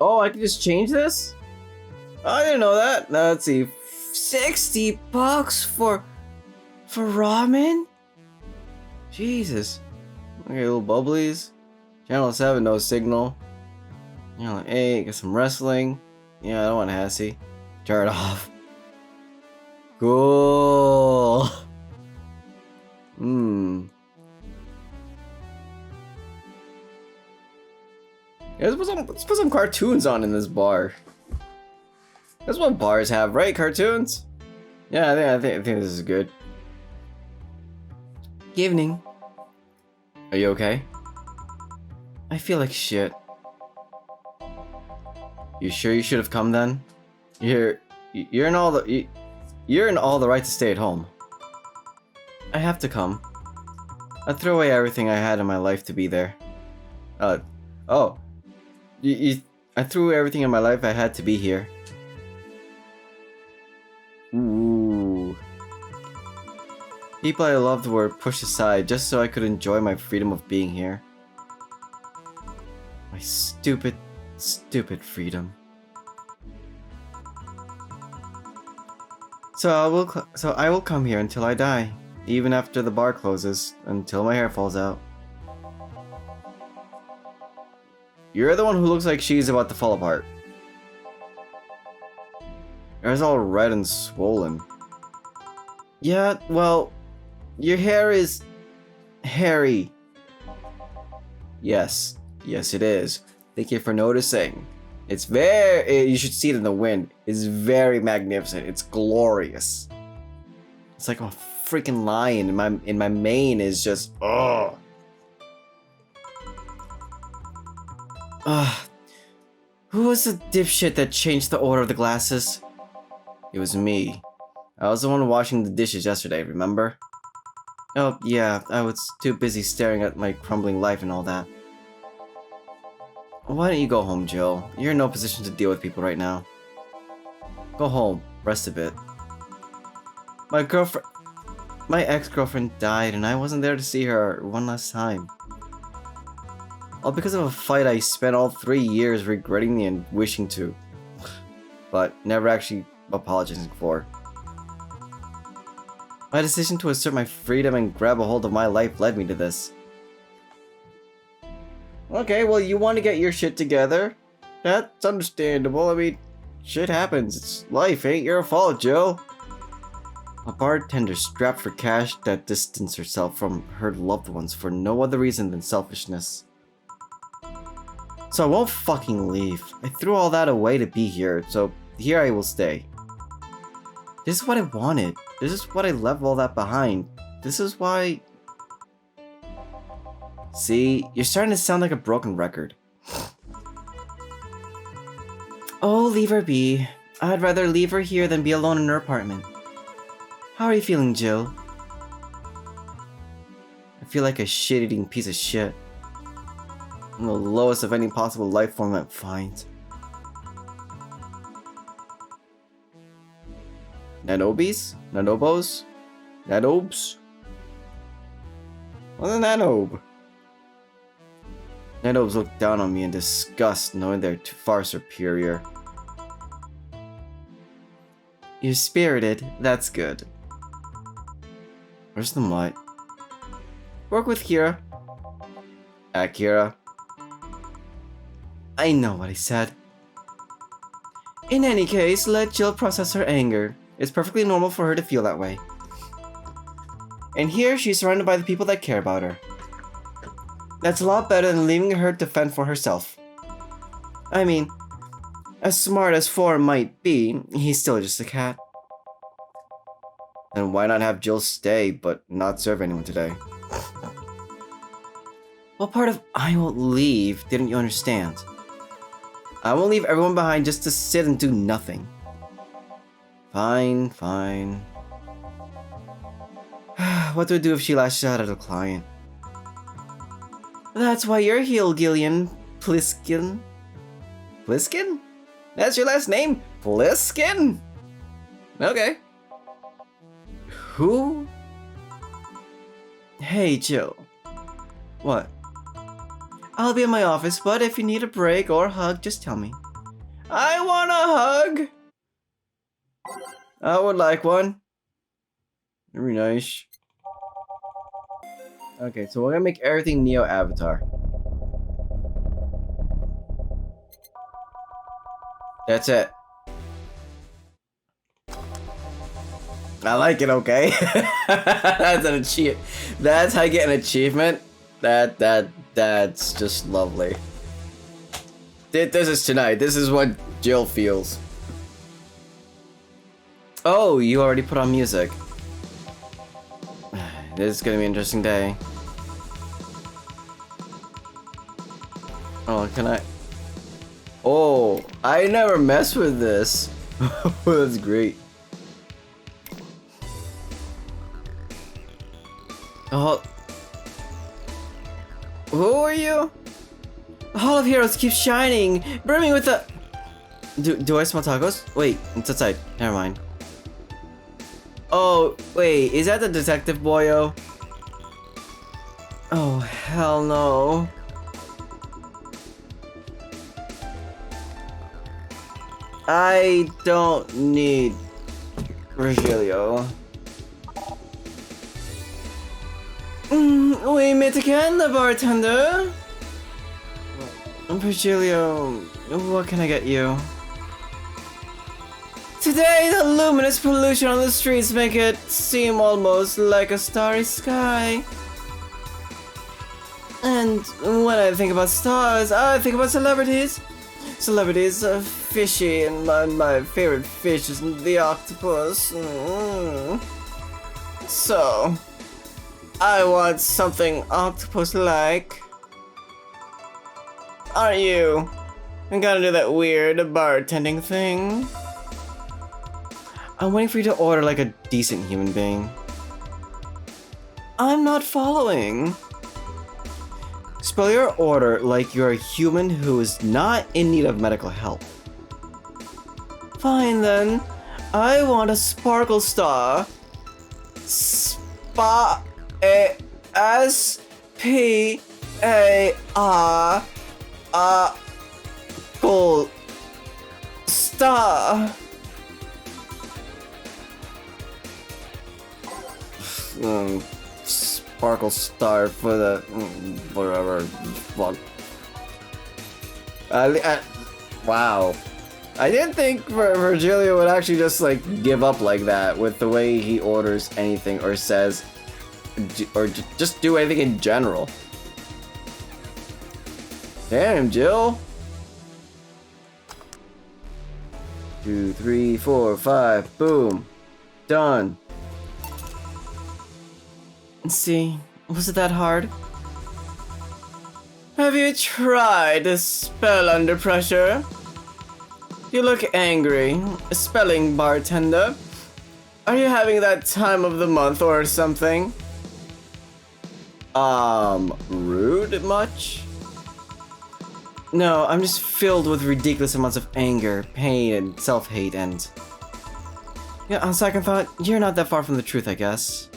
Oh, I can just change this? I didn't know that. Now, let's see. $60 for ramen? Jesus. Okay, little bubblies. Channel 7, no signal. Channel 8, get some wrestling. Yeah, I don't want Hassie. Turn it off. Cool. Yeah, let's put some cartoons on in this bar. That's what bars have, right? Cartoons? Yeah, I think this is good. Good evening. Are you okay? I feel like shit. You sure you should have come then? You're in all the right to stay at home. I have to come. I threw away everything I had in my life to be there. I threw everything in my life I had to be here. Ooh. People I loved were pushed aside just so I could enjoy my freedom of being here. My stupid freedom. So I will come here until I die, even after the bar closes, until my hair falls out. You're the one who looks like she's about to fall apart. Your hair's all red and swollen. Yeah, well, your hair is hairy. Yes it is. Thank you for noticing. It's you should see it in the wind. It's very magnificent. It's glorious. It's like a freaking lion in my mane is just ugh. Who was the dipshit that changed the order of the glasses? It was me. I was the one washing the dishes yesterday, remember? Oh, yeah, I was too busy staring at my crumbling life and all that. Why don't you go home, Jill? You're in no position to deal with people right now. Go home, rest a bit. My ex-girlfriend died and I wasn't there to see her one last time. All because of a fight I spent all 3 years regretting and wishing to. But never actually apologizing for. My decision to assert my freedom and grab a hold of my life led me to this. Okay, well, you want to get your shit together. That's understandable. I mean, shit happens. It's life. Ain't your fault, Jill. A bartender strapped for cash that distanced herself from her loved ones for no other reason than selfishness. So I won't fucking leave. I threw all that away to be here, so here I will stay. This is what I wanted. This is what I left all that behind. This is why... See, you're starting to sound like a broken record. Oh, leave her be. I'd rather leave her here than be alone in her apartment. How are you feeling, Jill? I feel like a shit-eating piece of shit. I'm the lowest of any possible life form I find. Nanobes? Nanobos? Nanobes? What's a nanobe? Nanobes look down on me in disgust, knowing they're too far superior. You're spirited, that's good. Where's the mutt? Work with Kira. Kira. I know what I said. In any case, let Jill process her anger. It's perfectly normal for her to feel that way. And here, she's surrounded by the people that care about her. That's a lot better than leaving her to fend for herself. I mean, as smart as Four might be, he's still just a cat. Then why not have Jill stay, but not serve anyone today? What part of I won't leave didn't you understand? I won't leave everyone behind just to sit and do nothing. Fine. What do I do if she lashes out at a client? That's why you're here, Gillian Pliskin. Pliskin? That's your last name? Pliskin? Okay. Who? Hey, Jill. What? I'll be in my office, but if you need a break or a hug, just tell me. I want a hug. I would like one. Very nice. Okay, so we're gonna make everything Neo Avatar. That's it. I like it, okay? That's an achievement. That's how you get an achievement. That's just lovely. This is tonight. This is what Jill feels. Oh, you already put on music. This is gonna be an interesting day. Oh, can I? Oh, I never mess with this. That's great. Oh, who are you? The Hall of Heroes keeps shining, brimming with the. Do I smell tacos? Wait, it's outside. Never mind. Oh, wait, is that the detective boyo? Oh, hell no. I don't need Virgilio. We meet again, the bartender. Virgilio, what can I get you? Today, the luminous pollution on the streets make it seem almost like a starry sky. And when I think about stars, I think about celebrities. Celebrities are fishy, and my favorite fish is the octopus. So, I want something octopus-like. Aren't you? I'm gonna do that weird bartending thing. I'm waiting for you to order like a decent human being. I'm not following. Spell your order like you're a human who is not in need of medical help. Fine then. I want a sparkle star. Gold star. Sparkle star for the whatever. What? Wow. I didn't think Virgilio would actually just like give up like that with the way he orders anything or says, or just do anything in general. Damn, Jill. 2, 3, 4, 5. Boom. Done. See, was it that hard? Have you tried to spell under pressure? You look angry. Spelling bartender. Are you having that time of the month or something? Rude much? No, I'm just filled with ridiculous amounts of anger, pain, and self-hate, and... Yeah, on second thought, you're not that far from the truth, I guess.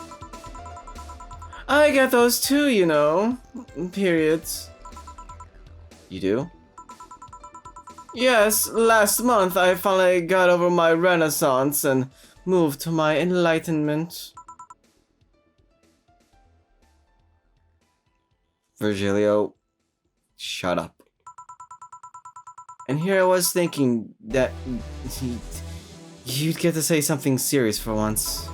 I get those too, you know. Periods. You do? Yes, last month I finally got over my renaissance and moved to my enlightenment. Virgilio, shut up. And here I was thinking that you'd get to say something serious for once.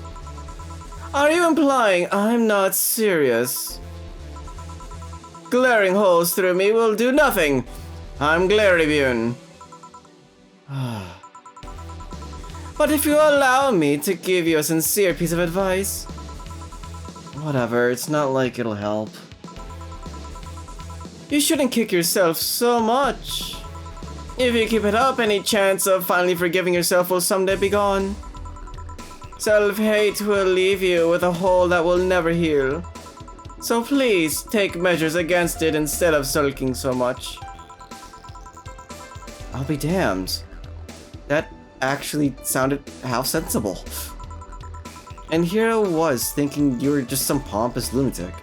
Are you implying I'm not serious? Glaring holes through me will do nothing. I'm Glaribune. But if you allow me to give you a sincere piece of advice... Whatever, it's not like it'll help. You shouldn't kick yourself so much. If you keep it up, any chance of finally forgiving yourself will someday be gone. Self-hate will leave you with a hole that will never heal. So please, take measures against it instead of sulking so much. I'll be damned. That actually sounded half sensible. And here I was, thinking you were just some pompous lunatic.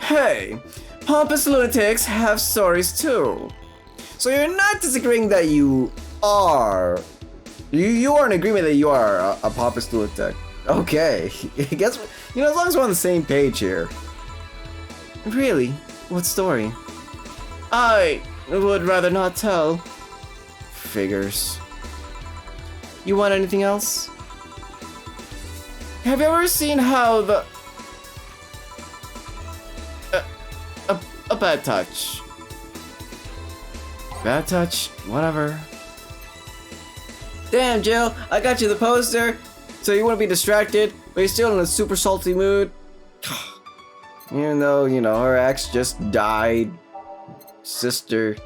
Hey, pompous lunatics have stories too. So you're not disagreeing that you are. You are in agreement that you are a pompous lunatic. Okay. I guess, as long as we're on the same page here. Really? What story? I would rather not tell. Figures. You want anything else? Have you ever seen how the... A bad touch. Bad touch? Whatever. Damn, Jill, I got you the poster. So you want to be distracted, but you're still in a super salty mood. Even though, her ex just died. Sister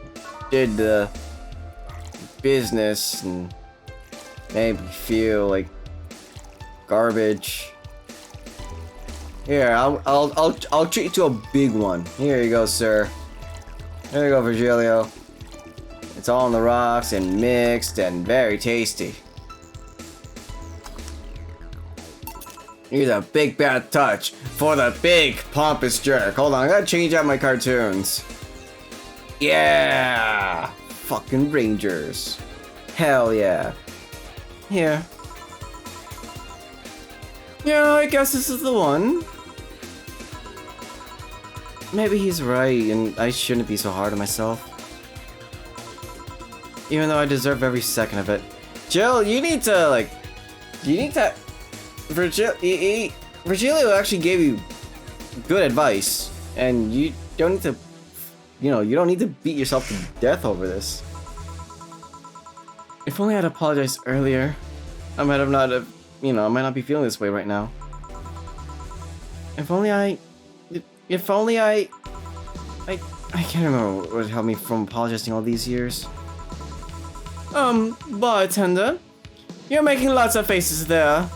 did the business and made me feel like garbage. Here, I'll treat you to a big one. Here you go, sir. There you go, Virgilio. It's all on the rocks and mixed and very tasty. Here's a big bad touch for the big pompous jerk. Hold on, I gotta change out my cartoons. Yeah! Fucking Rangers. Hell yeah. Here. Yeah, I guess this is the one. Maybe he's right, and I shouldn't be so hard on myself. Even though I deserve every second of it. Jill, you need to, Virgilio actually gave you good advice, and you don't need to, you don't need to beat yourself to death over this. If only I'd apologized earlier, I might not be feeling this way right now. If only I can't remember what would help me from apologizing all these years. Bartender, you're making lots of faces there.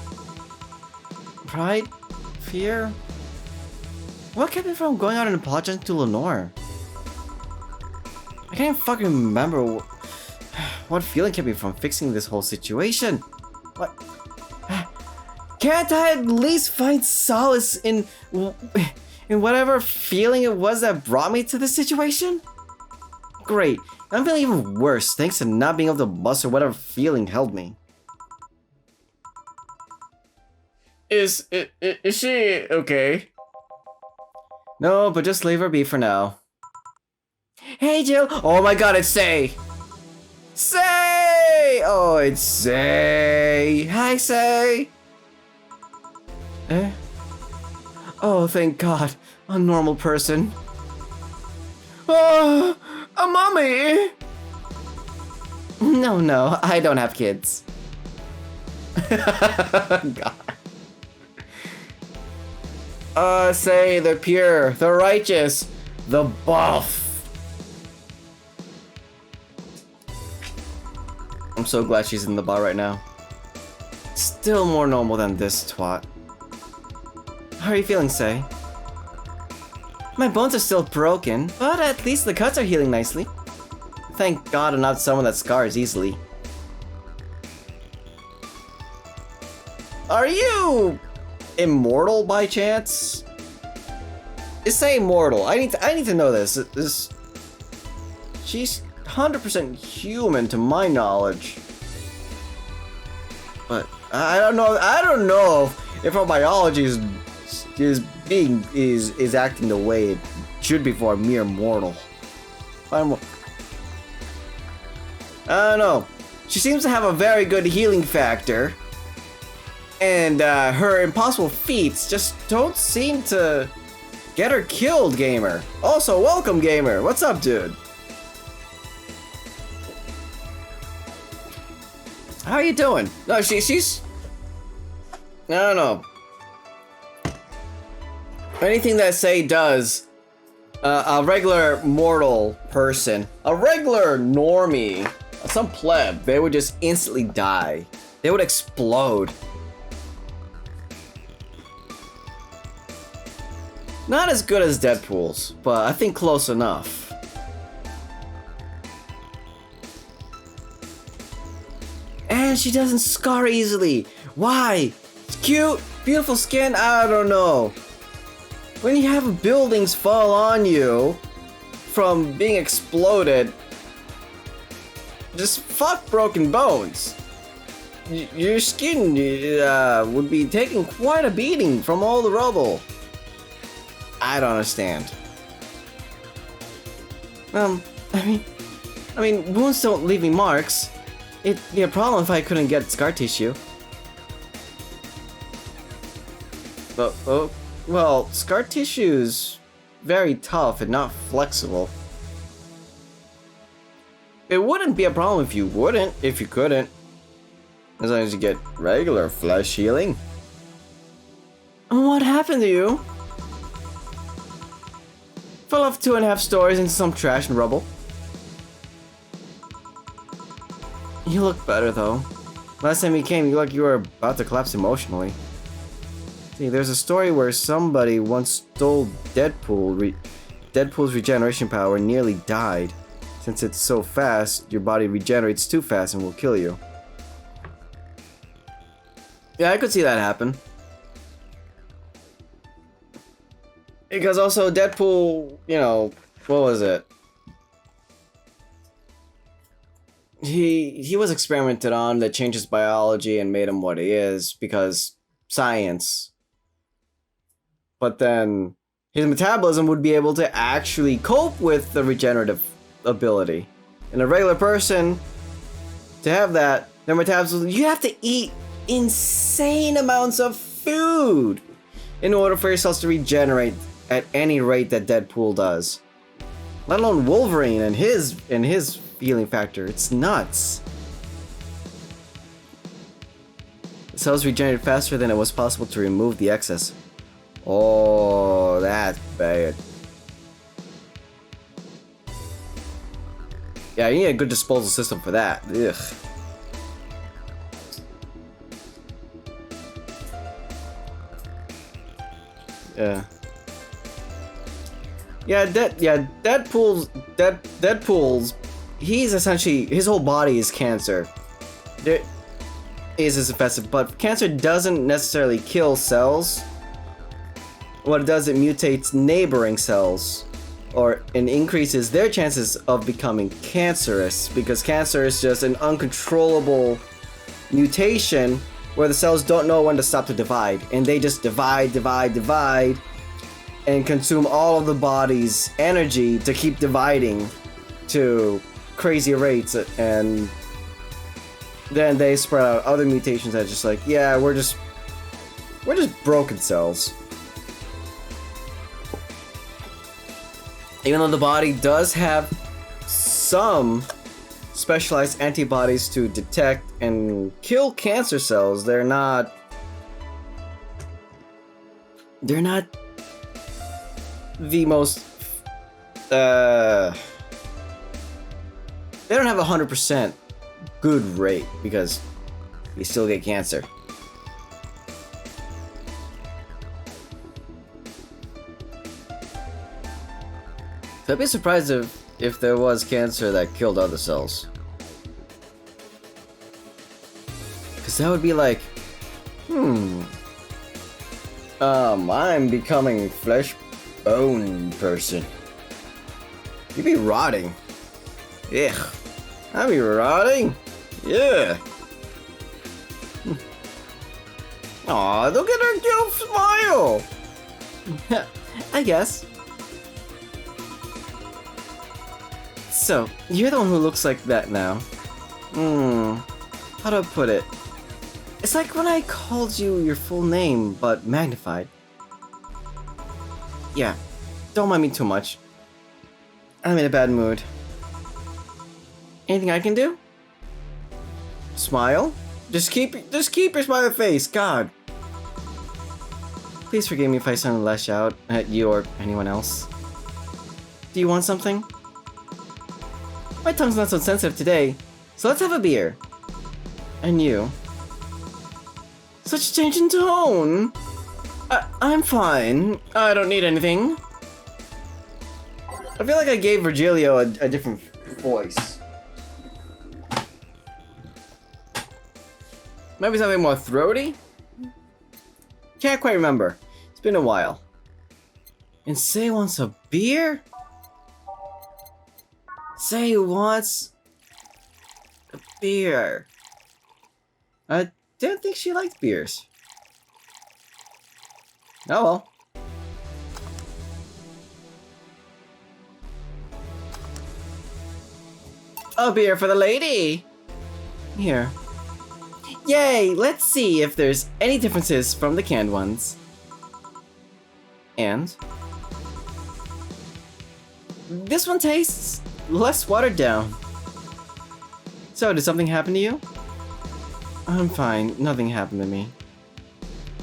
Pride? Fear? What kept me from going out and apologizing to Lenore? I can't fucking remember what feeling kept me from fixing this whole situation. What? Can't I at least find solace in whatever feeling it was that brought me to this situation? Great. I'm feeling even worse thanks to not being able to muster whatever feeling held me. Is she okay? No, but just leave her be for now. Hey, Jill! Oh my god, it's Say! Say! Oh, it's Say! Hi, Say! Eh? Oh, thank God. A normal person. Oh, a mommy! No, I don't have kids. God. Say the pure, the righteous, the buff. I'm so glad she's in the bar right now. Still more normal than this twat. How are you feeling, Say? My bones are still broken, but at least the cuts are healing nicely. Thank God I'm not someone that scars easily. Are you immortal by chance? Is Say immortal? I need to know this. She's 100% human to my knowledge. But I don't know if her biology is acting the way it should be for a mere mortal. I don't know. She seems to have a very good healing factor. And her impossible feats just don't seem to get her killed, gamer. Also, welcome, gamer. What's up, dude? How are you doing? No, she's... I don't know. Anything that Say does, a regular mortal person, a regular normie, some pleb, they would just instantly die. They would explode. Not as good as Deadpool's, but I think close enough. And she doesn't scar easily. Why? It's cute, beautiful skin, I don't know. When you have buildings fall on you from being exploded, Just fuck broken bones. Your skin would be taking quite a beating from all the rubble. I don't understand. I mean, wounds don't leave me marks. It'd be a problem if I couldn't get scar tissue. Well, scar tissue's very tough and not flexible. It wouldn't be a problem if you couldn't. As long as you get regular flesh healing. What happened to you? Fell off 2.5 stories into some trash and rubble. You look better though. Last time you came, you looked like you were about to collapse emotionally. See, there's a story where somebody once stole Deadpool's regeneration power and nearly died. Since it's so fast, your body regenerates too fast and will kill you. Yeah, I could see that happen. Because also Deadpool, you know, what was it? He was experimented on that changed his biology and made him what he is because science. But then his metabolism would be able to actually cope with the regenerative ability. And a regular person, to have that, their metabolism, you have to eat insane amounts of food in order for your cells to regenerate at any rate that Deadpool does. Let alone Wolverine and his healing factor. It's nuts. The cells regenerate faster than it was possible to remove the excess. Oh, that's bad. Yeah, you need a good disposal system for that. Ugh. Yeah. Deadpool's he's essentially, his whole body is cancer. It is as offensive, but cancer doesn't necessarily kill cells. What it does, it mutates neighboring cells, and increases their chances of becoming cancerous, because cancer is just an uncontrollable mutation where the cells don't know when to stop to divide, and they just divide, and consume all of the body's energy to keep dividing to crazy rates, and then they spread out other mutations that are just like, yeah, we're just broken cells. Even though the body does have some specialized antibodies to detect and kill cancer cells, they're not the most they don't have 100% good rate because you still get cancer. So I'd be surprised if there was cancer that killed other cells. Because that would be like, I'm becoming flesh bone person. You'd be rotting. Ugh. I'd be rotting? Yeah. Aw, look at her cute smile! I guess. So, you're the one who looks like that now. How do I put it? It's like when I called you your full name, but magnified. Yeah, don't mind me too much. I'm in a bad mood. Anything I can do? Smile? Just keep your smiling face, God. Please forgive me if I suddenly lash out at you or anyone else. Do you want something? My tongue's not so sensitive today, so let's have a beer. And you? Such a change in tone! I'm fine. I don't need anything. I feel like I gave Virgilio a different voice. Maybe something more throaty? Can't quite remember. It's been a while. And Say wants a beer? Say wants beer. I didn't think she liked beers. Oh well. A beer for the lady! Here. Yay! Let's see if there's any differences from the canned ones. And this one tastes less watered down. So, did something happen to you? I'm fine. Nothing happened to me.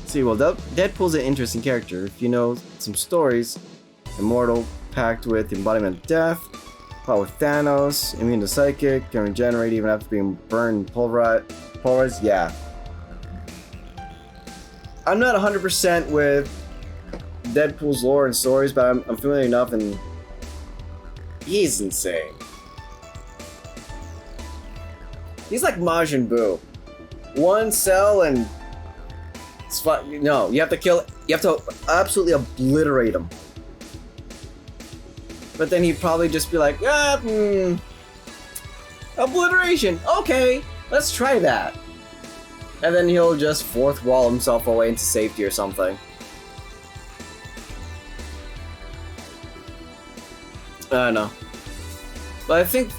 See, well, Deadpool's an interesting character. If you know some stories, immortal, packed with embodiment of death, fought with Thanos, immune to psychic, can regenerate even after being burned and pulverized, yeah. I'm not 100% with Deadpool's lore and stories, but I'm familiar enough, and he's insane. He's like Majin Buu. One cell and it's fun. No, you have to kill. You have to absolutely obliterate him. But then he'd probably just be like, obliteration. Okay, let's try that. And then he'll just fourth wall himself away into safety or something. I don't know. But I think,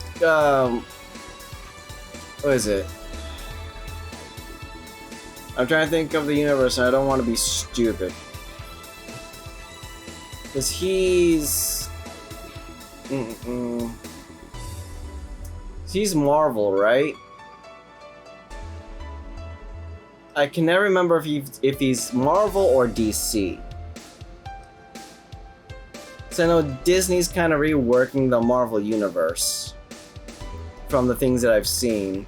what is it? I'm trying to think of the universe and I don't want to be stupid. Because he's... He's Marvel, right? I can never remember if he's Marvel or DC. So I know Disney's kind of reworking the Marvel universe from the things that I've seen.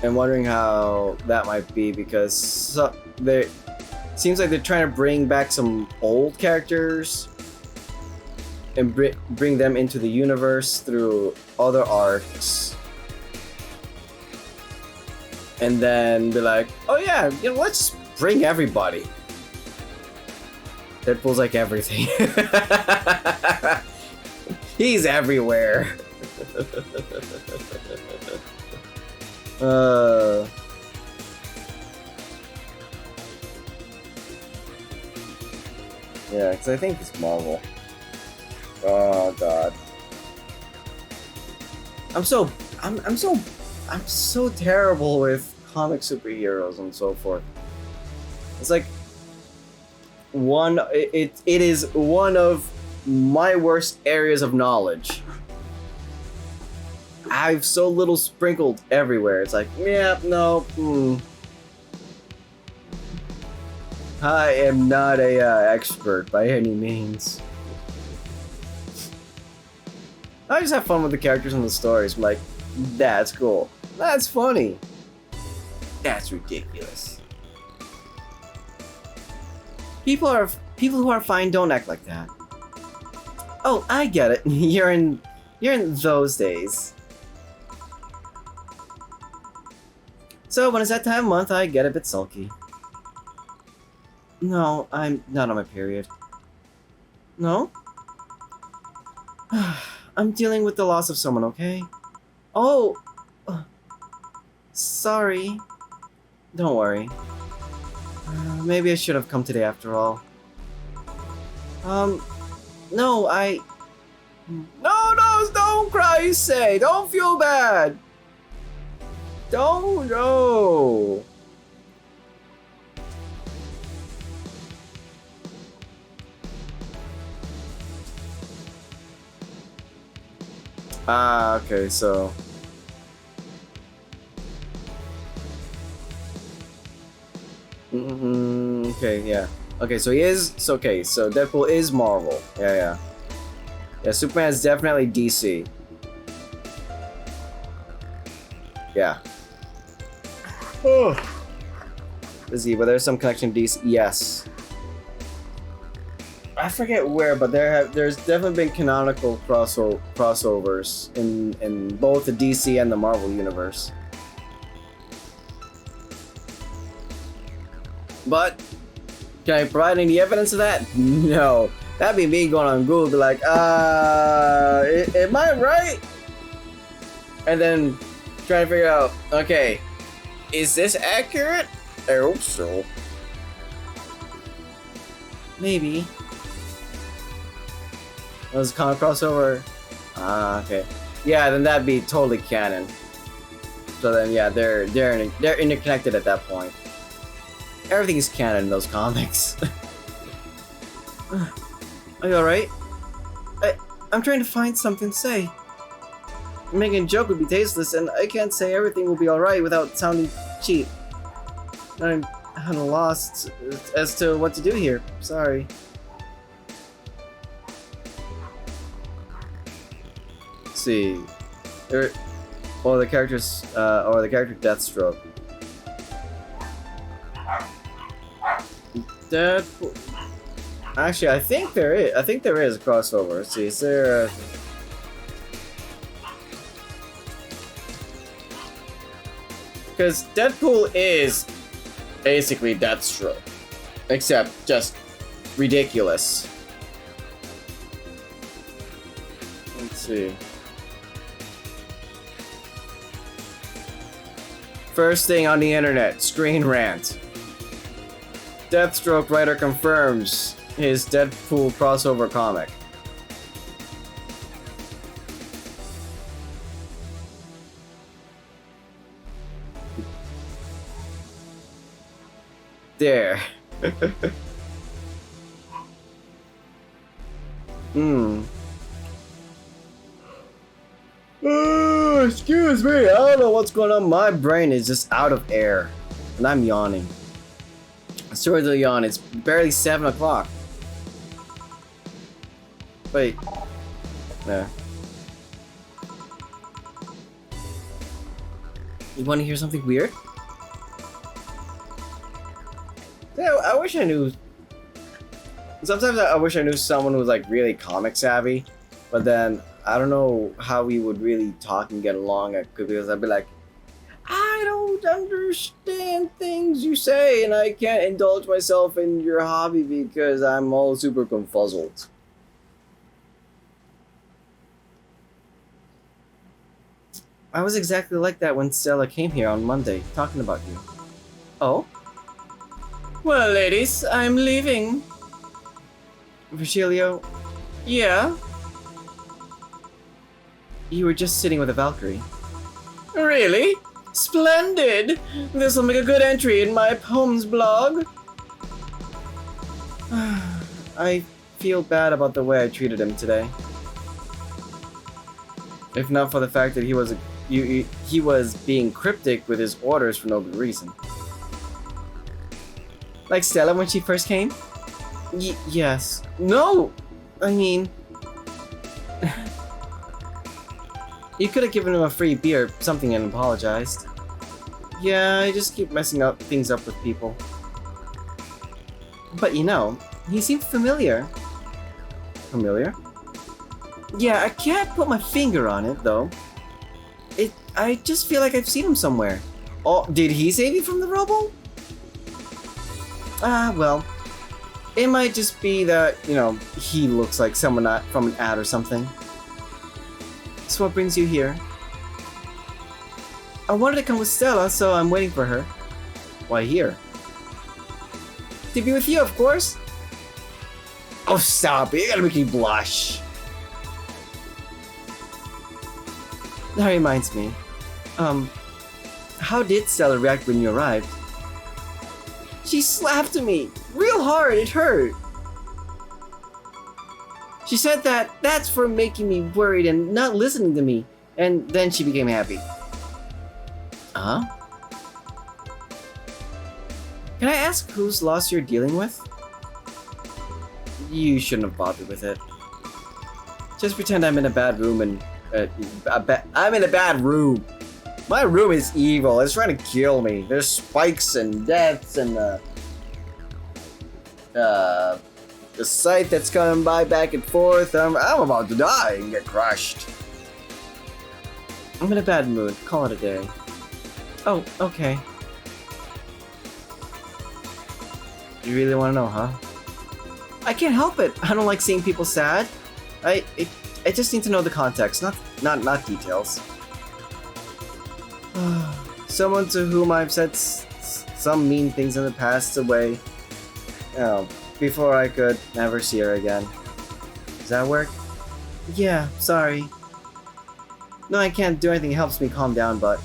And wondering how that might be because it seems like they're trying to bring back some old characters and bring them into the universe through other arcs. And then be like, oh yeah, you know, let's bring everybody. Deadpool's like everything. He's everywhere. Yeah, because I think it's Marvel. Oh god. I'm so terrible with comic superheroes and so forth. It's like it is one of my worst areas of knowledge. I've so little sprinkled everywhere. It's like, yeah, no. I am not a expert by any means. I just have fun with the characters and the stories. I'm like, that's cool. That's funny. That's ridiculous. People who are fine don't act like that. Oh, I get it. You're in those days. So when it's that time of month, I get a bit sulky. No, I'm not on my period. No? I'm dealing with the loss of someone, okay? Oh! Sorry. Don't worry. Maybe I should have come today after all. No, No, don't cry, you say! Don't feel bad! Don't, no! Okay, so... okay, yeah. Okay, so he is... So, okay, so Deadpool is Marvel. Yeah. Yeah, Superman is definitely DC. Yeah. Oh. Is he? But there's some connection to DC. Yes. I forget where, but there's definitely been canonical crossovers in both the DC and the Marvel universe. But can I provide any evidence of that? No. That'd be me going on Google, be like, am I right? and then trying to figure out, okay, is this accurate? I hope so. Maybe. That was a comic crossover. Ah, okay. Yeah, then that'd be totally canon. So then, yeah, they're interconnected at that point. Everything is canon in those comics. Are you alright? I'm trying to find something to say. Making a joke would be tasteless, and I can't say everything will be alright without sounding cheap. I'm kind of lost as to what to do here. Sorry. Let's see. The character Deathstroke. Deadpool. Actually, I think there is. I think there is a crossover. Let's see. Is there a... Because Deadpool is basically Deathstroke, except just ridiculous. Let's see. First thing on the internet, Screen Rant. Deathstroke writer confirms his Deadpool crossover comic. There. Excuse me, I don't know what's going on. My brain is just out of air. And I'm yawning. Sorry to yawn, it's barely 7 o'clock. Wait. No. You want to hear something weird? Yeah, I wish I knew. Sometimes I wish I knew someone who was like really comic savvy, but then I don't know how we would really talk and get along because I'd be like, I don't understand things you say, and I can't indulge myself in your hobby because I'm all super confuzzled. I was exactly like that when Stella came here on Monday, talking about you. Oh? Well, ladies, I'm leaving. Virgilio? Yeah? You were just sitting with a Valkyrie. Really? Splendid! This'll make a good entry in my poems blog. I feel bad about the way I treated him today. If not for the fact that he was being cryptic with his orders for no good reason. Like Stella when she first came? Yes. No! I mean... You could have given him a free beer or something and apologized. Yeah, I just keep messing up things up with people. But you know, he seemed familiar. Familiar? Yeah, I can't put my finger on it though. I just feel like I've seen him somewhere. Oh, did he save you from the rubble? Well, it might just be that, you know, he looks like someone from an ad or something. So what brings you here? I wanted to come with Stella, so I'm waiting for her. Why here? To be with you, of course. Oh, stop it. You gotta make me blush. That reminds me. How did Stella react when you arrived? She slapped me real hard. It hurt. She said that's for making me worried and not listening to me, and then she became happy. Huh? Can I ask whose loss you're dealing with? You shouldn't have bothered with it. Just pretend I'm in a bad room and I'm in a bad room. My room is evil. It's trying to kill me. There's spikes and deaths and the site that's coming by back and forth. I'm about to die and get crushed. I'm in a bad mood. Call it a day. Oh, okay. You really want to know, huh? I can't help it. I don't like seeing people sad. I just need to know the context, not details. Someone to whom I've said some mean things in the past away. Oh, before I could never see her again. Does that work? Yeah, sorry. No, I can't do anything that helps me calm down, but...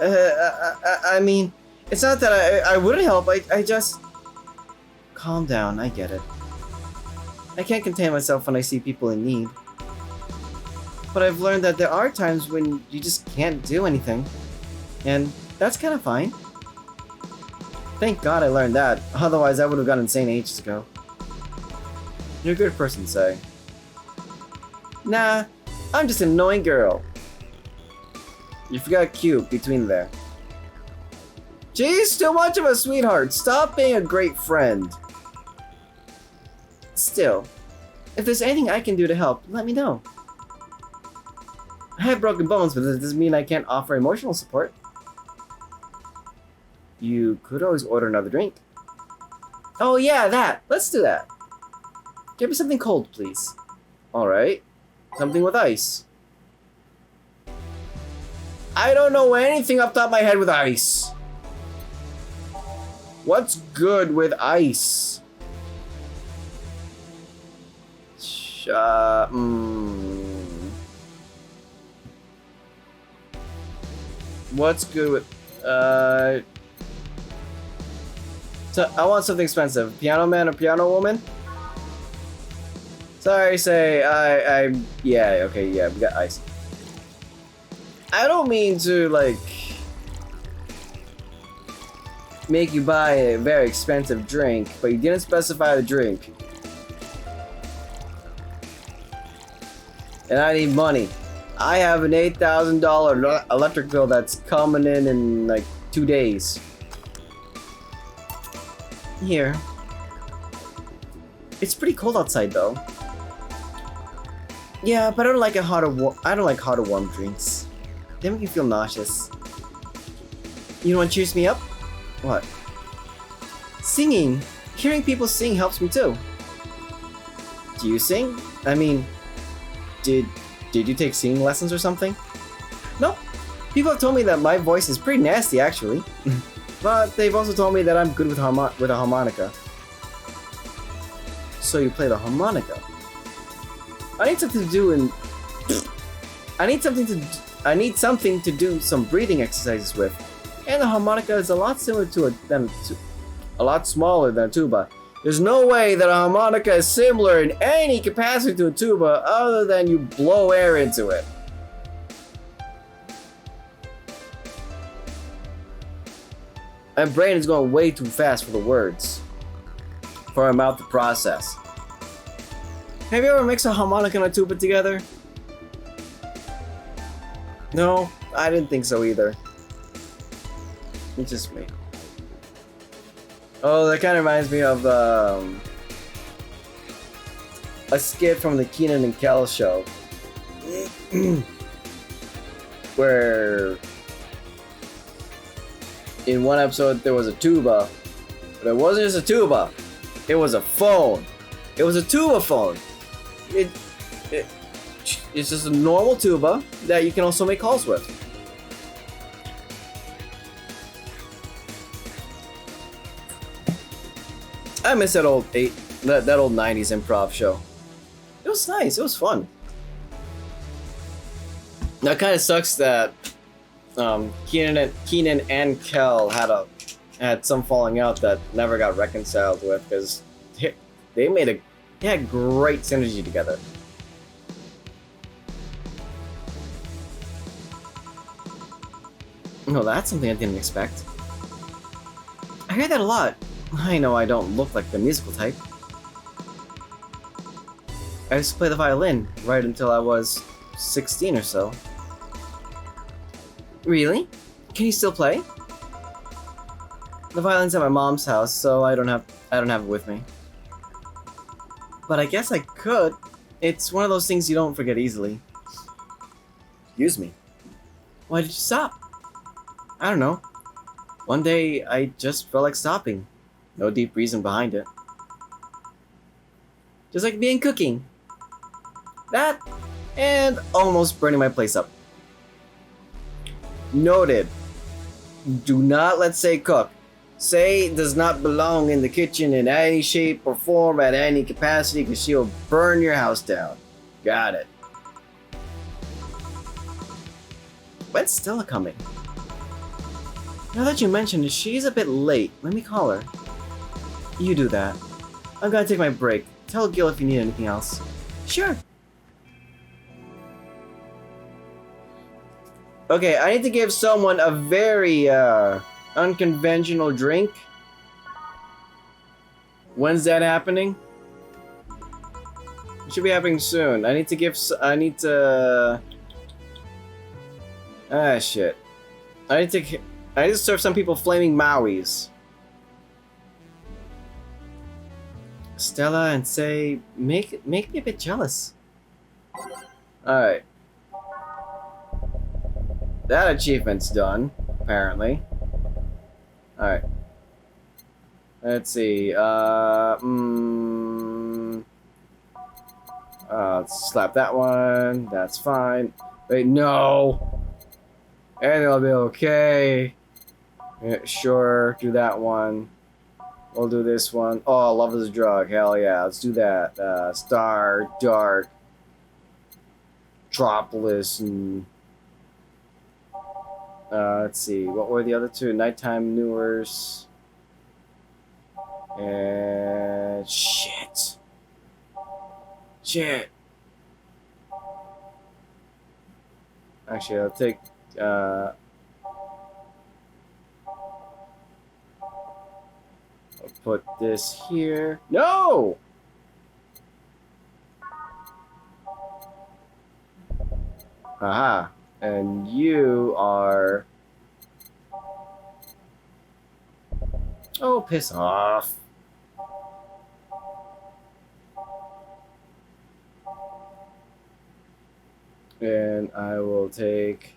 I mean, it's not that I wouldn't help, I just... Calm down, I get it. I can't contain myself when I see people in need. But I've learned that there are times when you just can't do anything. And that's kind of fine. Thank God I learned that, otherwise I would have gone insane ages ago. You're a good person, Say. Nah, I'm just an annoying girl. You forgot cute between there. Jeez, too much of a sweetheart. Stop being a great friend. Still, if there's anything I can do to help, let me know. I have broken bones, but that doesn't mean I can't offer emotional support. You could always order another drink. Oh yeah, that. Let's do that. Give me something cold, please. Alright. Something with ice. I don't know anything off the top of my head with ice. What's good with ice? What's good with... So I want something expensive. Piano man or piano woman? Sorry, Say. Yeah, okay, yeah, we got ice. I don't mean to, like... make you buy a very expensive drink, but you didn't specify the drink. And I need money. I have an $8,000 electric bill that's coming in like 2 days. Here. It's pretty cold outside though. Yeah, but I don't like hot or warm drinks. They make me feel nauseous. You know what cheers me up? What? Singing. Hearing people sing helps me too. Do you sing? I mean, did you take singing lessons or something? Nope. People have told me that my voice is pretty nasty actually. But they've also told me that I'm good with a harmonica. So you play the harmonica. I need something to do I need something to do some breathing exercises with. And the harmonica is a lot similar to a lot smaller than a tuba. There's no way that a harmonica is similar in any capacity to a tuba other than you blow air into it. My brain is going way too fast for the words. For my mouth to process. Have you ever mixed a harmonica and a tuba together? No, I didn't think so either. It's just me. Oh, that kind of reminds me of a skit from the Keenan and Kel show. Where in one episode there was a tuba, but it wasn't just a tuba, it was a phone. It was a tuba phone. It's just a normal tuba that you can also make calls with. I miss that old that old 90s improv show. It was nice, it was fun. Now it kind of sucks that Keenan and Kel had some falling out that never got reconciled with, because they had great synergy together. No, that's something I didn't expect. I hear that a lot. I know I don't look like the musical type. I used to play the violin right until I was 16 or so. Really? Can you still play? The violin's at my mom's house, so I don't have it with me. But I guess I could. It's one of those things you don't forget easily. Excuse me. Why did you stop? I don't know. One day I just felt like stopping. No deep reason behind it. Just like being cooking. That and almost burning my place up. Noted. Do not let Say cook. Say does not belong in the kitchen in any shape or form at any capacity because she'll burn your house down. Got it. When's Stella coming? Now that you mentioned it, she's a bit late. Let me call her. You do that. I'm gonna take my break. Tell Gil if you need anything else. Sure. Okay, I need to give someone a very unconventional drink. When's that happening? It should be happening soon. I need to shit. I need to serve some people flaming Mauis. Stella and Say, make me a bit jealous. Alright. That achievement's done, apparently. Alright. Let's see, let's slap that one. That's fine. Wait, no! And it'll be okay. Yeah, sure, do that one. We'll do this one. Oh, love is a drug. Hell yeah, let's do that. Star, Dark, Tropolis, and... let's see, what were the other two? Nighttime Newers. And... Shit. Actually, I'll take... I'll put this here. No! Aha. And you are... Oh, piss off. And I will take...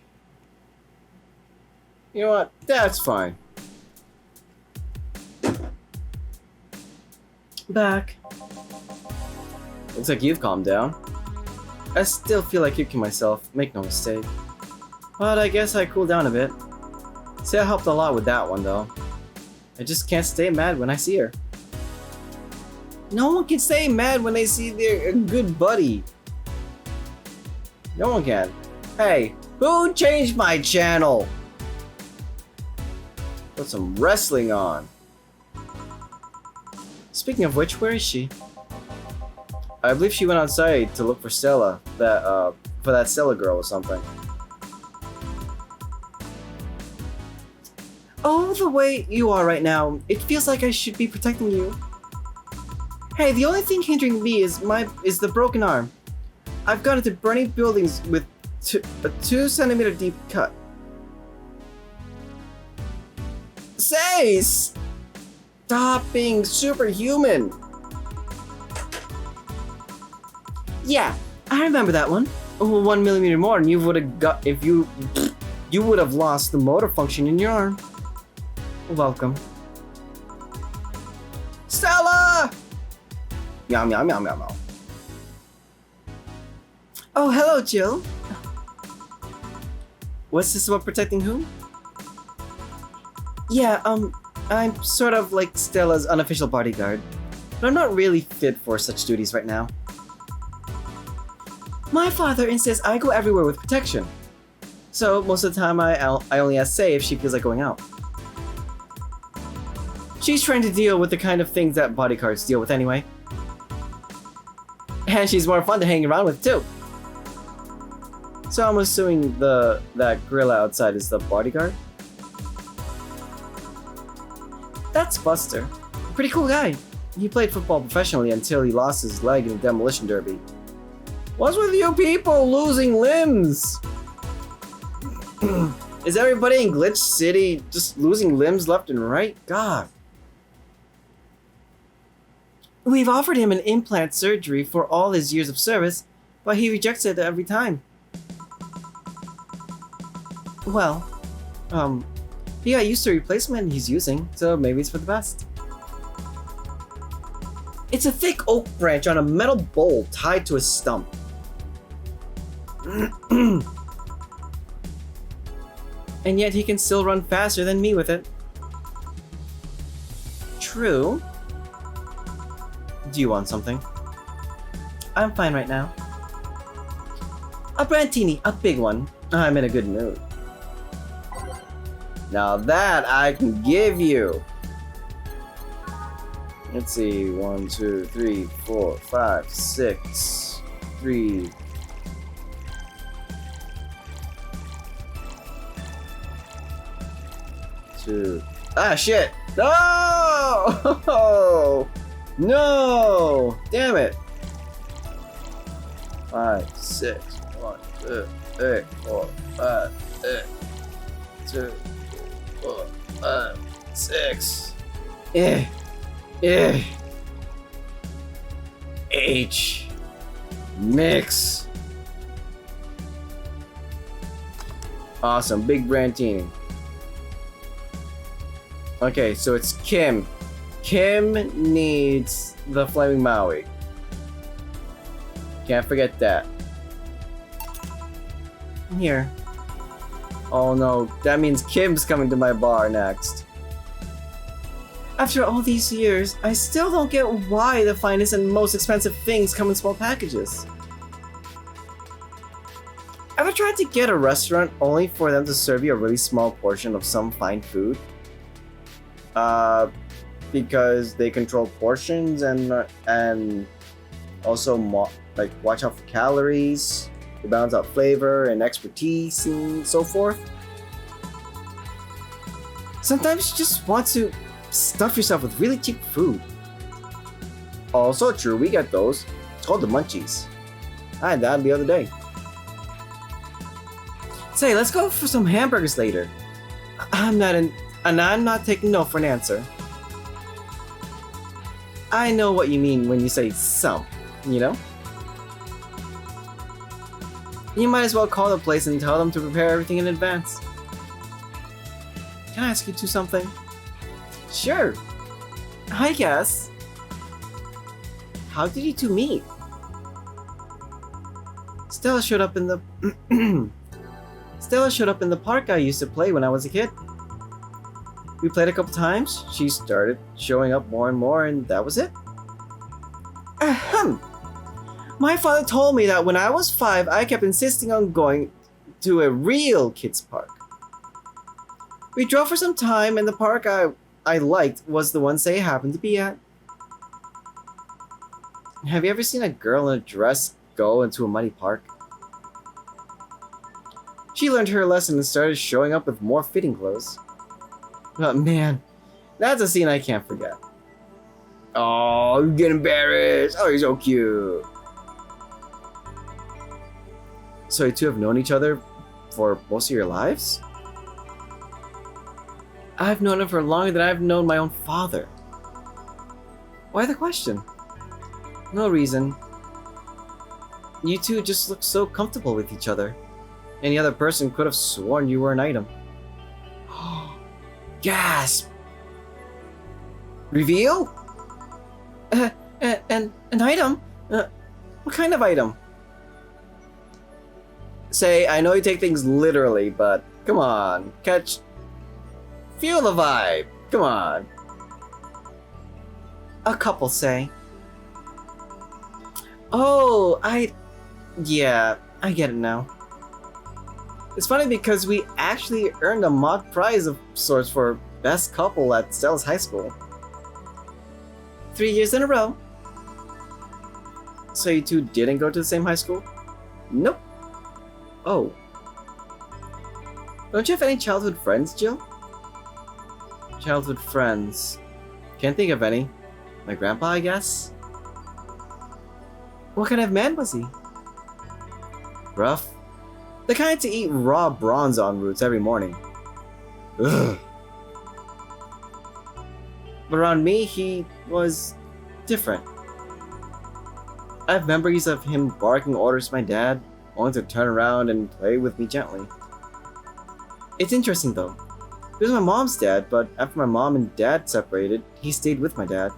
You know what? That's fine. Back. Looks like you've calmed down. I still feel like kicking myself, make no mistake. But I guess I cooled down a bit. Say I helped a lot with that one though. I just can't stay mad when I see her. No one can stay mad when they see their good buddy. No one can. Hey, who changed my channel? Put some wrestling on. Speaking of which, where is she? I believe she went outside to look for Stella. For that Stella girl or something. Oh, the way you are right now, it feels like I should be protecting you. Hey, the only thing hindering me is the broken arm. I've gone into burning buildings with a 2 centimeter deep cut. Say, stop being superhuman. Yeah, I remember that one. Oh, 1 millimeter more, and you would have got you would have lost the motor function in your arm. Welcome, Stella. Meow meow meow meow meow. Oh, hello, Jill. What's this about protecting who? Yeah, I'm sort of like Stella's unofficial bodyguard, but I'm not really fit for such duties right now. My father insists I go everywhere with protection, so most of the time I only ask Say if she feels like going out. She's trying to deal with the kind of things that bodyguards deal with anyway. And she's more fun to hang around with too. So I'm assuming that gorilla outside is the bodyguard? That's Buster. Pretty cool guy. He played football professionally until he lost his leg in a demolition derby. What's with you people losing limbs? Is everybody in Glitch City just losing limbs left and right? God. We've offered him an implant surgery for all his years of service, but he rejects it every time. Well, he got used to the replacement he's using, so maybe it's for the best. It's a thick oak branch on a metal bowl tied to a stump. And yet he can still run faster than me with it. True. Do you want something? I'm fine right now. A brantini, a big one. I'm in a good mood. Now that I can give you. Let's see, 1, 2, 3, 4, 5, 6, 3. Ah, shit! No! No! Damn it! 5, 6, 1, 2, 3, 4, 5, 6, 2, 4, 5, 6. H. Mix. Awesome, big brantini. Okay, so it's Kim. Kim needs the Flaming Maui. Can't forget that. Here. Oh no, that means Kim's coming to my bar next. After all these years, I still don't get why the finest and most expensive things come in small packages. Ever tried to get a restaurant only for them to serve you a really small portion of some fine food? Because they control portions and also like watch out for calories, to balance out flavor and expertise and so forth. Sometimes you just want to stuff yourself with really cheap food. Also true, we get those. It's called the munchies. I had that the other day. Say, let's go for some hamburgers later. I'm not taking no for an answer. I know what you mean when you say some, you know? You might as well call the place and tell them to prepare everything in advance. Can I ask you two something? Sure. I guess. How did you two meet? Stella showed up in the park I used to play when I was a kid. We played a couple times, she started showing up more and more, and that was it. Ahem. My father told me that when I was 5, I kept insisting on going to a real kids park. We drove for some time, and the park I liked was the one they happened to be at. Have you ever seen a girl in a dress go into a muddy park? She learned her lesson and started showing up with more fitting clothes. Oh man, that's a scene I can't forget. Oh, you get embarrassed. Oh, you're so cute. So you two have known each other for most of your lives? I've known him for longer than I've known my own father. Why the question? No reason. You two just look so comfortable with each other. Any other person could have sworn you were an item. Gasp! Reveal? An item? What kind of item? Say, I know you take things literally, but come on, feel the vibe, come on. A couple say. Oh, yeah, I get it now. It's funny because we actually earned a mock prize of sorts for best couple at Stella's high school. 3 years in a row. So you two didn't go to the same high school? Nope. Oh. Don't you have any childhood friends, Jill? Childhood friends. Can't think of any. My grandpa, I guess? What kind of man was he? Rough. The kind to eat raw bronzong roots every morning. Ugh. But around me, he was different. I have memories of him barking orders to my dad, only to turn around and play with me gently. It's interesting though. He was my mom's dad, but after my mom and dad separated, he stayed with my dad.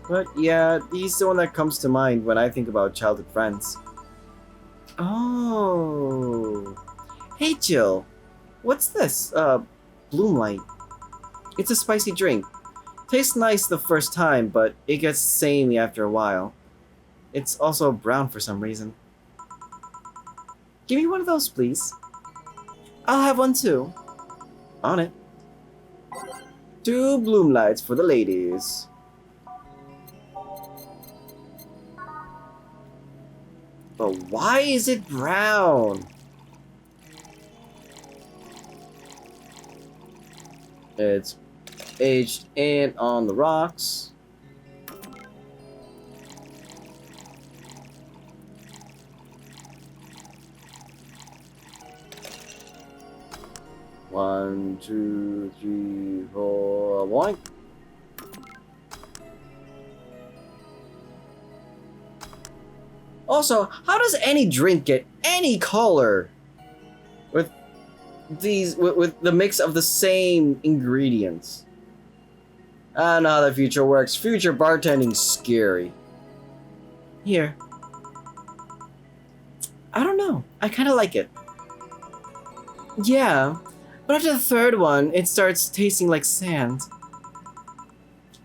But yeah, he's the one that comes to mind when I think about childhood friends. Oh. Hey Jill, What's this? Bloom Light. It's a spicy drink. Tastes nice the first time, but it gets samey after a while. It's also brown for some reason. Give me one of those, please. I'll have one too. On it. 2 Bloom Lights for the ladies. But why is it brown? It's aged in on the rocks. One, two, three, four, one. Also, how does any drink get any color with with the mix of the same ingredients? I know how the future works. Future bartending's scary. Here. I don't know. I kind of like it. Yeah, but after the third one, it starts tasting like sand.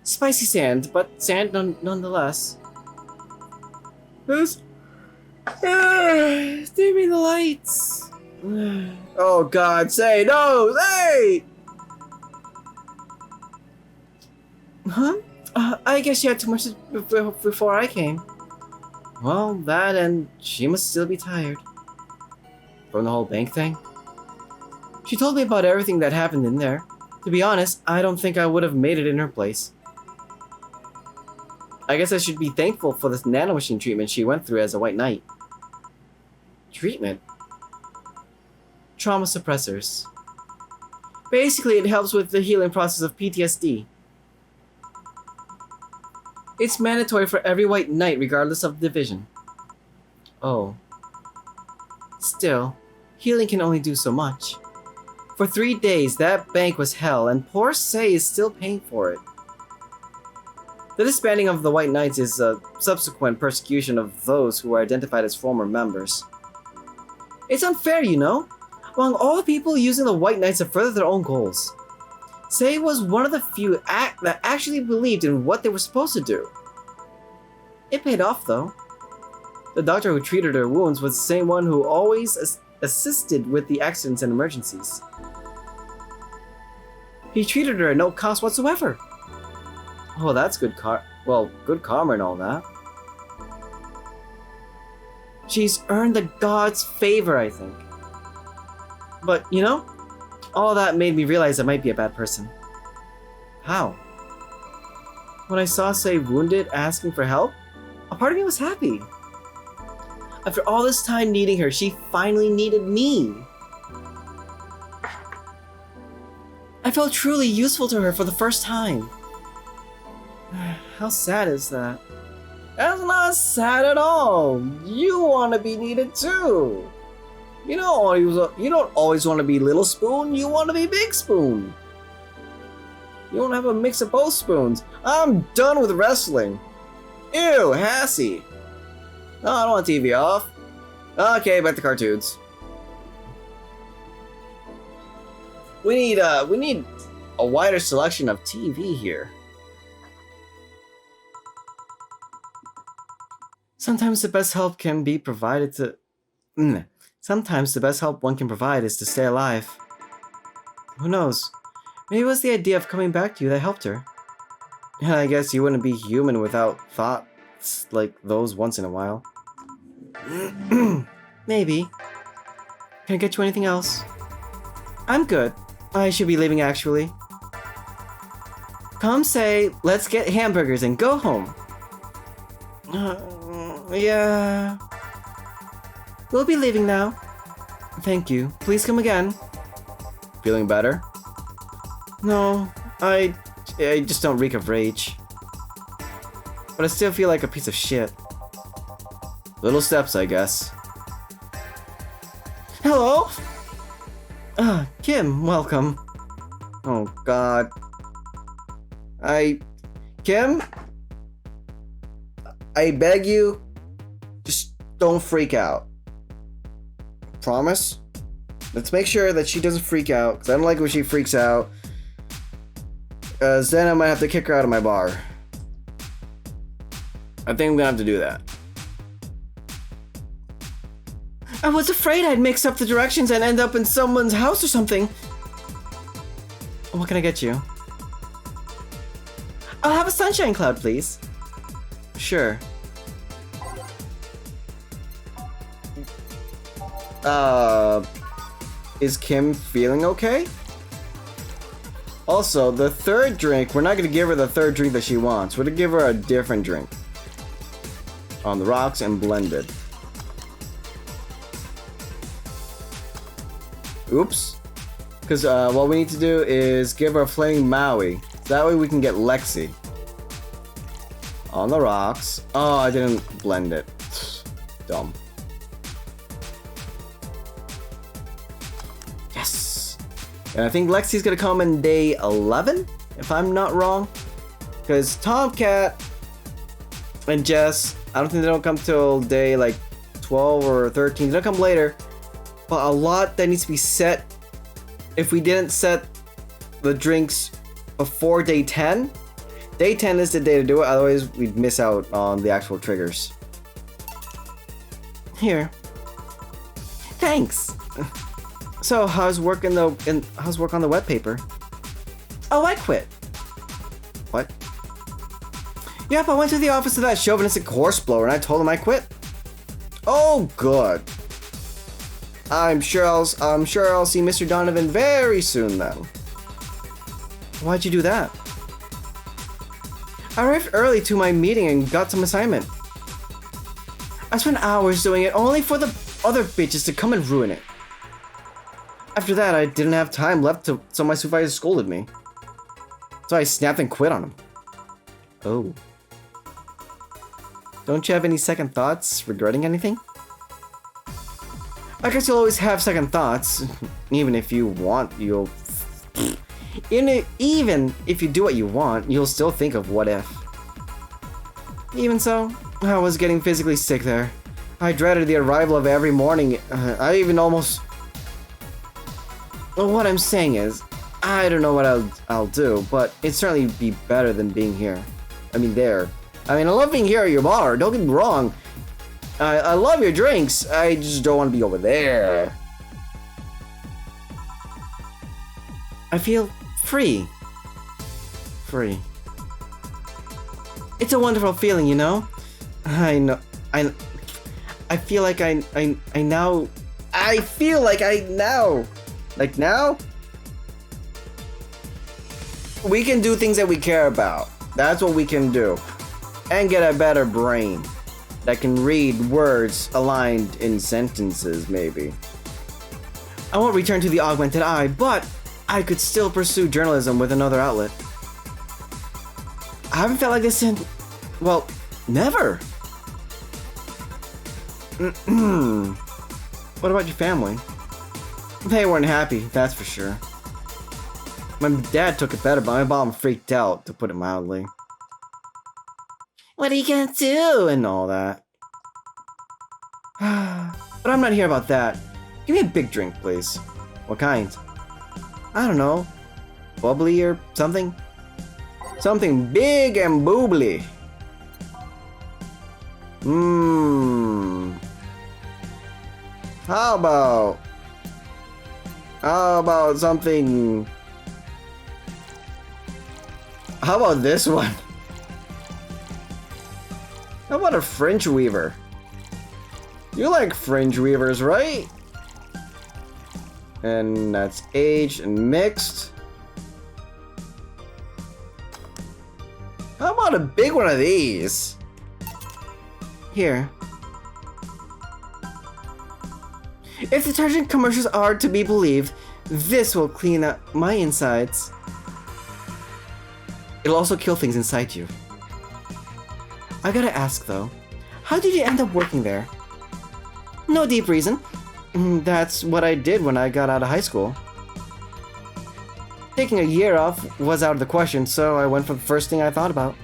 Spicy sand, but sand nonetheless. Who's... Dimming the lights. Oh God, say no, say! Huh? I guess she had too much before I came. Well, that and she must still be tired. From the whole bank thing. She told me about everything that happened in there. To be honest, I don't think I would have made it in her place. I guess I should be thankful for this nanomachine treatment she went through as a White Knight. Treatment? Trauma suppressors. Basically, it helps with the healing process of PTSD. It's mandatory for every White Knight regardless of division. Oh. Still, healing can only do so much. For 3 days, that bank was hell, and poor Say is still paying for it. The disbanding of the White Knights is a subsequent persecution of those who are identified as former members. It's unfair, you know? Among all the people using the White Knights to further their own goals. Say was one of the few that actually believed in what they were supposed to do. It paid off, though. The doctor who treated her wounds was the same one who always assisted with the accidents and emergencies. He treated her at no cost whatsoever. Oh, that's good good karma and all that. She's earned the god's favor, I think. But, you know, all that made me realize I might be a bad person. How? When I saw Say wounded, asking for help, a part of me was happy. After all this time needing her, she finally needed me. I felt truly useful to her for the first time. How sad is that? That's not sad at all. You want to be needed too. You don't always want to be Little Spoon. You want to be Big Spoon. You don't have a mix of both spoons. I'm done with wrestling. Ew, Hassie. No, I don't want TV off. Okay, back to cartoons. We need a wider selection of TV here. Sometimes the best help can be provided to... Sometimes the best help one can provide is to stay alive. Who knows? Maybe it was the idea of coming back to you that helped her. And I guess you wouldn't be human without thoughts like those once in a while. Maybe. Can I get you anything else? I'm good. I should be leaving actually. Come Say, let's get hamburgers and go home. Yeah. We'll be leaving now. Thank you. Please come again. Feeling better? No, I just don't reek of rage. But I still feel like a piece of shit. Little steps, I guess. Hello? Kim, welcome. Oh God. Kim? I beg you, just don't freak out. Promise? Let's make sure that she doesn't freak out, because I don't like it when she freaks out. Because then I might have to kick her out of my bar. I think I'm gonna have to do that. I was afraid I'd mix up the directions and end up in someone's house or something. What can I get you? I'll have a sunshine cloud, please. Sure. Is Kim feeling okay? Also, the third drink, we're not gonna give her the third drink that she wants. We're gonna give her a different drink. On the rocks and blended. Oops. Because what we need to do is give her a flaming Maui. So that way we can get Lexi. On the rocks. Oh, I didn't blend it. Dumb. Yes. And I think Lexi's gonna come in day 11, if I'm not wrong. Because Tomcat and Jess, I don't think they don't come till day like 12 or 13. They don't come later. But a lot that needs to be set. If we didn't set the drinks before day 10, day 10 is the day to do it, otherwise we'd miss out on the actual triggers. Here. Thanks. So how's work on the wet paper? Oh, I quit. What? Yep, I went to the office of that chauvinistic horseblower and I told him I quit. Oh, good. I'm sure I'll see Mr. Donovan very soon then. Why'd you do that? I arrived early to my meeting and got some assignment. I spent hours doing it only for the other bitches to come and ruin it. After that, I didn't have time left so my supervisor scolded me. So I snapped and quit on him. Oh. Don't you have any second thoughts, regretting anything? I guess you'll always have second thoughts, even if you want, even if you do what you want, you'll still think of what if. Even so, I was getting physically sick there. I dreaded the arrival of every morning. I even almost... Well, what I'm saying is, I don't know what I'll do, but it'd certainly be better than being here. I mean, there. I mean, I love being here at your bar, don't get me wrong. I love your drinks, I just don't want to be over there. I feel free. Free. It's a wonderful feeling, you know? I know. I feel like I now... I feel like I now... Like now? We can do things that we care about. That's what we can do. And get a better brain that can read words aligned in sentences, maybe. I won't return to the augmented eye, but I could still pursue journalism with another outlet. I haven't felt like this in, well, never. What about your family? They weren't happy, that's for sure. My dad took it better, but my mom freaked out, to put it mildly. What are you gonna do? And all that. But I'm not here about that. Give me a big drink, please. What kind? I don't know. Bubbly or something? Something big and boobly. How about something... How about this one? How about a fringe weaver? You like fringe weavers, right? And that's aged and mixed. How about a big one of these? Here. If detergent commercials are to be believed, this will clean up my insides. It'll also kill things inside you. I gotta ask though, how did you end up working there? No deep reason. That's what I did when I got out of high school. Taking a year off was out of the question, so I went for the first thing I thought about.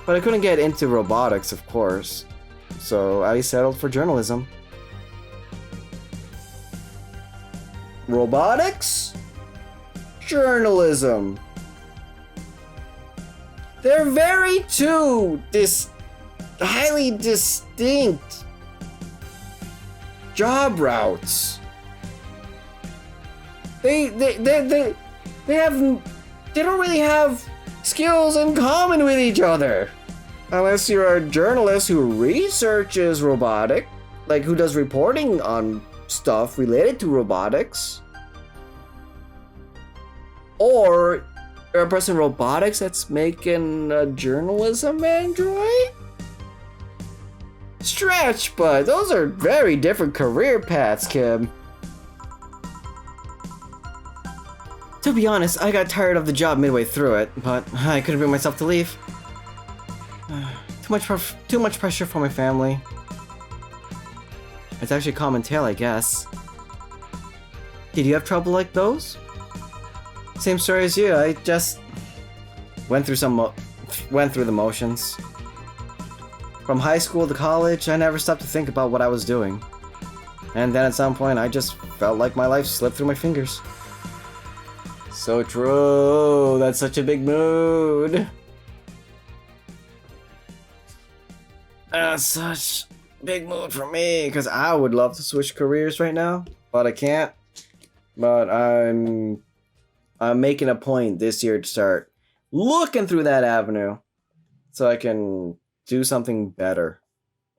But I couldn't get into robotics, of course, so I settled for journalism. robotics, journalism. They're very two highly distinct job routes. They don't really have skills in common with each other. Unless you're a journalist who researches robotic, like who does reporting on stuff related to robotics. Or you're a person in robotics that's making a journalism android? Stretch, but those are very different career paths, Kim. To be honest, I got tired of the job midway through it, but I couldn't bring myself to leave. Too much pressure for my family. It's actually a common tale, I guess. Did you have trouble like those? Same story as you. I just went through the motions. From high school to college, I never stopped to think about what I was doing. And then at some point, I just felt like my life slipped through my fingers. So true. That's such a big mood. Such big mood for me, because I would love to switch careers right now, but I can't. But I'm making a point this year to start looking through that avenue so I can do something better.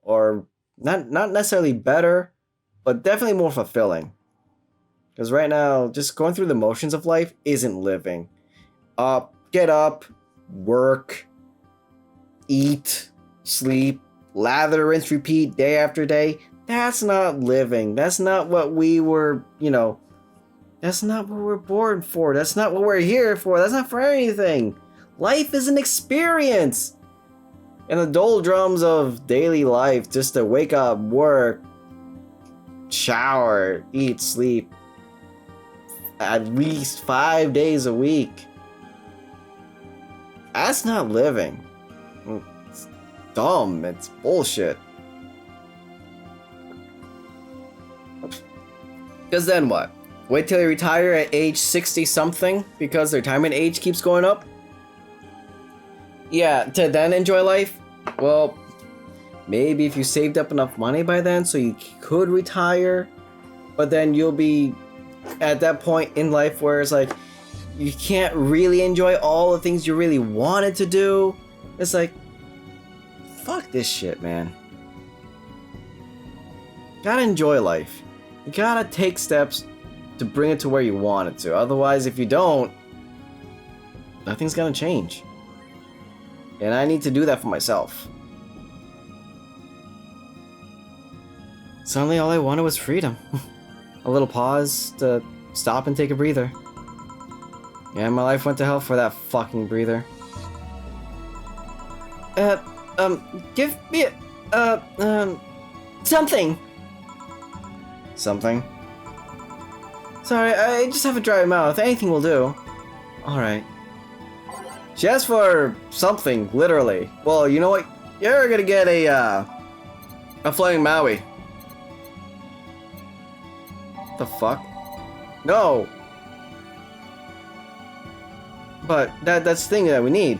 Or not necessarily better, but definitely more fulfilling. Because right now, just going through the motions of life isn't living. Get up, work, eat, sleep, lather, rinse, repeat day after day. That's not living. That's not what we were, that's not what we're born for. That's not what we're here for. That's not for anything. Life is an experience. In the doldrums of daily life, just to wake up, work, shower, eat, sleep, at least 5 days a week. That's not living. It's dumb. It's bullshit. Because then what? Wait till you retire at age 60 something because their retirement age keeps going up? Yeah, to then enjoy life? Well, maybe if you saved up enough money by then so you could retire, but then you'll be at that point in life where it's like you can't really enjoy all the things you really wanted to do. It's like, fuck this shit, man. You gotta enjoy life. You gotta take steps to bring it to where you want it to. Otherwise, if you don't, nothing's gonna change. And I need to do that for myself. Suddenly all I wanted was freedom. A little pause to stop and take a breather. Yeah, my life went to hell for that fucking breather. Give me something. Something? Sorry, I just have a dry mouth. Anything will do. Alright. She asked for something, literally. Well, you know what? You're gonna get a flaming Maui. The fuck? No! But that's the thing that we need.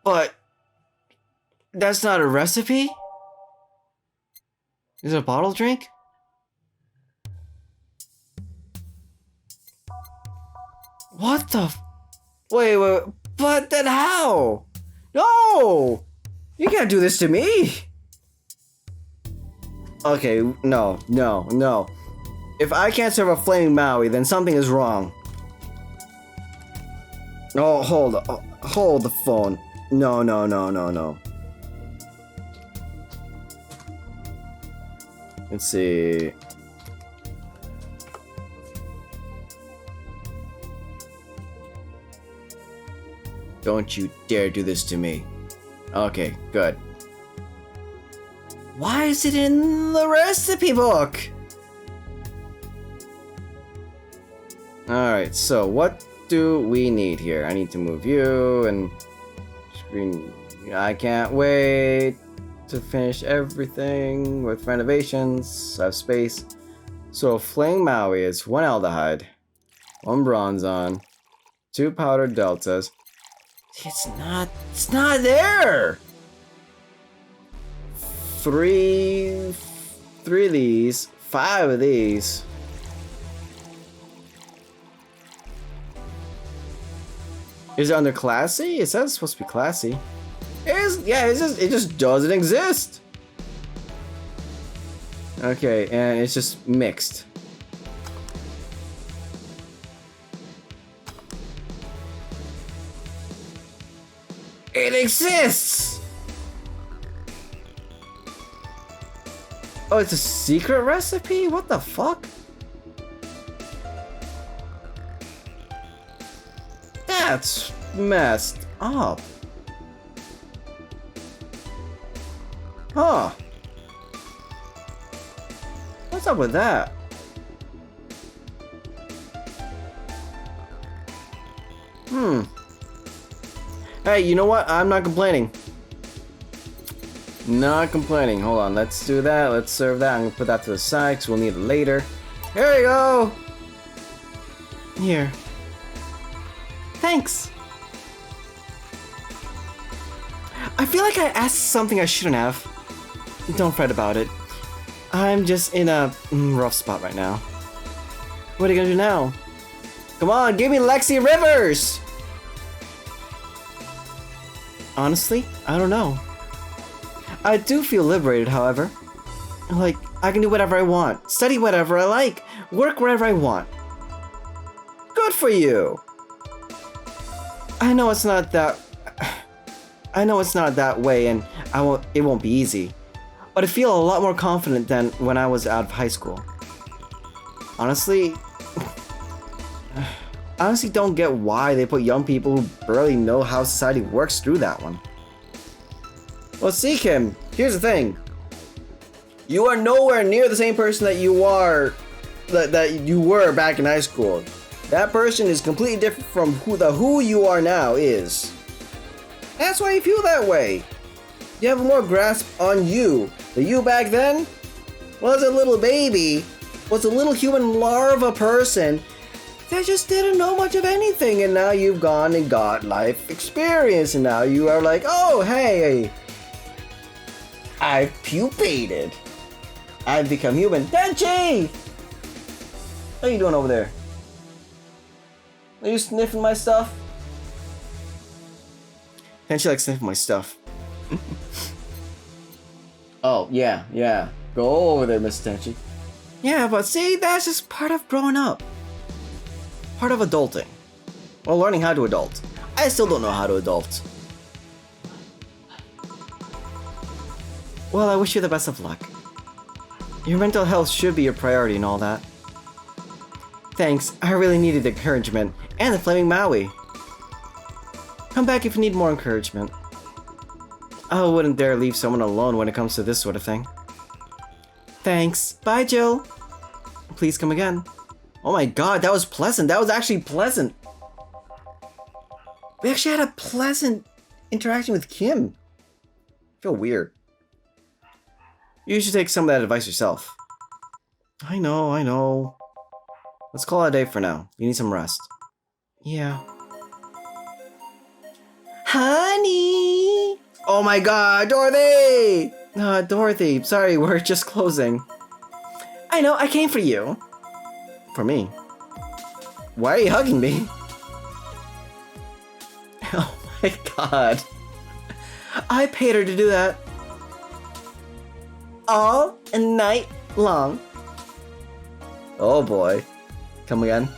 But that's not a recipe? Is it a bottle drink? What the wait, but then how? No! You can't do this to me! Okay, no. If I can't serve a flaming Maui, then something is wrong. Oh, hold the phone. No. Let's see. Don't you dare do this to me. Okay, good. Why is it in the recipe book? Alright, so what do we need here? I need to move you and screen. I can't wait. to finish everything with renovations. I have space. So Flaying Maui is 1 aldehyde, 1 bronzon, 2 powdered deltas. It's not there! 3 of these, 5 of these. Is it under classy? It says it's supposed to be classy. It just doesn't exist. Okay, and it's just mixed. It exists! Oh, it's a secret recipe? What the fuck? That's messed up. Huh. What's up with that? Hey, you know what? I'm not complaining. Not complaining. Hold on, let's do that. Let's serve that. I'm gonna put that to the side because we'll need it later. Here you go! Here. Thanks. I feel like I asked something I shouldn't have. Don't fret about it. I'm just in a rough spot right now. What are you gonna do now? Come on, give me Lexi Rivers! Honestly, I don't know. I do feel liberated, however. Like, I can do whatever I want, study whatever I like, work wherever I want. Good for you! I know it's not that way, and it won't be easy. But I feel a lot more confident than when I was out of high school. Honestly, I honestly don't get why they put young people who barely know how society works through that one. Well, see, Kim, here's the thing. You are nowhere near the same person that you were back in high school. That person is completely different from who you are now is. That's why you feel that way. You have more grasp on you. The you back then was a little baby, was a little human larva person that just didn't know much of anything, and now you've gone and got life experience, and now you are like, oh hey, I've pupated. I've become human. Denchi! How you doing over there? Are you sniffing my stuff? Denchi likes sniffing my stuff. Oh, yeah. Go over there, Miss Denchi. Yeah, but see, that's just part of growing up. Part of adulting. Well, learning how to adult. I still don't know how to adult. Well, I wish you the best of luck. Your mental health should be your priority and all that. Thanks, I really needed the encouragement. And the Flaming Maui. Come back if you need more encouragement. I wouldn't dare leave someone alone when it comes to this sort of thing. Thanks. Bye, Jill. Please come again. Oh my god, that was pleasant. That was actually pleasant. We actually had a pleasant interaction with Kim. I feel weird. You should take some of that advice yourself. I know. Let's call it a day for now. You need some rest. Yeah. Honey! Oh my god, Dorothy! Dorothy, sorry, we're just closing. I know, I came for you. For me? Why are you hugging me? Oh my god. I paid her to do that. All night long. Oh boy. Come again.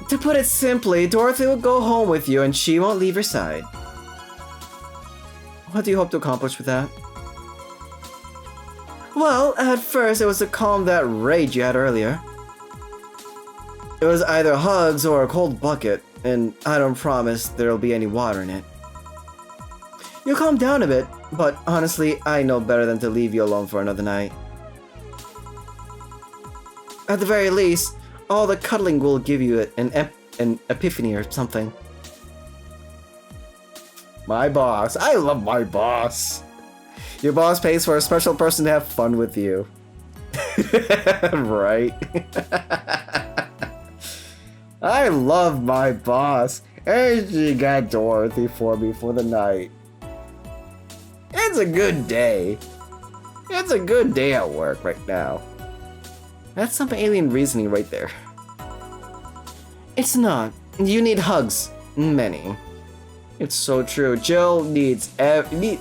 To put it simply, Dorothy will go home with you and she won't leave your side. What do you hope to accomplish with that? Well, at first it was to calm that rage you had earlier. It was either hugs or a cold bucket, and I don't promise there'll be any water in it. You'll calm down a bit, but honestly, I know better than to leave you alone for another night. At the very least, all the cuddling will give you an epiphany or something. My boss. I love my boss. Your boss pays for a special person to have fun with you. Right? I love my boss. And she got Dorothy for me for the night. It's a good day. It's a good day at work right now. That's some alien reasoning right there. It's not. You need hugs. Many. It's so true. Jill needs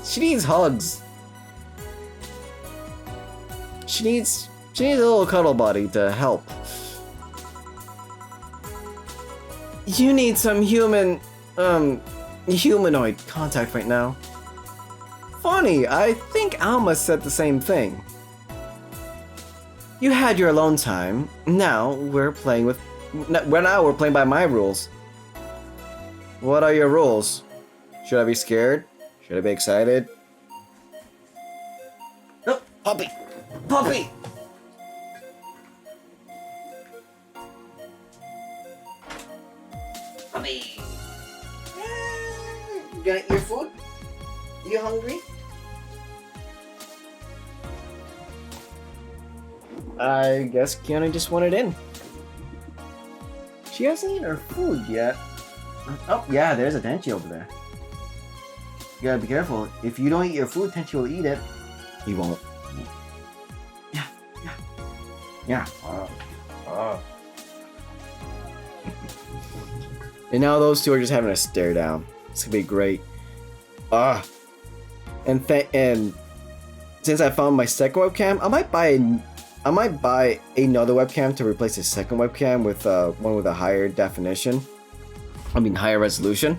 she needs hugs. She needs a little cuddle buddy to help. You need some humanoid contact right now. Funny, I think Alma said the same thing. You had your alone time. Now we're playing by my rules. What are your rules? Should I be scared? Should I be excited? Oh, puppy! Puppy! Puppy! You gonna eat your food? You hungry? I guess Kiana just wanted in. She hasn't eaten her food yet. Oh, yeah, there's a Tenchi over there. You gotta be careful. If you don't eat your food, Tenchi will eat it. He won't. Yeah. Yeah. And now those two are just having a stare down. It's gonna be great. And since I found my second webcam, I might buy another webcam to replace the second webcam with one with a higher definition. Higher resolution.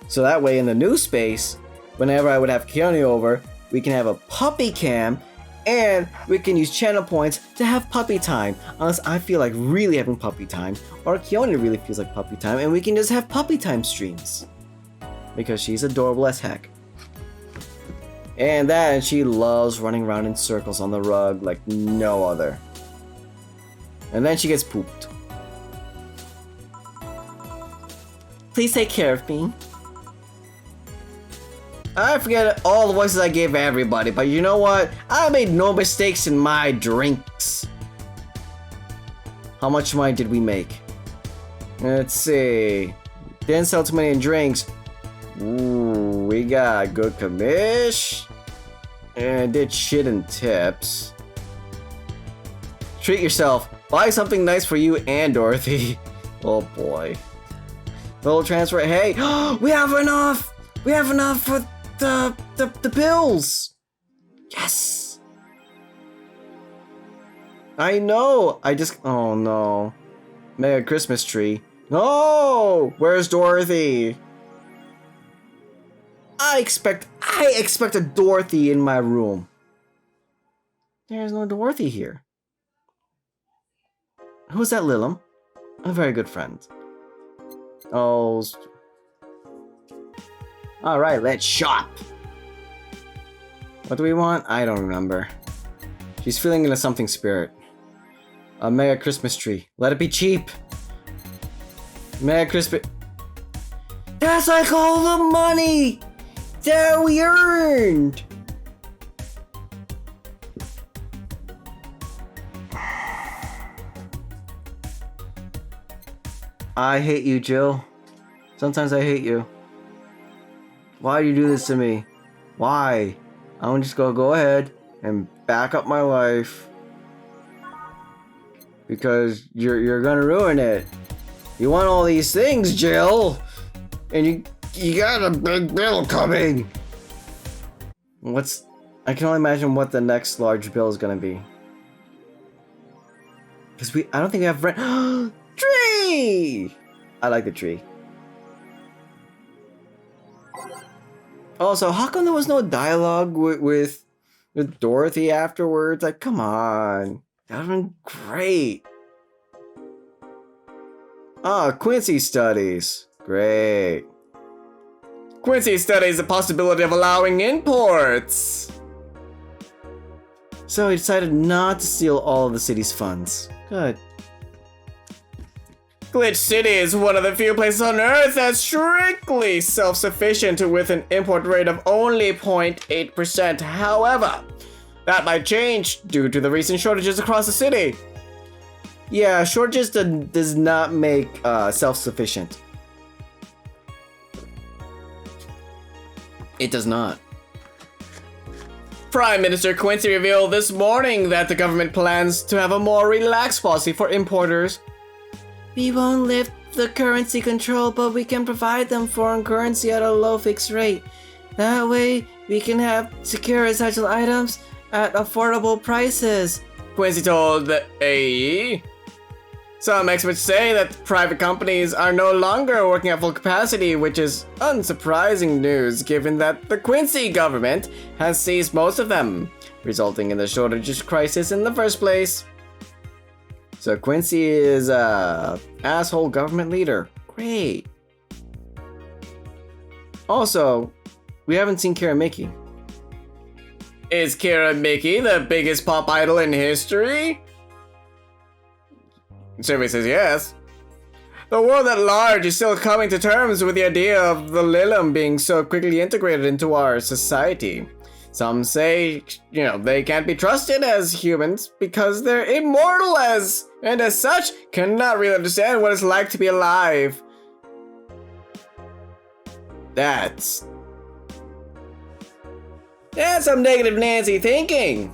So that way in the new space, whenever I would have Keone over, we can have a puppy cam and we can use channel points to have puppy time. Unless I feel like really having puppy time, or Keone really feels like puppy time, and we can just have puppy time streams. Because she's adorable as heck. And she loves running around in circles on the rug like no other. And then she gets pooped. Please take care of me. I forget all the voices I gave everybody, but you know what? I made no mistakes in my drinks. How much money did we make? Let's see. Didn't sell too many drinks. Ooh, we got good commish. And did shit in tips. Treat yourself. Buy something nice for you and Dorothy. Oh boy. Little transfer. Hey, we have enough. We have enough for the bills. Yes. I know. Oh no. Mega Christmas tree. No. Where's Dorothy? I expect a Dorothy in my room. There's no Dorothy here. Who's that, Lilum? A very good friend. Oh. Alright, let's shop. What do we want? I don't remember. She's feeling into something spirit. A Mega Christmas tree. Let it be cheap. Mega Christmas. That's like all the money that we earned. I hate you, Jill. Sometimes I hate you. Why do you do this to me? Why? I'm just gonna go ahead and back up my life. Because you're gonna ruin it. You want all these things, Jill. And you got a big bill coming. I can only imagine what the next large bill is gonna be. Because I don't think we have rent. Tree! I like the tree. Also, how come there was no dialogue with Dorothy afterwards? Like, come on. That would've been great. Quincy studies. Great. Quincy studies the possibility of allowing imports. So he decided not to steal all of the city's funds. Good. Glitch City is one of the few places on Earth that's strictly self-sufficient with an import rate of only 0.8%. However, that might change due to the recent shortages across the city. Yeah, shortages does not make self-sufficient. It does not. Prime Minister Quincy revealed this morning that the government plans to have a more relaxed policy for importers. We won't lift the currency control, but we can provide them foreign currency at a low fixed rate. That way, we can have secure essential items at affordable prices, Quincy told the AE. Some experts say that private companies are no longer working at full capacity, which is unsurprising news given that the Quincy government has seized most of them, resulting in the shortage crisis in the first place. So Quincy is a asshole government leader. Great. Also, we haven't seen Kira Mickey. Is Kira Mickey the biggest pop idol in history? Survey says yes. The world at large is still coming to terms with the idea of the Lilim being so quickly integrated into our society. Some say, they can't be trusted as humans because they're immortal and as such cannot really understand what it's like to be alive. That's some negative Nancy thinking.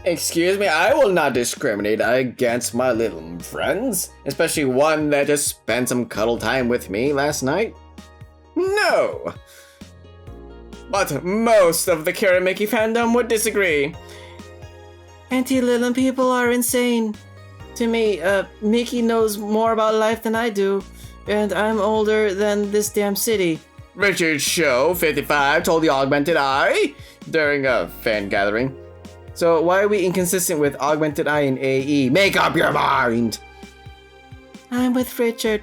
Excuse me, I will not discriminate against my little friends, especially one that just spent some cuddle time with me last night. No! But most of the Kira Mickey fandom would disagree. Anti-Lilim people are insane. To me, Mickey knows more about life than I do, and I'm older than this damn city. Richard Show, 55, told the Augmented Eye during a fan gathering. So why are we inconsistent with Augmented Eye and AE? Make up your mind! I'm with Richard.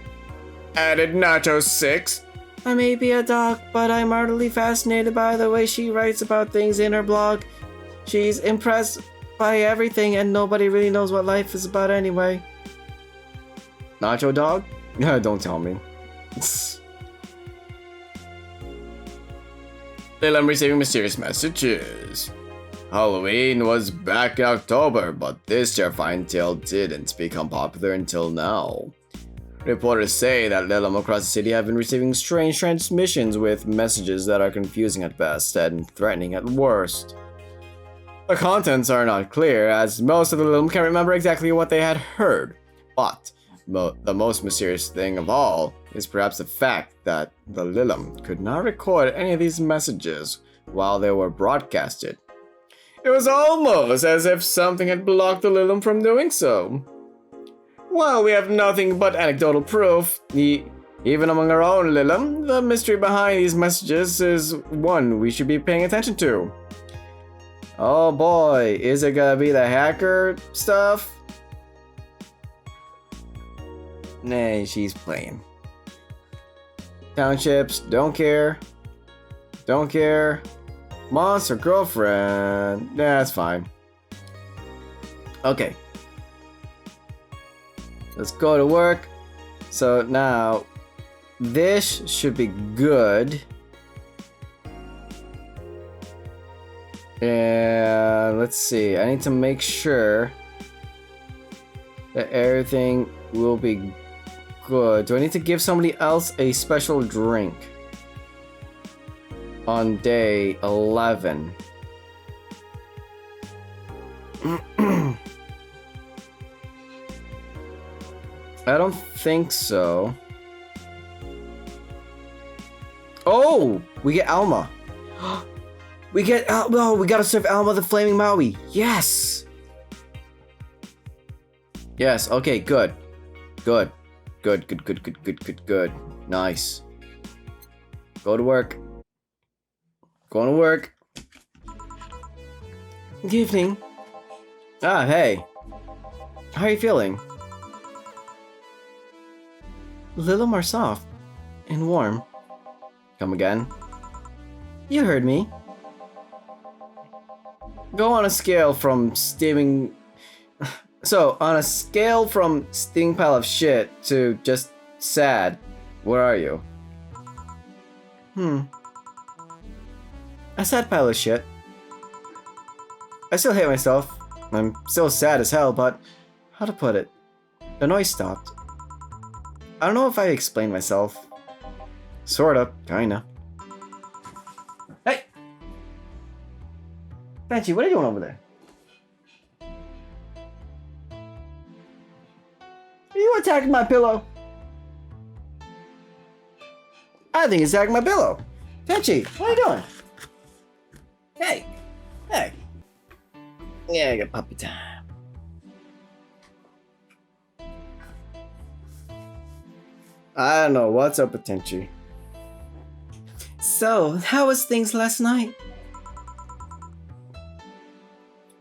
Added Nacho 6. I may be a dog, but I'm utterly fascinated by the way she writes about things in her blog. She's impressed by everything and nobody really knows what life is about anyway. Nacho dog? Don't tell me. I'm receiving mysterious messages. Halloween was back in October, but this terrifying tale didn't become popular until now. Reporters say that Lilim across the city have been receiving strange transmissions with messages that are confusing at best and threatening at worst. The contents are not clear, as most of the Lilim can't remember exactly what they had heard, but the most mysterious thing of all is perhaps the fact that the Lilim could not record any of these messages while they were broadcasted. It was almost as if something had blocked the Lilim from doing so. While we have nothing but anecdotal proof, even among our own Lilim, the mystery behind these messages is one we should be paying attention to. Oh boy, is it gonna be the hacker stuff? Nah, she's playing. Townships, don't care. Don't care. Monster girlfriend. Nah, that's fine. Okay. Let's go to work. So now, this should be good. And let's see. I need to make sure that everything will be good. Do I need to give somebody else a special drink on day 11? I don't think so. Oh, we get Alma. We get oh, we gotta serve Alma the Flaming Maui. Yes. Yes. Okay. Good. Good. Good. Good. Good. Good. Good. Good. Good. Nice. Go to work. Going to work. Good evening. Ah, hey. How are you feeling? A little more soft and warm. Come again? You heard me. Go on a scale from steaming So, on a scale from sting pile of shit to just sad, where are you? A sad pile of shit. I still hate myself. I'm still sad as hell, but how to put it? The noise stopped. I don't know if I explained myself. Sorta, kinda. Hey! Banshee, what are you doing over there? Are you attacking my pillow? I think he's attacking my pillow. Banshee, what are you doing? Hey! Hey! Yeah, I got puppy time. I don't know, what's up with Tenchi? So, how was things last night?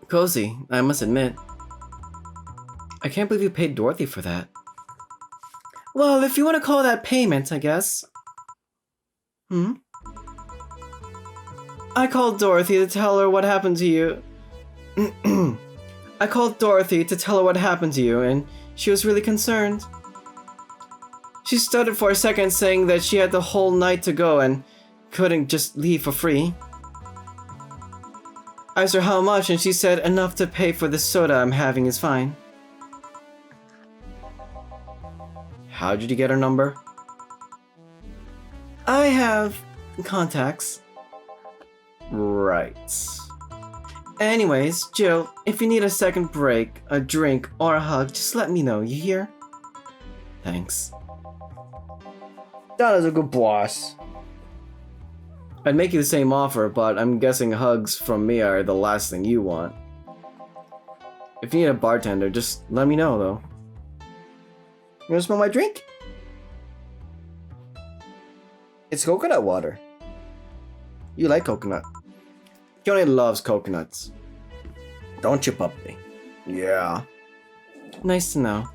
Cozy, I must admit. I can't believe you paid Dorothy for that. Well, if you want to call that payment, I guess. I called Dorothy to tell her what happened to you. I called Dorothy to tell her what happened to you, and she was really concerned. She stuttered for a second, saying that she had the whole night to go and couldn't just leave for free. I asked her how much, and she said enough to pay for the soda I'm having is fine. How did you get her number? I have contacts. Right. Anyways, Jill, if you need a second break, a drink, or a hug, just let me know, you hear? Thanks. Donna's a good boss. I'd make you the same offer, but I'm guessing hugs from me are the last thing you want. If you need a bartender, just let me know, though. You wanna smell my drink? It's coconut water. You like coconut. Johnny loves coconuts. Don't you, puppy? Yeah. Nice to know.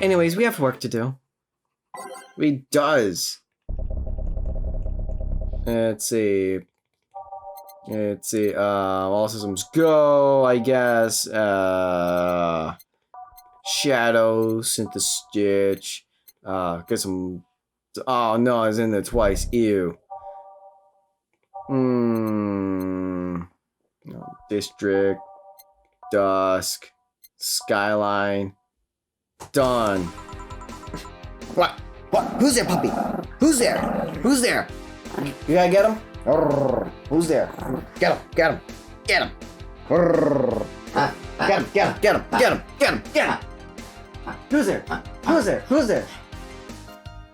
Anyways, we have work to do. We does. Let's see. All systems go, I guess. Shadow, Synth Stitch. Get some. Oh no, I was in there twice. Ew. No, District. Dusk. Skyline. Done. What? Who's there, puppy? Who's there? Who's there? You gotta get him? Who's there? Get him! Get him! Get him! Get him! Get him! Get him! Get him! Get him! Get him! Who's there? Who's there? Who's there?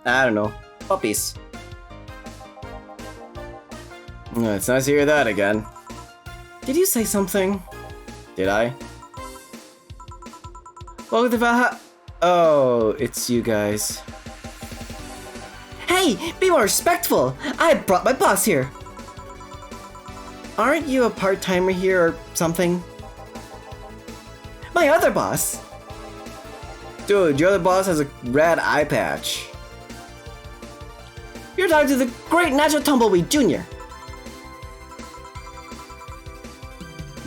I don't know. Puppies. It's nice to hear that again. Did you say something? Did I? Welcome to Valhalla. Oh, it's you guys. Hey, be more respectful! I brought my boss here! Aren't you a part-timer here or something? My other boss! Dude, your other boss has a red eye patch. You're talking to the great Natural Tumbleweed Jr.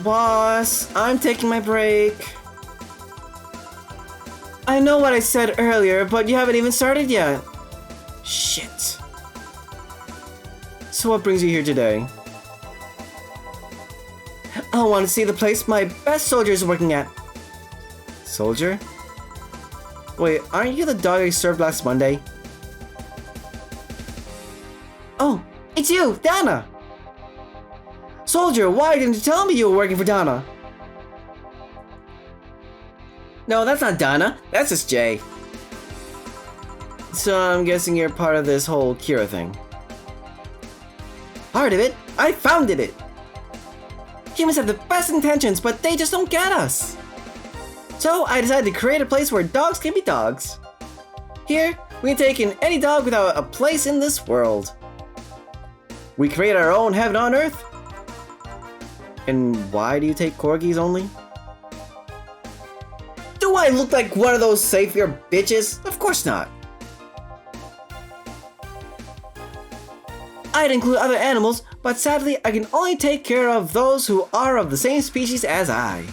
Boss, I'm taking my break. I know what I said earlier, but you haven't even started yet. Shit. So what brings you here today? I want to see the place my best soldier is working at. Soldier? Wait, aren't you the dog I served last Monday? Oh, it's you, Donna! Soldier, why didn't you tell me you were working for Donna? No, that's not Donna. That's just Jay. So I'm guessing you're part of this whole Kira thing. Part of it? I founded it! Humans have the best intentions, but they just don't get us. So I decided to create a place where dogs can be dogs. Here, we can take in any dog without a place in this world. We create our own heaven on earth. And why do you take corgis only? Do I look like one of those savior bitches? Of course not. I'd include other animals, but sadly I can only take care of those who are of the same species as I.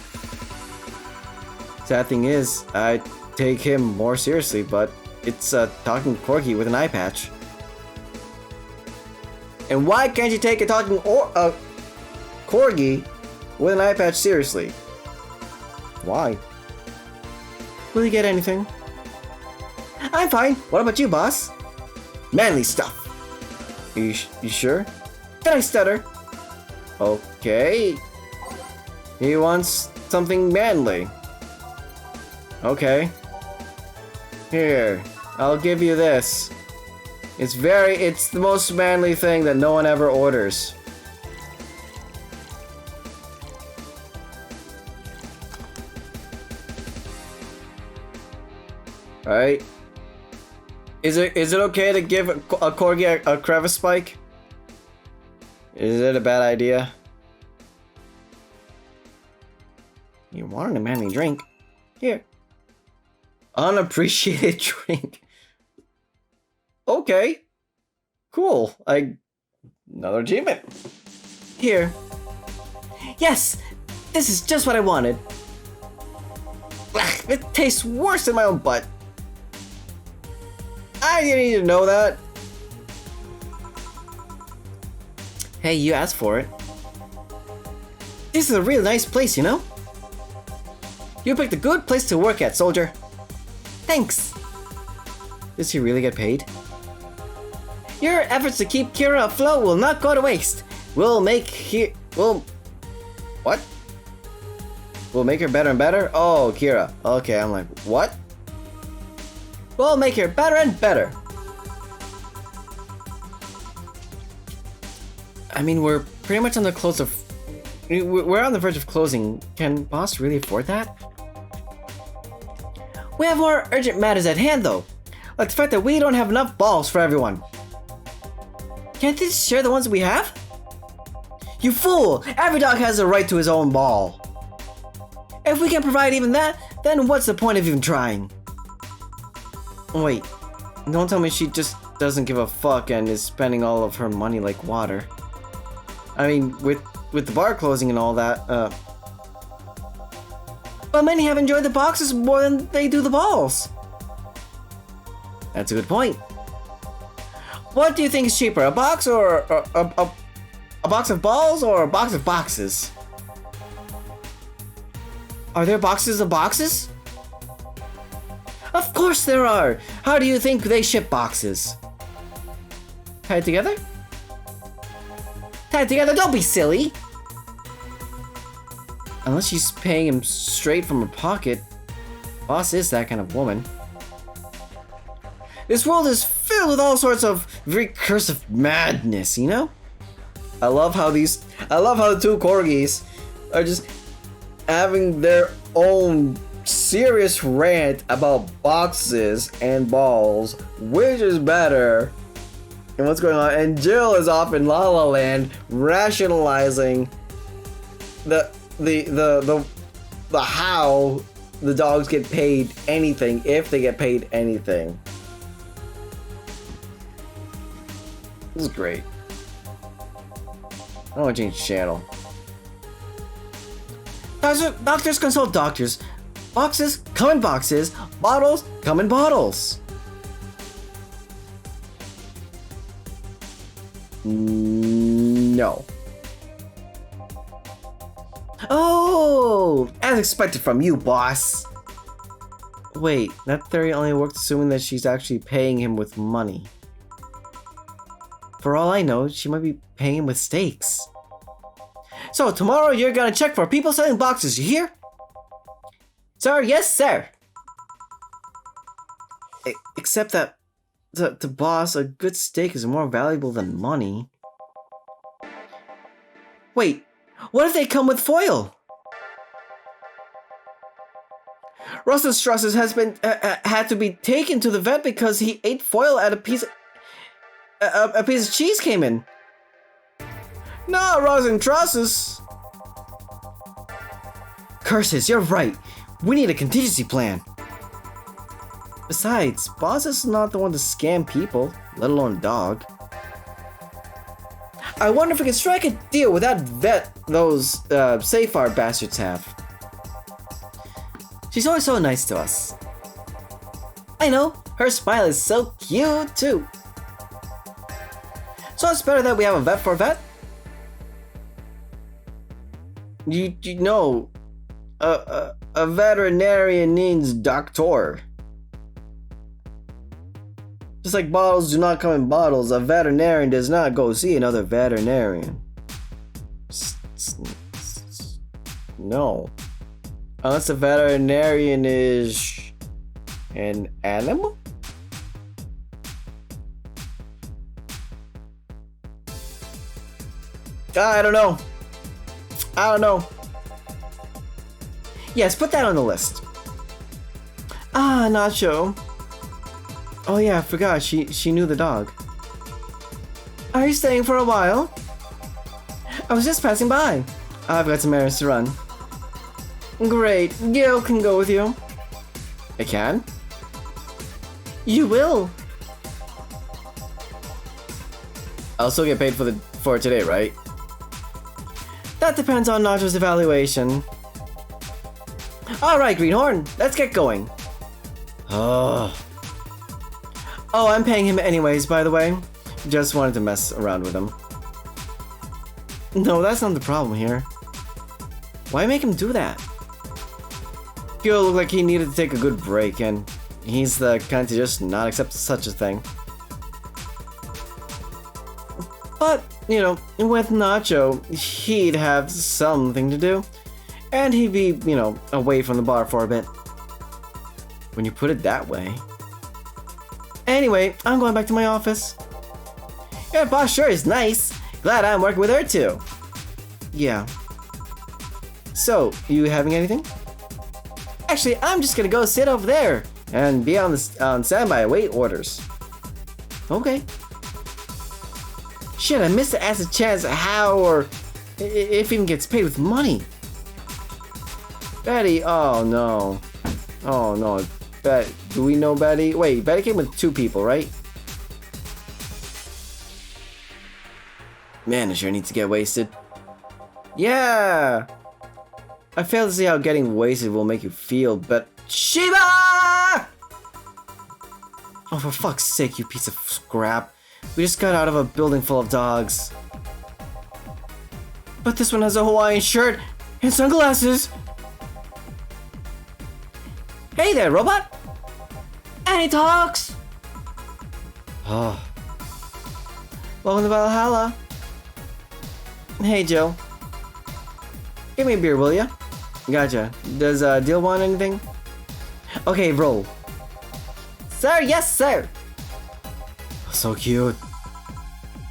Sad thing is, I take him more seriously, but it's a talking corgi with an eye patch. And why can't you take a talking corgi with an eye patch seriously? Why? Will you get anything? I'm fine. What about you, boss? Manly stuff. You sure? Did I stutter? Okay. He wants something manly. Okay. Here, I'll give you this. It's the most manly thing that no one ever orders. Alright. Is it okay to give a corgi a crevice spike? Is it a bad idea? You wanted a manly drink. Here. Unappreciated drink. Okay. Cool. Another achievement. Here. Yes! This is just what I wanted. Ugh, it tastes worse than my own butt. I didn't need to know that. Hey, you asked for it. This is a really nice place, you know? You picked a good place to work at, soldier. Thanks. Does he really get paid? Your efforts to keep Kira afloat will not go to waste. We'll make We'll make her better and better? Oh, Kira. Okay, I'm like, what? We'll make her better and better. I mean, we're pretty much on the close of... We're on the verge of closing. Can boss really afford that? We have more urgent matters at hand, though. Like the fact that we don't have enough balls for everyone. Can't they just share the ones we have? You fool! Every dog has a right to his own ball. If we can't provide even that, then what's the point of even trying? Wait, don't tell me she just doesn't give a fuck and is spending all of her money like water. I mean, with the bar closing and all that, But many have enjoyed the boxes more than they do the balls. That's a good point. What do you think is cheaper, a box or a box of balls or a box of boxes? Are there boxes of boxes? Of course there are! How do you think they ship boxes? Tied together? Tied together? Don't be silly! Unless she's paying him straight from her pocket. Boss is that kind of woman. This world is filled with all sorts of recursive madness, you know? I love how the two corgis are just having their own serious rant about boxes and balls, which is better, and what's going on. And Jill is off in La La Land rationalizing the how the dogs get paid anything, if they get paid anything. This is great. I don't want to change channel. Doctors consult doctors. Boxes come in boxes. Bottles come in bottles. No. Oh, as expected from you, boss. Wait, that theory only works assuming that she's actually paying him with money. For all I know, she might be paying him with steaks. So tomorrow you're gonna check for people selling boxes, you hear? Sir, yes, sir. Except that, to boss, a good steak is more valuable than money. Wait, what if they come with foil? Russell Strasses has been had to be taken to the vet because he ate foil at a piece of cheese came in. No, Rosin Trusses. Curses, you're right. We need a contingency plan. Besides, boss is not the one to scam people, let alone a dog. I wonder if we can strike a deal with that vet those Safar bastards have. She's always so nice to us. I know, her smile is so cute too. So it's better that we have a vet for a vet? You know, a veterinarian means doctor. Just like bottles do not come in bottles, a veterinarian does not go see another veterinarian. No. Unless a veterinarian is an animal? I don't know. Yes, put that on the list. Ah, Nacho. Oh yeah, I forgot. She knew the dog. Are you staying for a while? I was just passing by. I've got some errands to run. Great. Gil can go with you. I can? You will. I'll still get paid for today, right? That depends on Nacho's evaluation. Alright, Greenhorn, let's get going. Oh, I'm paying him anyways, by the way. Just wanted to mess around with him. No, that's not the problem here. Why make him do that? Gil looked like he needed to take a good break, and he's the kind to just not accept such a thing. But, you know, with Nacho, he'd have something to do. And he'd be, you know, away from the bar for a bit. When you put it that way. Anyway, I'm going back to my office. Your boss sure is nice. Glad I'm working with her too. Yeah. So, you having anything? Actually, I'm just gonna go sit over there and be on standby, await orders. Okay. Shit, I missed to ask a chance how or if he even gets paid with money. Betty, oh no. Oh no. Do we know Betty? Wait, Betty came with 2 people, right? Man, I sure need to get wasted. Yeah! I fail to see how getting wasted will make you feel, but Shiba! Oh, for fuck's sake, you piece of scrap. We just got out of a building full of dogs. But this one has a Hawaiian shirt and sunglasses. Hey there, robot! And he talks! Oh. Welcome to Valhalla. Hey, Joe. Give me a beer, will ya? Gotcha. Does Deal want anything? Okay, roll. Sir, yes, sir! So cute.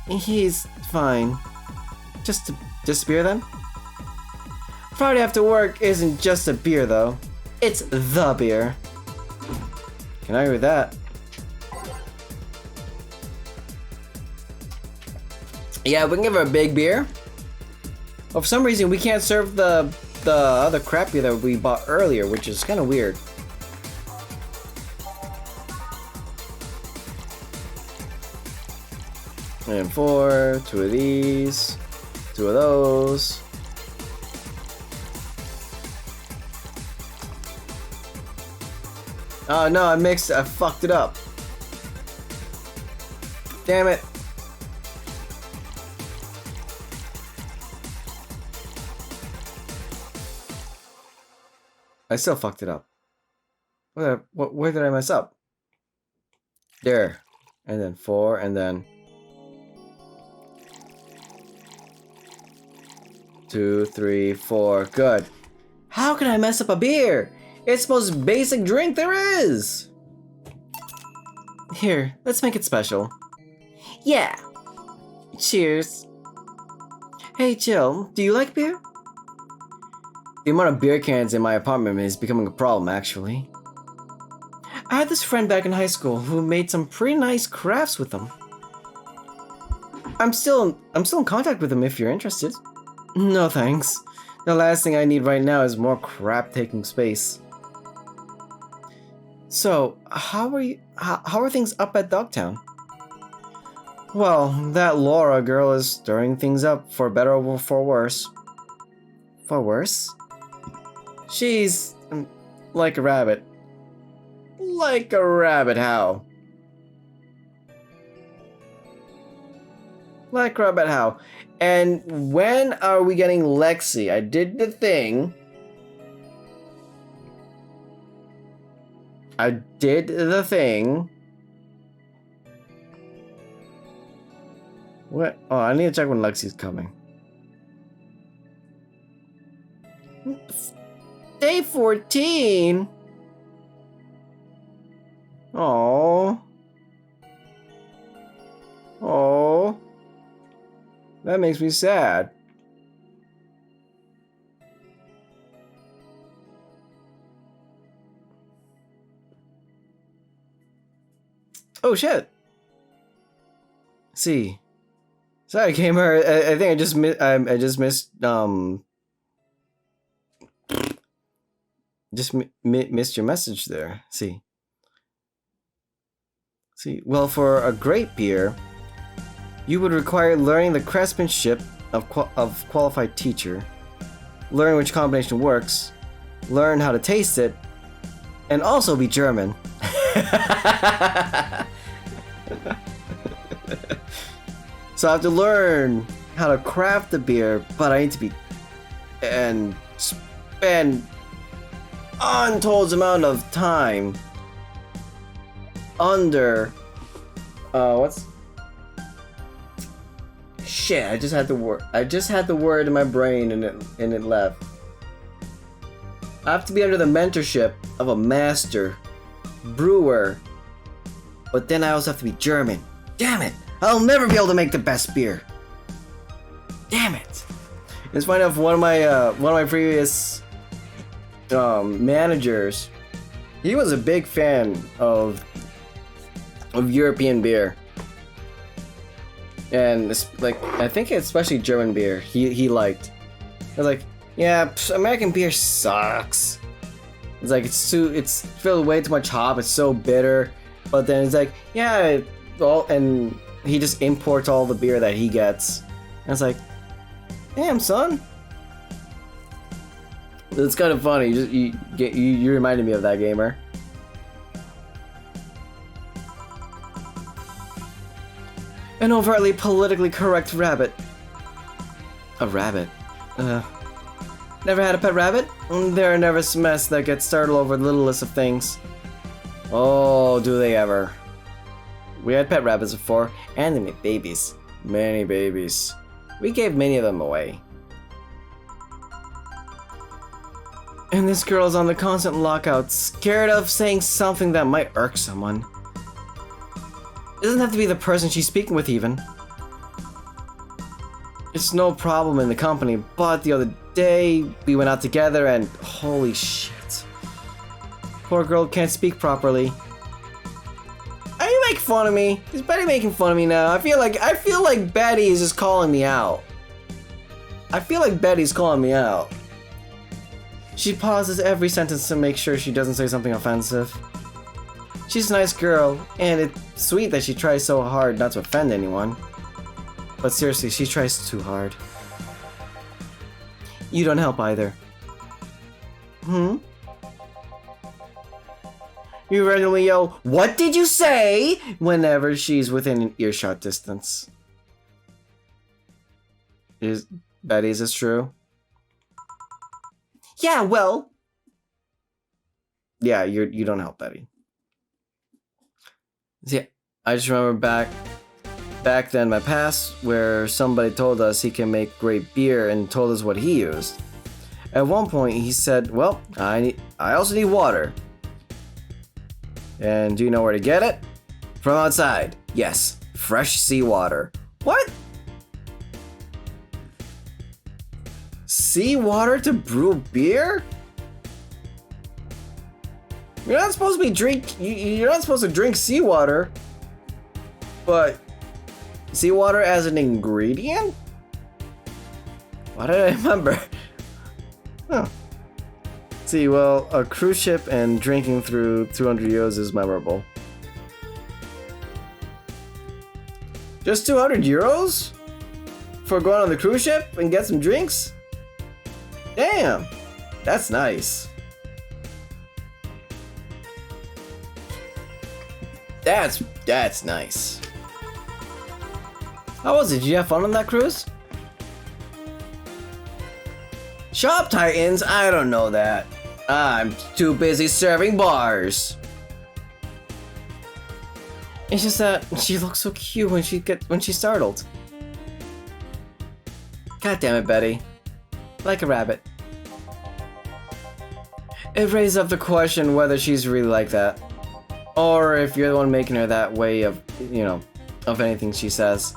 He's fine. Just a beer then? Friday after work isn't just a beer though. It's the beer. Can I agree with that? Yeah, we can give her a big beer. Well, for some reason we can't serve the other crap beer that we bought earlier, which is kind of weird. And 4, 2 of these, 2 of those. Oh no, I fucked it up. Damn it. I still fucked it up. Where did I mess up? There. And then 4, and then 2, 3, 4. Good. How can I mess up a beer? It's the most basic drink there is! Here, let's make it special. Yeah! Cheers. Hey, Jill, do you like beer? The amount of beer cans in my apartment is becoming a problem, actually. I had this friend back in high school who made some pretty nice crafts with them. I'm still in contact with him if you're interested. No thanks. The last thing I need right now is more crap taking space. So, how are things up at Dogtown? Well, that Laura girl is stirring things up, for better or for worse. For worse? She's... Like a rabbit. Like a rabbit, how? Like a rabbit, how? And when are we getting Lexi? I did the thing. I did the thing. What? Oh, I need to check when Lexi's coming. Day 14? Oh. Oh. That makes me sad. Oh shit. See. Sorry, gamer. I think I just missed your message there. See. Well, for a great beer, you would require learning the craftsmanship of qualified teacher, learn which combination works, learn how to taste it, and also be German. So I have to learn how to craft the beer, but I need to be and spend untold amount of time under what's shit, I just had the word in my brain and it left. I have to be under the mentorship of a master brewer, but then I also have to be German. Damn it! I'll never be able to make the best beer. Damn it! It's funny enough, one of my previous managers, he was a big fan of European beer, and like I think especially German beer. He liked. I was like, yeah, American beer sucks. It's like it's filled with way too much hop. It's so bitter. But then it's like, yeah, and he just imports all the beer that he gets. And it's like, damn, son. It's kind of funny. You reminded me of that, gamer. An overtly politically correct rabbit. A rabbit? Never had a pet rabbit? They're a nervous mess that gets startled over the littlest of things. Oh, do they ever. We had pet rabbits before, and they made babies. Many babies. We gave many of them away. And this girl is on the constant lockout, scared of saying something that might irk someone. It doesn't have to be the person she's speaking with even. It's no problem in the company, but the other day we went out together and holy shit. Poor girl can't speak properly. Are you making fun of me? Is Betty making fun of me now? I feel like Betty is just calling me out. I feel like Betty's calling me out. She pauses every sentence to make sure she doesn't say something offensive. She's a nice girl, and it's sweet that she tries so hard not to offend anyone. But seriously, she tries too hard. You don't help either. You randomly yell, "What did you say?" whenever she's within an earshot distance. Is this true? Yeah, well. Yeah, you don't help Betty. See, I just remember back then my past where somebody told us he can make great beer and told us what he used. At one point he said, well, I also need water. And do you know where to get it? From outside. Yes, fresh seawater. What? Seawater to brew beer? You're not supposed to drink seawater, but seawater as an ingredient? Why did I remember? Huh. See, well, a cruise ship and drinking through 200 euros is memorable. Just 200 euros? For going on the cruise ship and get some drinks? Damn, that's nice. That's nice. How was it? Did you have fun on that cruise? Shop Titans? I don't know that. I'm too busy serving bars. It's just that she looks so cute when she's startled. God damn it, Betty. Like a rabbit. It raises up the question whether she's really like that. Or if you're the one making her that way of, you know, of anything she says.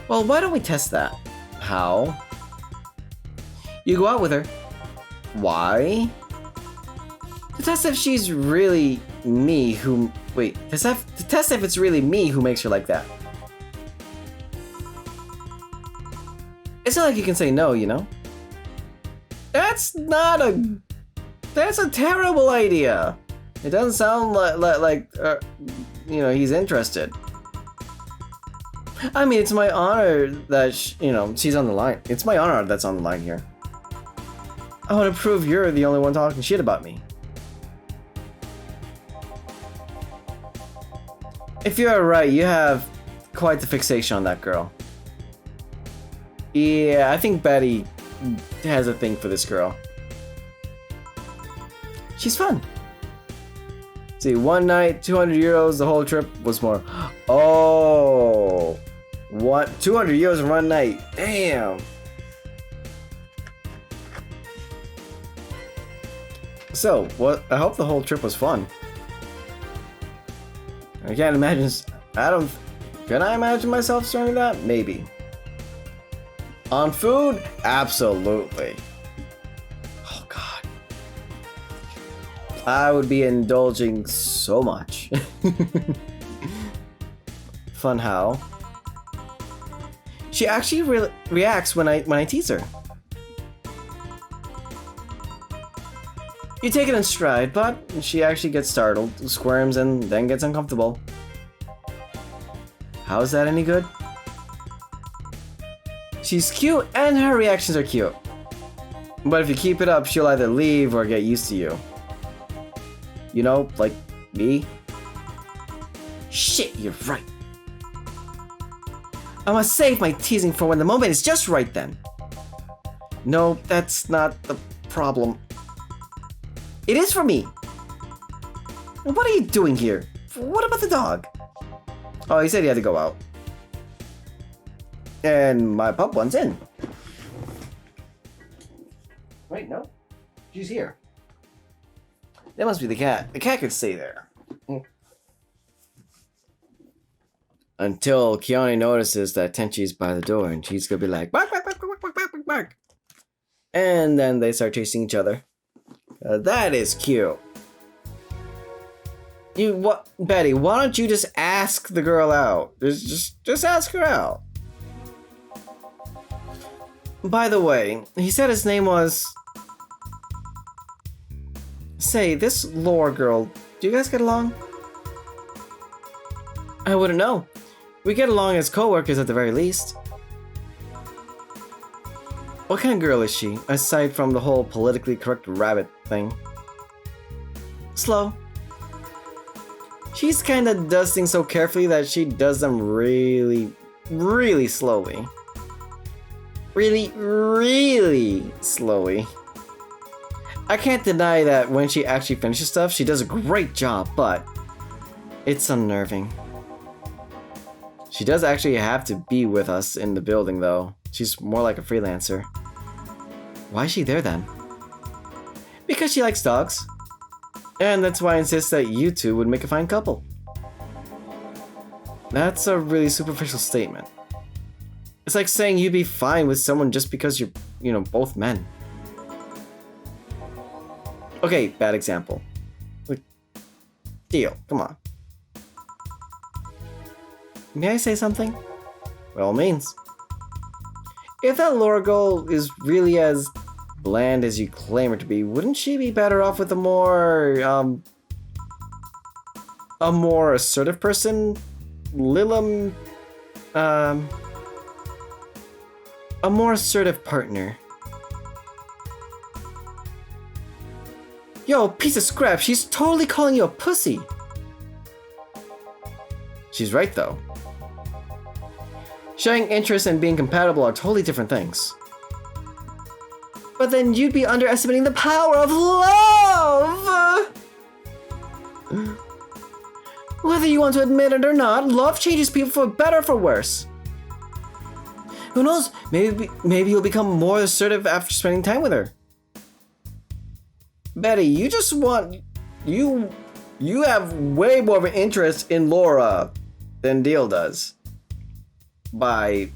Well, why don't we test that? How? You go out with her. Why? To test if she's really me who... Wait, to test if it's really me who makes her like that. It's not like you can say no, you know? That's a terrible idea. It doesn't sound like you know, he's interested. I mean, it's my honor that, you know, she's on the line. It's my honor that's on the line here. I want to prove you're the only one talking shit about me. If you're right, you have quite the fixation on that girl. Yeah, I think Betty has a thing for this girl. She's fun. See, one night, 200 euros, the whole trip was more. Oh, what? 200 euros in one night. Damn. So, what? I hope the whole trip was fun. I can't imagine. Can I imagine myself starting that? Maybe. On food? Absolutely. Oh god. I would be indulging so much. Fun how? She actually reacts when I tease her. You take it in stride, but she actually gets startled, squirms, and then gets uncomfortable. How is that any good? She's cute and her reactions are cute. But if you keep it up, she'll either leave or get used to you. You know, like me? Shit, you're right. I must save my teasing for when the moment is just right then. No, that's not the problem. It is for me. What are you doing here? What about the dog? Oh, he said he had to go out. And my pup one's in. Wait, no. She's here. That must be the cat. The cat could stay there. Until Keone notices that Tenchi's by the door and she's gonna be like, bark, bark, bark, bark, bark, bark, bark, bark. And then they start chasing each other. That is cute. Betty, why don't you just ask the girl out? Just ask her out. By the way, he said his name was... Say, this Laura girl, do you guys get along? I wouldn't know. We get along as co-workers at the very least. What kind of girl is she, aside from the whole politically correct rabbit thing? Slow. She's kinda does things so carefully that she does them really, really slowly. Really, really slowly. I can't deny that when she actually finishes stuff, she does a great job, but it's unnerving. She does actually have to be with us in the building though. She's more like a freelancer. Why is she there then? Because she likes dogs. And that's why I insist that you two would make a fine couple. That's a really superficial statement. It's like saying you'd be fine with someone just because you're, you know, both men. Okay, bad example. Deal, come on. May I say something? By all means. If that Laura girl is really as bland as you claim her to be, wouldn't she be better off with a more assertive person? Lilim, a more assertive partner. Yo, piece of scrap, she's totally calling you a pussy. She's right though. Showing interest and being compatible are totally different things. But then you'd be underestimating the power of love! Whether you want to admit it or not, love changes people for better or for worse. Who knows, maybe you'll become more assertive after spending time with her. Betty, you just want... You have way more of an interest in Laura than Deal does. By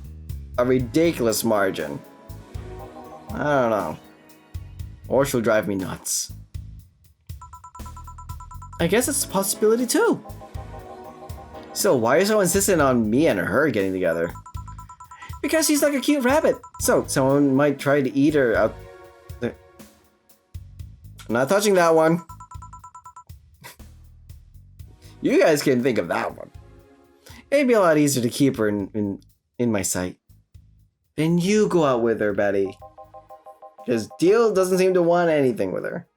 a ridiculous margin. I don't know. Or she'll drive me nuts. I guess it's a possibility too. So why are you so insistent on me and her getting together? Because she's like a cute rabbit. So someone might try to eat her out there. I'm not touching that one. You guys can think of that one. It'd be a lot easier to keep her in my sight. Then you go out with her, Betty. Because Deal doesn't seem to want anything with her.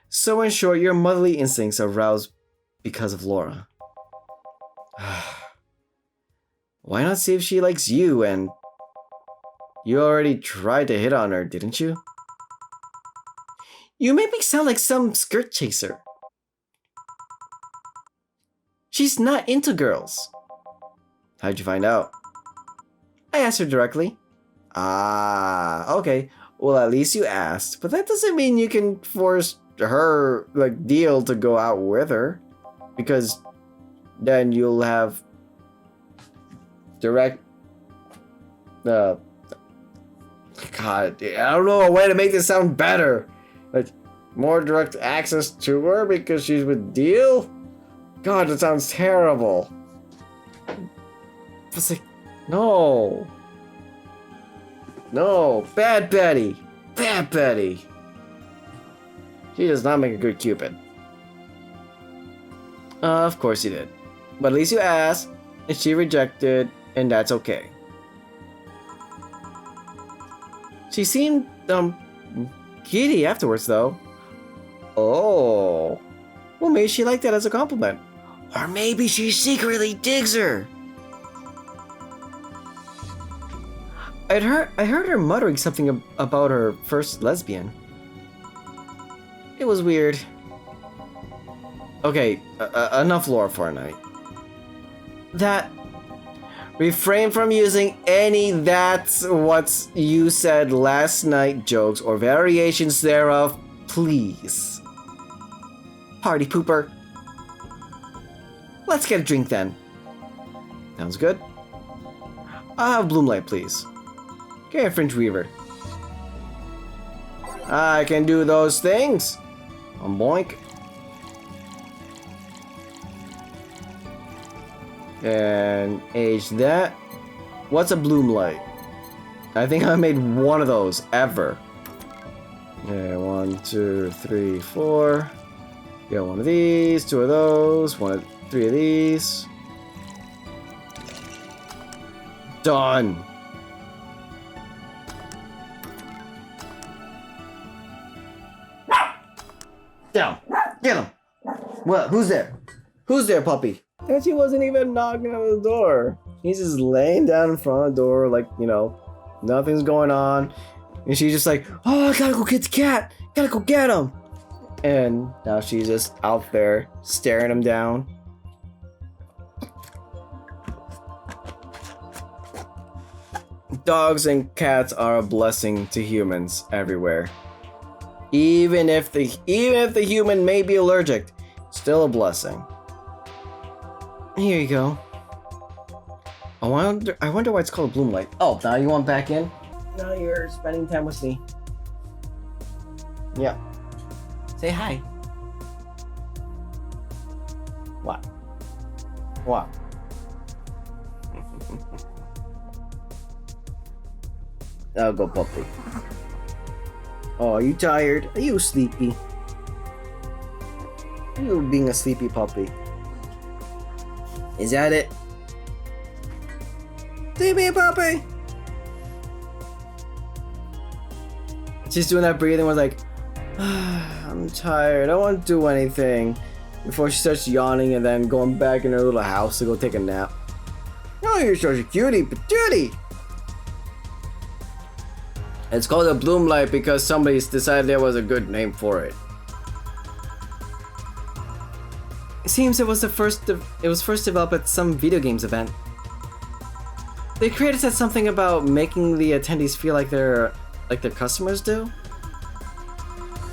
So in short, your motherly instincts are aroused because of Laura. Why not see if she likes you? And you already tried to hit on her, didn't you? You make me sound like some skirt chaser. She's not into girls. How'd you find out? I asked her directly. Ah, okay. Well, at least you asked. But that doesn't mean you can force her, like, Deal to go out with her. Because then you'll have direct... God, I don't know a way to make this sound better. Like, more direct access to her because she's with Deal? God, that sounds terrible. It's like, no. No, bad Betty. Bad Betty. She does not make a good Cupid. Of course you did. But at least you asked, and she rejected, and that's okay. She seemed, giddy afterwards, though. Oh. Well, maybe she liked that as a compliment. Or maybe she secretly digs her. I heard her muttering something about her first lesbian. It was weird. Okay, enough lore for a night. Refrain from using any "that's what you said last night" jokes or variations thereof, please. Party pooper. Let's get a drink then. Sounds good. I'll have Bloomlight, please. Get a French Weaver. I can do those things. Boink. And age that. What's a Bloomlight? I think I made one of those ever. Yeah, 1, 2, 3, 4. Got one of these, 2 of those, 3 of these. Done. Down. Get him. What? Who's there? Who's there, puppy? And she wasn't even knocking on the door. He's just laying down in front of the door, like, you know, nothing's going on. And she's just like, oh, I gotta go get the cat. Gotta go get him. And now she's just out there staring him down. Dogs and cats are a blessing to humans everywhere. Even if the human may be allergic, still a blessing. Here you go. I wonder why it's called Bloomlight. Oh, now you want back in? Now you're spending time with me. Yeah. Say hi. What? What? I'll go, puppy. Oh, are you tired? Are you sleepy? Are you being a sleepy puppy? Is that it? Sleepy puppy! She's doing that breathing was like, I'm tired, I don't want to do anything. before she starts yawning and then going back in her little house to go take a nap. Oh, you're such a cutie patootie! It's called a bloom light because somebody's decided there was a good name for it. It seems it was first developed at some video games event. The creator said something about making the attendees feel like their customers do.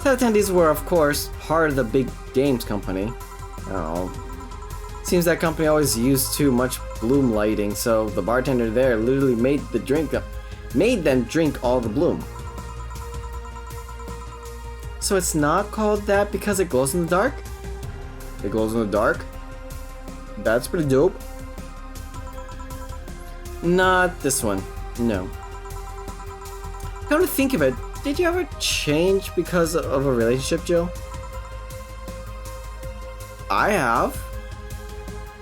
The attendees were, of course, part of the big games company. Oh, seems that company always used too much bloom lighting, so the bartender there literally made them drink all the bloom. So it's not called that because it glows in the dark? It glows in the dark? That's pretty dope. Not this one, no. Come to think of it, did you ever change because of a relationship, Joe? I have.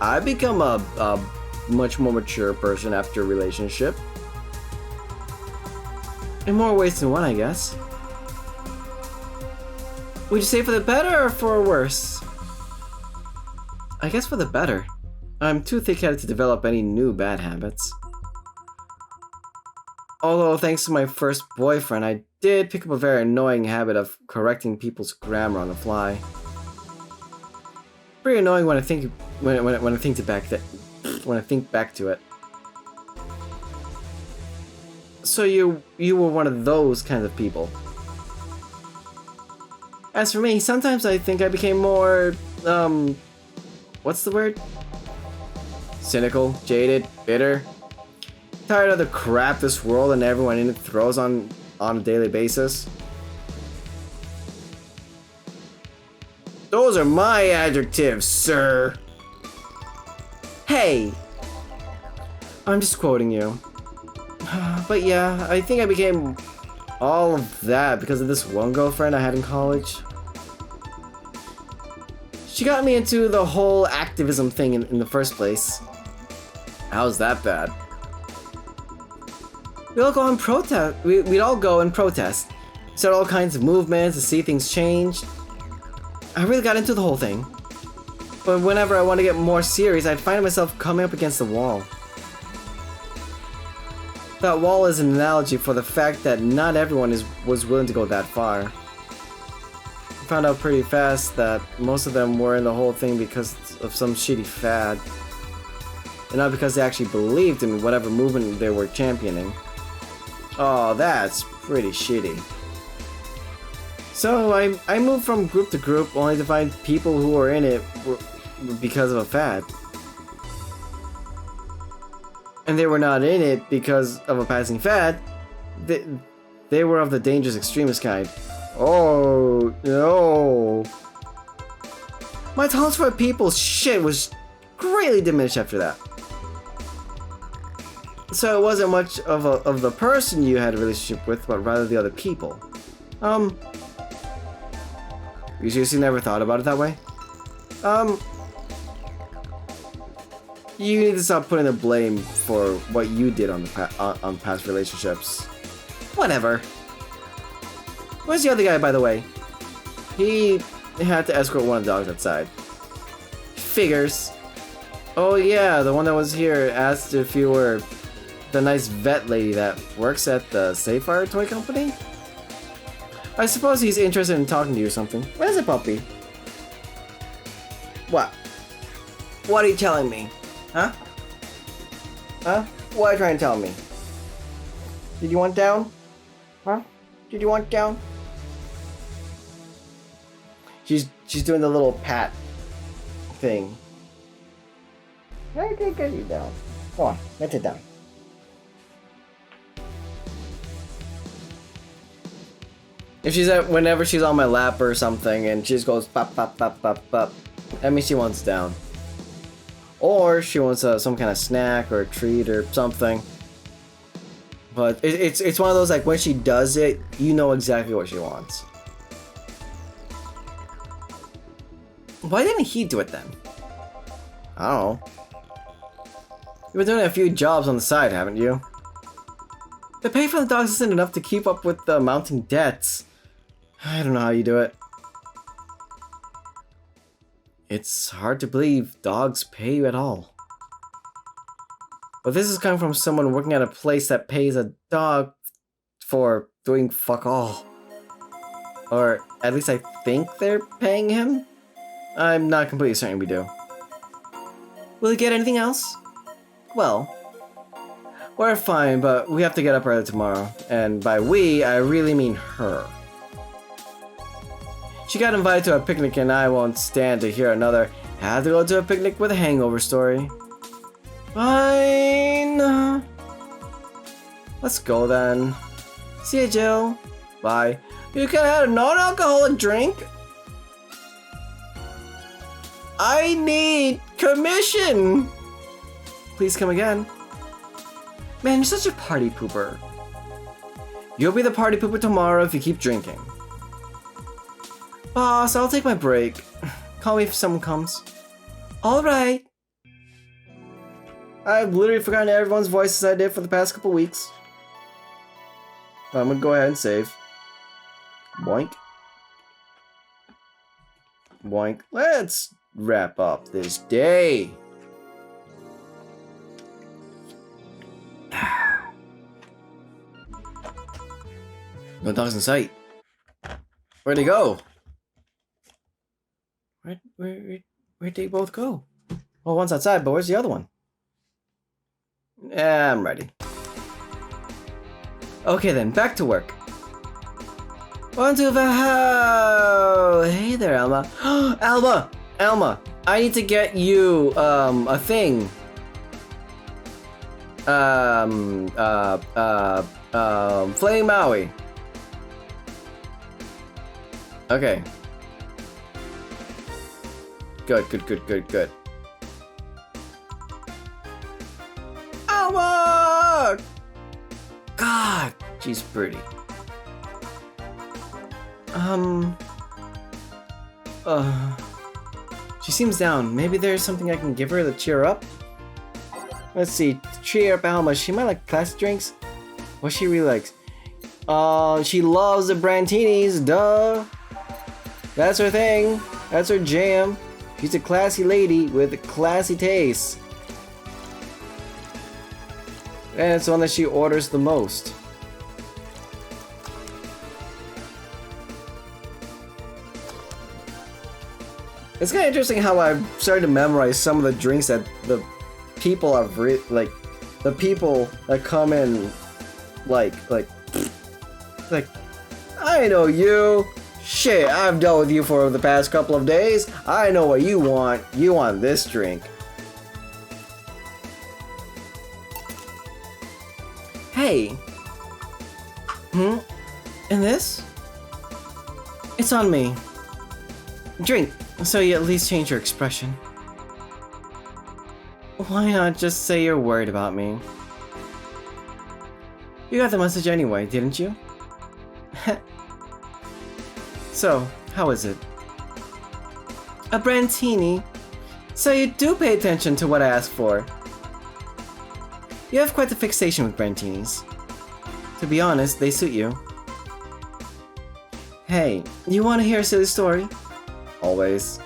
I become a much more mature person after a relationship. In more ways than one, I guess. Would you say for the better or for worse? I guess for the better. I'm too thick-headed to develop any new bad habits. Although, thanks to my first boyfriend, I did pick up a very annoying habit of correcting people's grammar on the fly. Pretty annoying when I think back to it. So you were one of those kinds of people. As for me, sometimes I think I became more what's the word? Cynical, jaded, bitter. Tired of the crap this world and everyone in it throws on a daily basis. Those are my adjectives, sir. Hey! I'm just quoting you. But yeah, I think I became all of that because of this one girlfriend I had in college. She got me into the whole activism thing in the first place. How's that bad? We'd all go and protest. We'd all go and protest. Start all kinds of movements to see things change. I really got into the whole thing. But whenever I want to get more serious, I'd find myself coming up against the wall. That wall is an analogy for the fact that not everyone was willing to go that far. I found out pretty fast that most of them were in the whole thing because of some shitty fad. And not because they actually believed in whatever movement they were championing. Oh, that's pretty shitty. So I moved from group to group only to find people who were in it because of a fad. And they were not in it because of a passing fad. They were of the dangerous extremist kind. Oh, no. My tolerance for people's shit was greatly diminished after that. So it wasn't much of the person you had a relationship with, but rather the other people. You seriously never thought about it that way? You need to stop putting the blame for what you did on past relationships. Whatever. Where's the other guy, by the way? He had to escort one of the dogs outside. Figures. Oh yeah, the one that was here asked if you were the nice vet lady that works at the Safeguard toy company? I suppose he's interested in talking to you or something. Where's the puppy? What? What are you telling me? Huh? Huh? What are you trying to tell me? Did you want down? Huh? Did you want down? She's doing the little pat thing. I can get you down. Come on, let's sit down. If whenever she's on my lap or something and she just goes pop pop pop pop pop, that means she wants down. Or she wants some kind of snack or a treat or something. But it's one of those, like, when she does it, you know exactly what she wants. Why didn't he do it then? I don't know. You've been doing a few jobs on the side, haven't you? The pay for the dogs isn't enough to keep up with the mounting debts. I don't know how you do it. It's hard to believe dogs pay you at all. But this is coming from someone working at a place that pays a dog for doing fuck all. Or at least I think they're paying him? I'm not completely certain we do. Will you get anything else? Well, we're fine, but we have to get up early tomorrow. And by we, I really mean her. She got invited to a picnic and I won't stand to hear another "have to go to a picnic with a hangover" story. Fine. Let's go then. See ya, Jill. Bye. You can have a non-alcoholic drink? I need commission! Please come again. Man, you're such a party pooper. You'll be the party pooper tomorrow if you keep drinking. Boss, I'll take my break. Call me if someone comes. Alright. I've literally forgotten everyone's voices I did for the past couple weeks. I'm gonna go ahead and save. Boink. Boink. Let's wrap up this day. No dogs in sight. Where'd they go? Where'd they both go? Well, one's outside, but where's the other one? I'm ready. Okay then, back to work. On to the house. Hey there, Alma. Alma, I need to get you a thing. Flame Maui. Okay. Good. Alma! God, she's pretty. She seems down. Maybe there's something I can give her to cheer up? Let's see. To cheer up Alma, she might like classic drinks. What she really likes? She loves the brantinis, duh. That's her thing. That's her jam. She's a classy lady with a classy taste. And it's the one that she orders the most. It's kind of interesting how I've started to memorize some of the drinks that the people have like the people that come in like I know you. Shit, I've dealt with you for the past couple of days. I know what you want. You want this drink. Hey. And this? It's on me. Drink, so you at least change your expression. Why not just say you're worried about me? You got the message anyway, didn't you? So, how is it? A brantini? So you do pay attention to what I asked for. You have quite the fixation with brantinis. To be honest, they suit you. Hey, you want to hear a silly story? Always.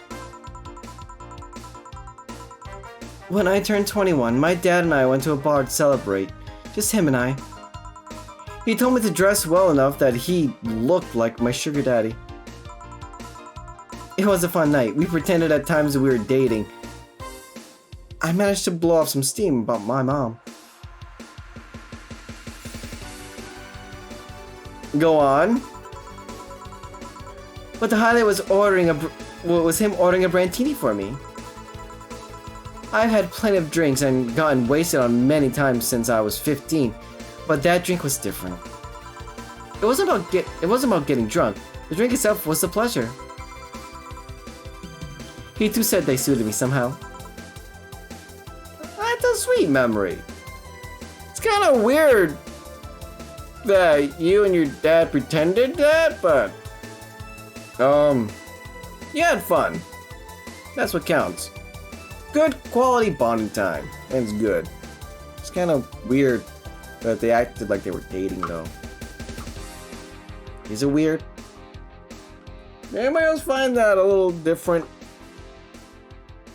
When I turned 21, my dad and I went to a bar to celebrate. Just him and I. He told me to dress well enough that he looked like my sugar daddy. It was a fun night. We pretended at times that we were dating. I managed to blow off some steam about my mom. Go on. But the highlight was him ordering a brantini for me. I've had plenty of drinks and gotten wasted on many times since I was 15, but that drink was different. It wasn't about getting drunk. The drink itself was the pleasure. He too said they suited me somehow. That's a sweet memory. It's kind of weird that you and your dad pretended that, but you had fun. That's what counts. Good quality bonding time. It's good. It's kind of weird that they acted like they were dating though. Is it weird? Anybody else find that a little different?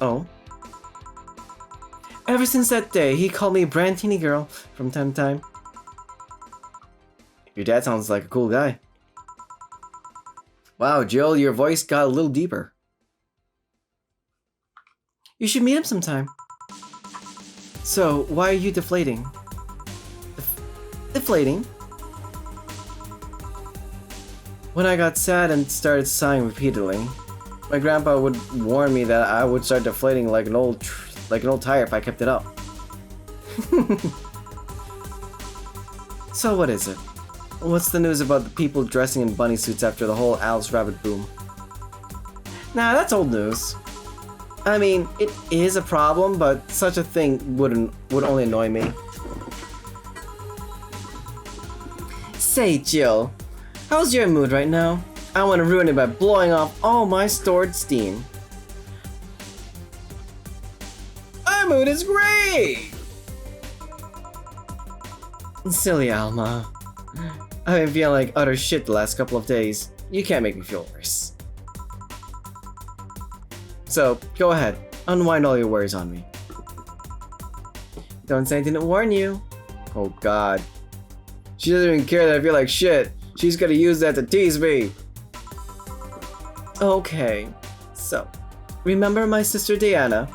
Oh? Ever since that day, he called me Brantini girl from time to time. Your dad sounds like a cool guy. Wow, Jill, your voice got a little deeper. You should meet him sometime. So, why are you deflating? Deflating? When I got sad and started sighing repeatedly, my grandpa would warn me that I would start deflating like an old tire if I kept it up. So what is it? What's the news about the people dressing in bunny suits after the whole Alice Rabbit boom? Nah, that's old news. I mean, it is a problem, but such a thing would only annoy me. Say, Jill, how's your mood right now? I want to ruin it by blowing off all my stored steam. My mood is great! Silly Alma. I've been feeling like utter shit the last couple of days. You can't make me feel worse. So, go ahead. Unwind all your worries on me. Don't say I didn't warn you. Oh god. She doesn't even care that I feel like shit. She's gonna use that to tease me. Okay. So, remember my sister Diana?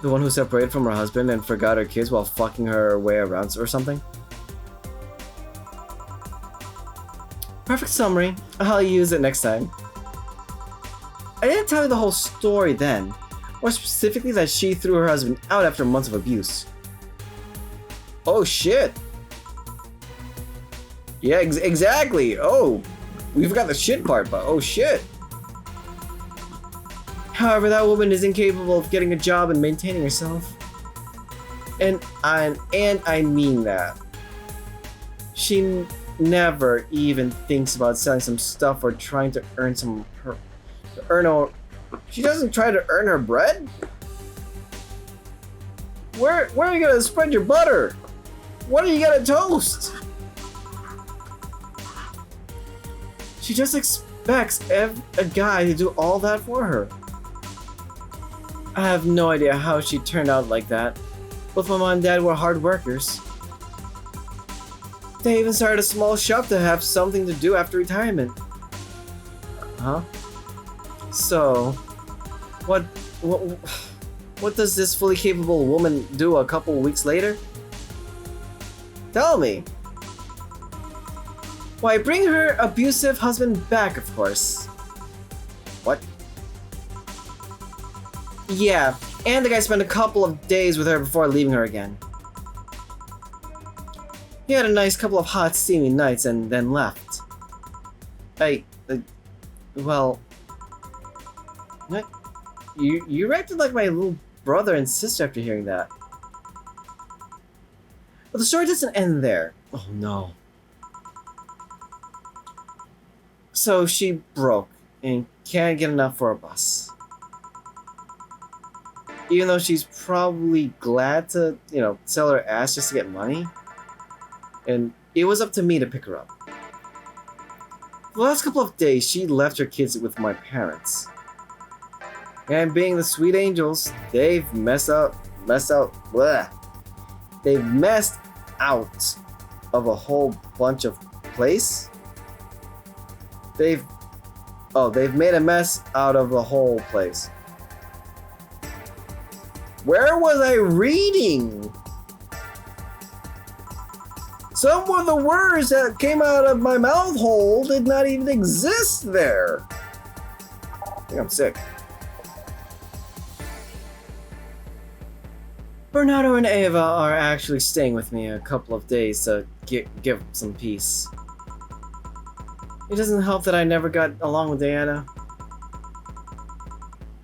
The one who separated from her husband and forgot her kids while fucking her way around or something? Perfect summary. I'll use it next time. I didn't tell you the whole story then. More specifically that she threw her husband out after months of abuse. Oh shit! Yeah, exactly! Oh! We forgot the shit part, but oh shit! However, that woman is incapable of getting a job and maintaining herself. And I mean that. She never even thinks about selling some stuff or trying to earn she doesn't try to earn her bread? Where are you gonna spread your butter? What are you gonna toast? She just expects a guy to do all that for her. I have no idea how she turned out like that. Both my mom and dad were hard workers. They even started a small shop to have something to do after retirement. Huh? So, what does this fully capable woman do a couple weeks later? Tell me. Why, bring her abusive husband back, of course. What? Yeah, and the guy spent a couple of days with her before leaving her again. He had a nice couple of hot, steamy nights and then left. Well... What? You acted like my little brother and sister after hearing that. But the story doesn't end there. Oh no. So she broke and can't get enough for a bus. Even though she's probably glad to, sell her ass just to get money. And it was up to me to pick her up. The last couple of days, she left her kids with my parents. And being the sweet angels, they've messed out of a whole bunch of place. They've made a mess out of the whole place. Where was I reading? Some of the words that came out of my mouth hole did not even exist there. I think I'm sick. Bernardo and Ava are actually staying with me a couple of days to give some peace. It doesn't help that I never got along with Diana.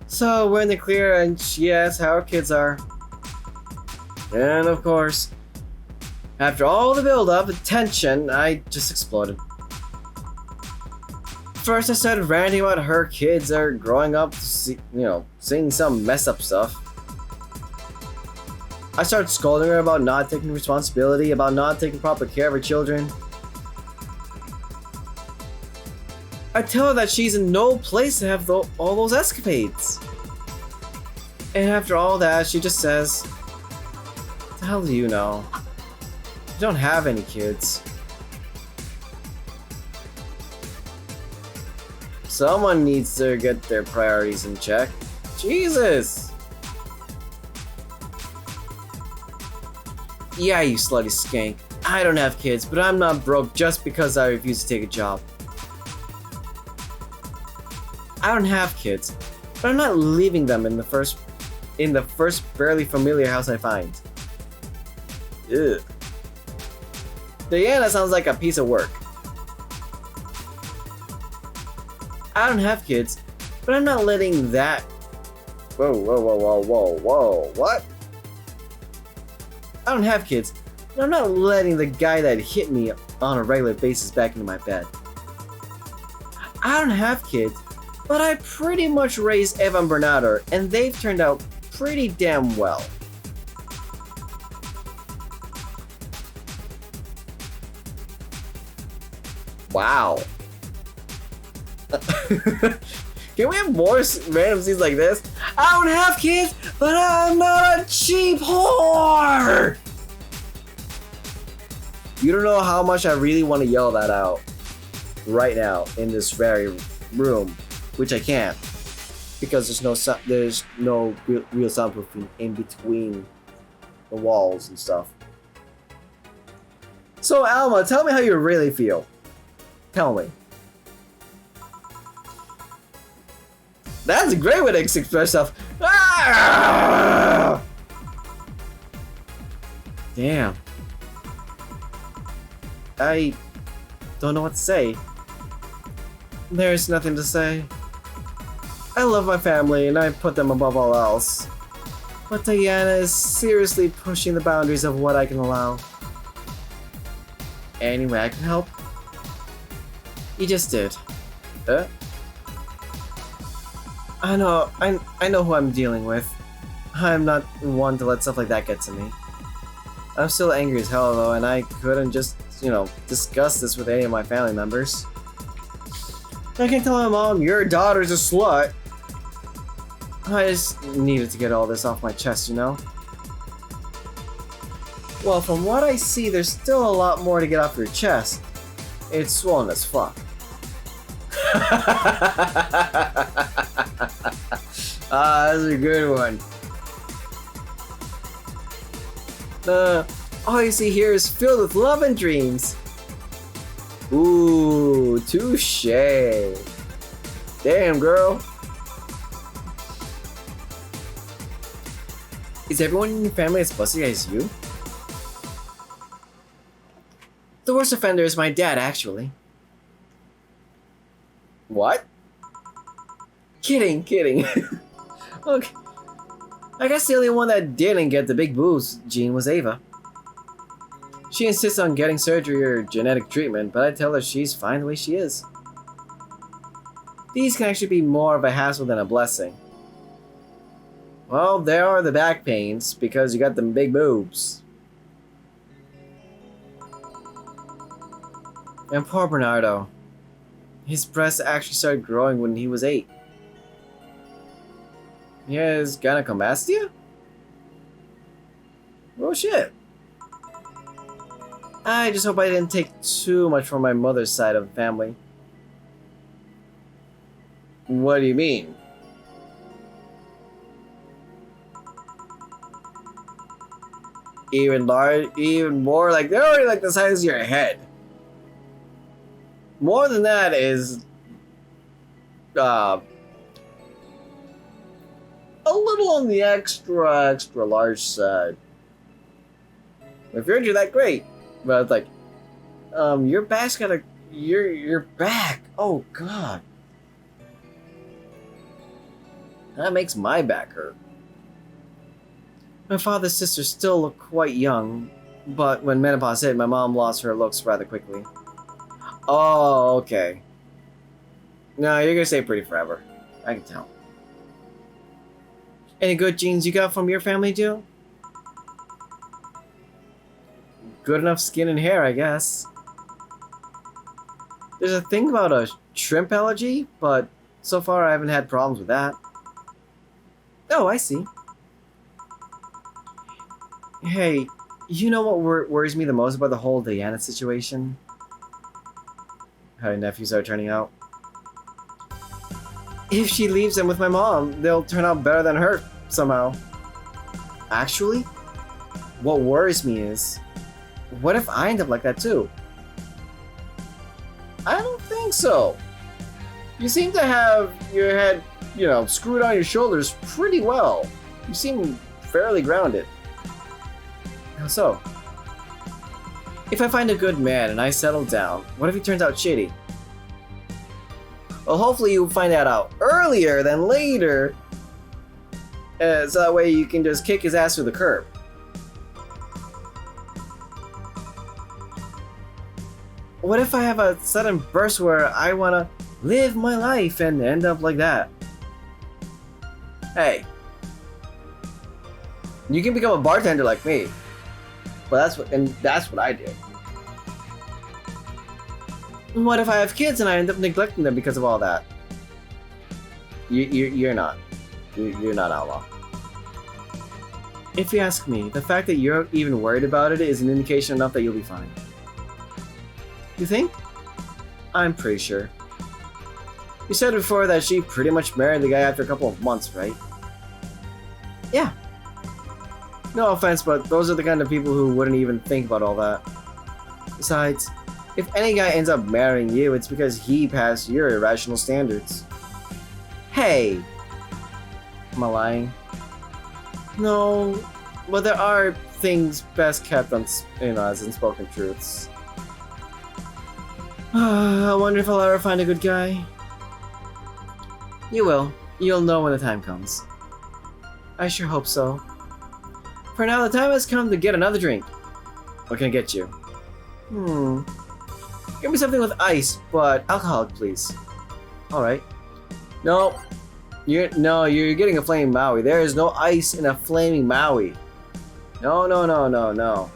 So we're in the clear, and yes, how our kids are. And of course, after all the build-up and tension, I just exploded. First, I started ranting about her kids are growing up, seeing some messed up stuff. I started scolding her about not taking responsibility, about not taking proper care of her children. I tell her that she's in no place to have all those escapades. And after all that, she just says, "What the hell do you know? You don't have any kids." Someone needs to get their priorities in check. Jesus! Yeah, you slutty skank. I don't have kids, but I'm not broke just because I refuse to take a job. I don't have kids, but I'm not leaving them in the first barely familiar house I find. Ugh. Diana sounds like a piece of work. I don't have kids, but I'm not letting that... Whoa, what? I don't have kids, but I'm not letting the guy that hit me on a regular basis back into my bed. I don't have kids, but I pretty much raised Eva and Bernardo, and they've turned out pretty damn well. Wow. Can we have more random scenes like this? I don't have kids, but I'm not a cheap whore! You don't know how much I really want to yell that out right now in this very room, which I can't because there's no real soundproofing in between the walls and stuff. So Alma, tell me how you really feel. Tell me. That's a great way to express yourself. Ah! Damn. I don't know what to say. There's nothing to say. I love my family and I put them above all else. But Diana is seriously pushing the boundaries of what I can allow. Any way I can help? You just did. I know who I'm dealing with. I'm not one to let stuff like that get to me. I'm still angry as hell though, and I couldn't just, discuss this with any of my family members. I can tell my mom, your daughter's a slut. I just needed to get all this off my chest, Well, from what I see, there's still a lot more to get off your chest. It's swollen as fuck. That's a good one. All you see here is filled with love and dreams. Ooh, touche. Damn, girl. Is everyone in your family as pussy as you? The worst offender is my dad, actually. What? Kidding. Okay. I guess the only one that didn't get the big boobs gene was Ava. She insists on getting surgery or genetic treatment, but I tell her she's fine the way she is. These can actually be more of a hassle than a blessing. Well, there are the back pains, because you got them big boobs. And poor Bernardo. His breasts actually started growing when he was 8. He has gynecomastia? Oh shit. I just hope I didn't take too much from my mother's side of the family. What do you mean? Even more, like they're already like the size of your head. More than that is a little on the extra large side. If you're into that, great. But it's like, your back's got your back. Oh god, that makes my back hurt. My father's sisters still look quite young, but when menopause hit, my mom lost her looks rather quickly. Oh, okay. No, you're gonna stay pretty forever. I can tell. Any good genes you got from your family, Jill? Good enough skin and hair, I guess. There's a thing about a shrimp allergy, but so far I haven't had problems with that. Oh, I see. Hey, you know what worries me the most about the whole Diana situation? How your nephews are turning out. If she leaves them with my mom, they'll turn out better than her, somehow. Actually, what worries me is, what if I end up like that too? I don't think so. You seem to have your head, screwed on your shoulders pretty well. You seem fairly grounded. How so? If I find a good man and I settle down, what if he turns out shitty? Well, hopefully you'll find that out earlier than later. So that way you can just kick his ass through the curb. What if I have a sudden burst where I want to live my life and end up like that? Hey. You can become a bartender like me. But that's what I did. What if I have kids and I end up neglecting them because of all that? You're not. You're not outlaw. If you ask me, the fact that you're even worried about it is an indication enough that you'll be fine. You think? I'm pretty sure. You said before that she pretty much married the guy after a couple of months, right? Yeah. No offense, but those are the kind of people who wouldn't even think about all that. Besides, if any guy ends up marrying you, it's because he passed your irrational standards. Hey! Am I lying? No, but there are things best kept as unspoken truths. I wonder if I'll ever find a good guy. You will. You'll know when the time comes. I sure hope so. For now, the time has come to get another drink. What can I get you? Give me something with ice, but alcoholic, please. Alright. No. You're getting a flaming Maui. There is no ice in a flaming Maui. No.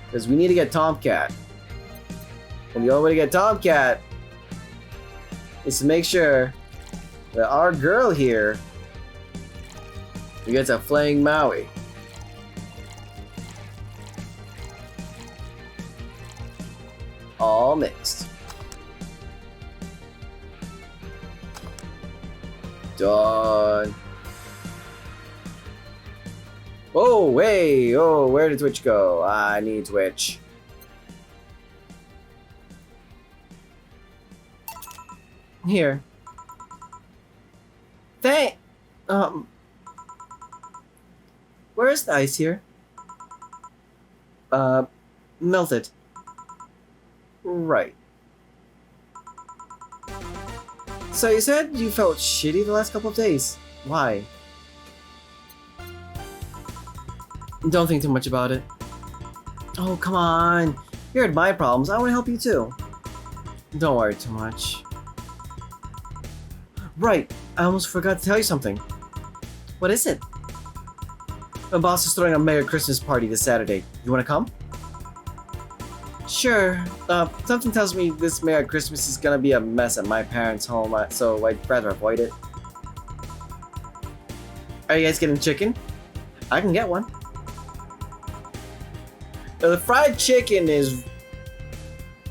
Because we need to get Tomcat. And the only way to get Tomcat is to make sure that our girl here gets a flaming Maui. All mixed. Done. Oh, wait. Oh, where did Twitch go? I need Twitch. Here. Where's the ice here? Melted. Right. So you said you felt shitty the last couple of days. Why? Don't think too much about it. Oh, come on. You heard my problems. I want to help you too. Don't worry too much. Right. I almost forgot to tell you something. What is it? My boss is throwing a mega Christmas party this Saturday. You want to come? Sure. Something tells me this Merry Christmas is gonna be a mess at my parents' home, so I'd rather avoid it. Are you guys getting chicken? I can get one. Now, the fried chicken is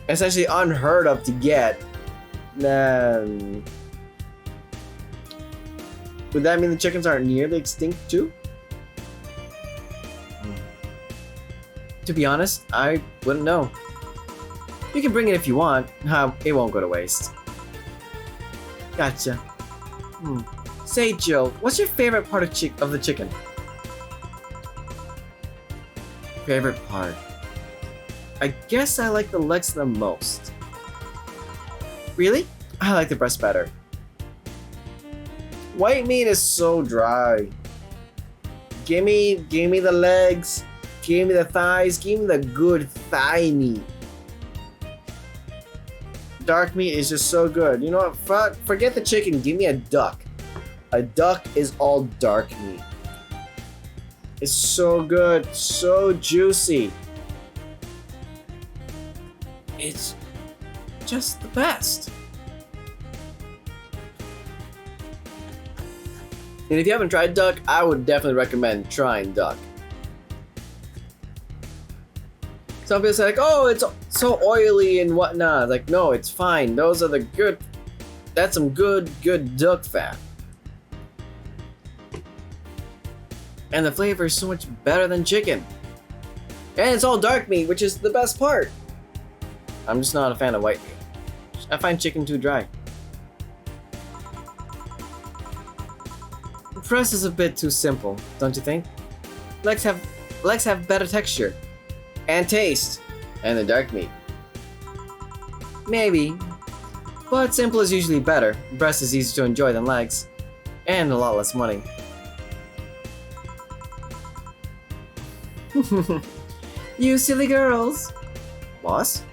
essentially unheard of to get. Would that mean the chickens aren't nearly extinct too? To be honest, I wouldn't know. You can bring it if you want. It won't go to waste. Gotcha. Say, Jill, what's your favorite part of the chicken? Favorite part? I guess I like the legs the most. Really? I like the breast better. White meat is so dry. Give me the legs. Give me the thighs. Give me the good thigh meat. Dark meat is just so good. You know what? Forget the chicken. Give me a duck. A duck is all dark meat. It's so good. So juicy. It's just the best. And if you haven't tried duck, I would definitely recommend trying duck. Some people say like, oh, it's so oily and whatnot. Like, no, it's fine. Those are the good, that's some good duck fat. And the flavor is so much better than chicken. And it's all dark meat, which is the best part. I'm just not a fan of white meat. I find chicken too dry. The breast is a bit too simple, don't you think? Legs have better texture and taste, and the dark meat. Maybe, but simple is usually better. Breast is easier to enjoy than legs, and a lot less money. You silly girls. Boss?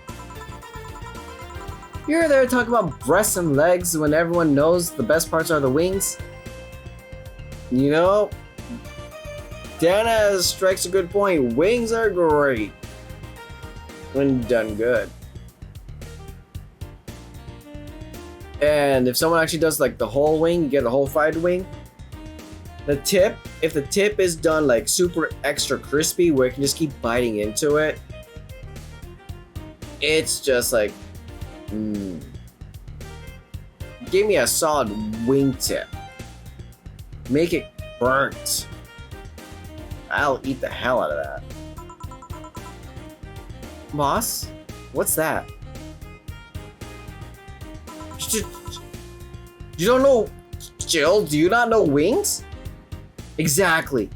You're there talking about breasts and legs when everyone knows the best parts are the wings? You know, Dana strikes a good point. Wings are great when done good. And if someone actually does like the whole wing, you get the whole fried wing. The tip, if the tip is done like super extra crispy where you can just keep biting into it, it's just like, give me a solid wing tip. Make it burnt. I'll eat the hell out of that. Boss, what's that? You don't know, Jill, do you not know wings? Exactly.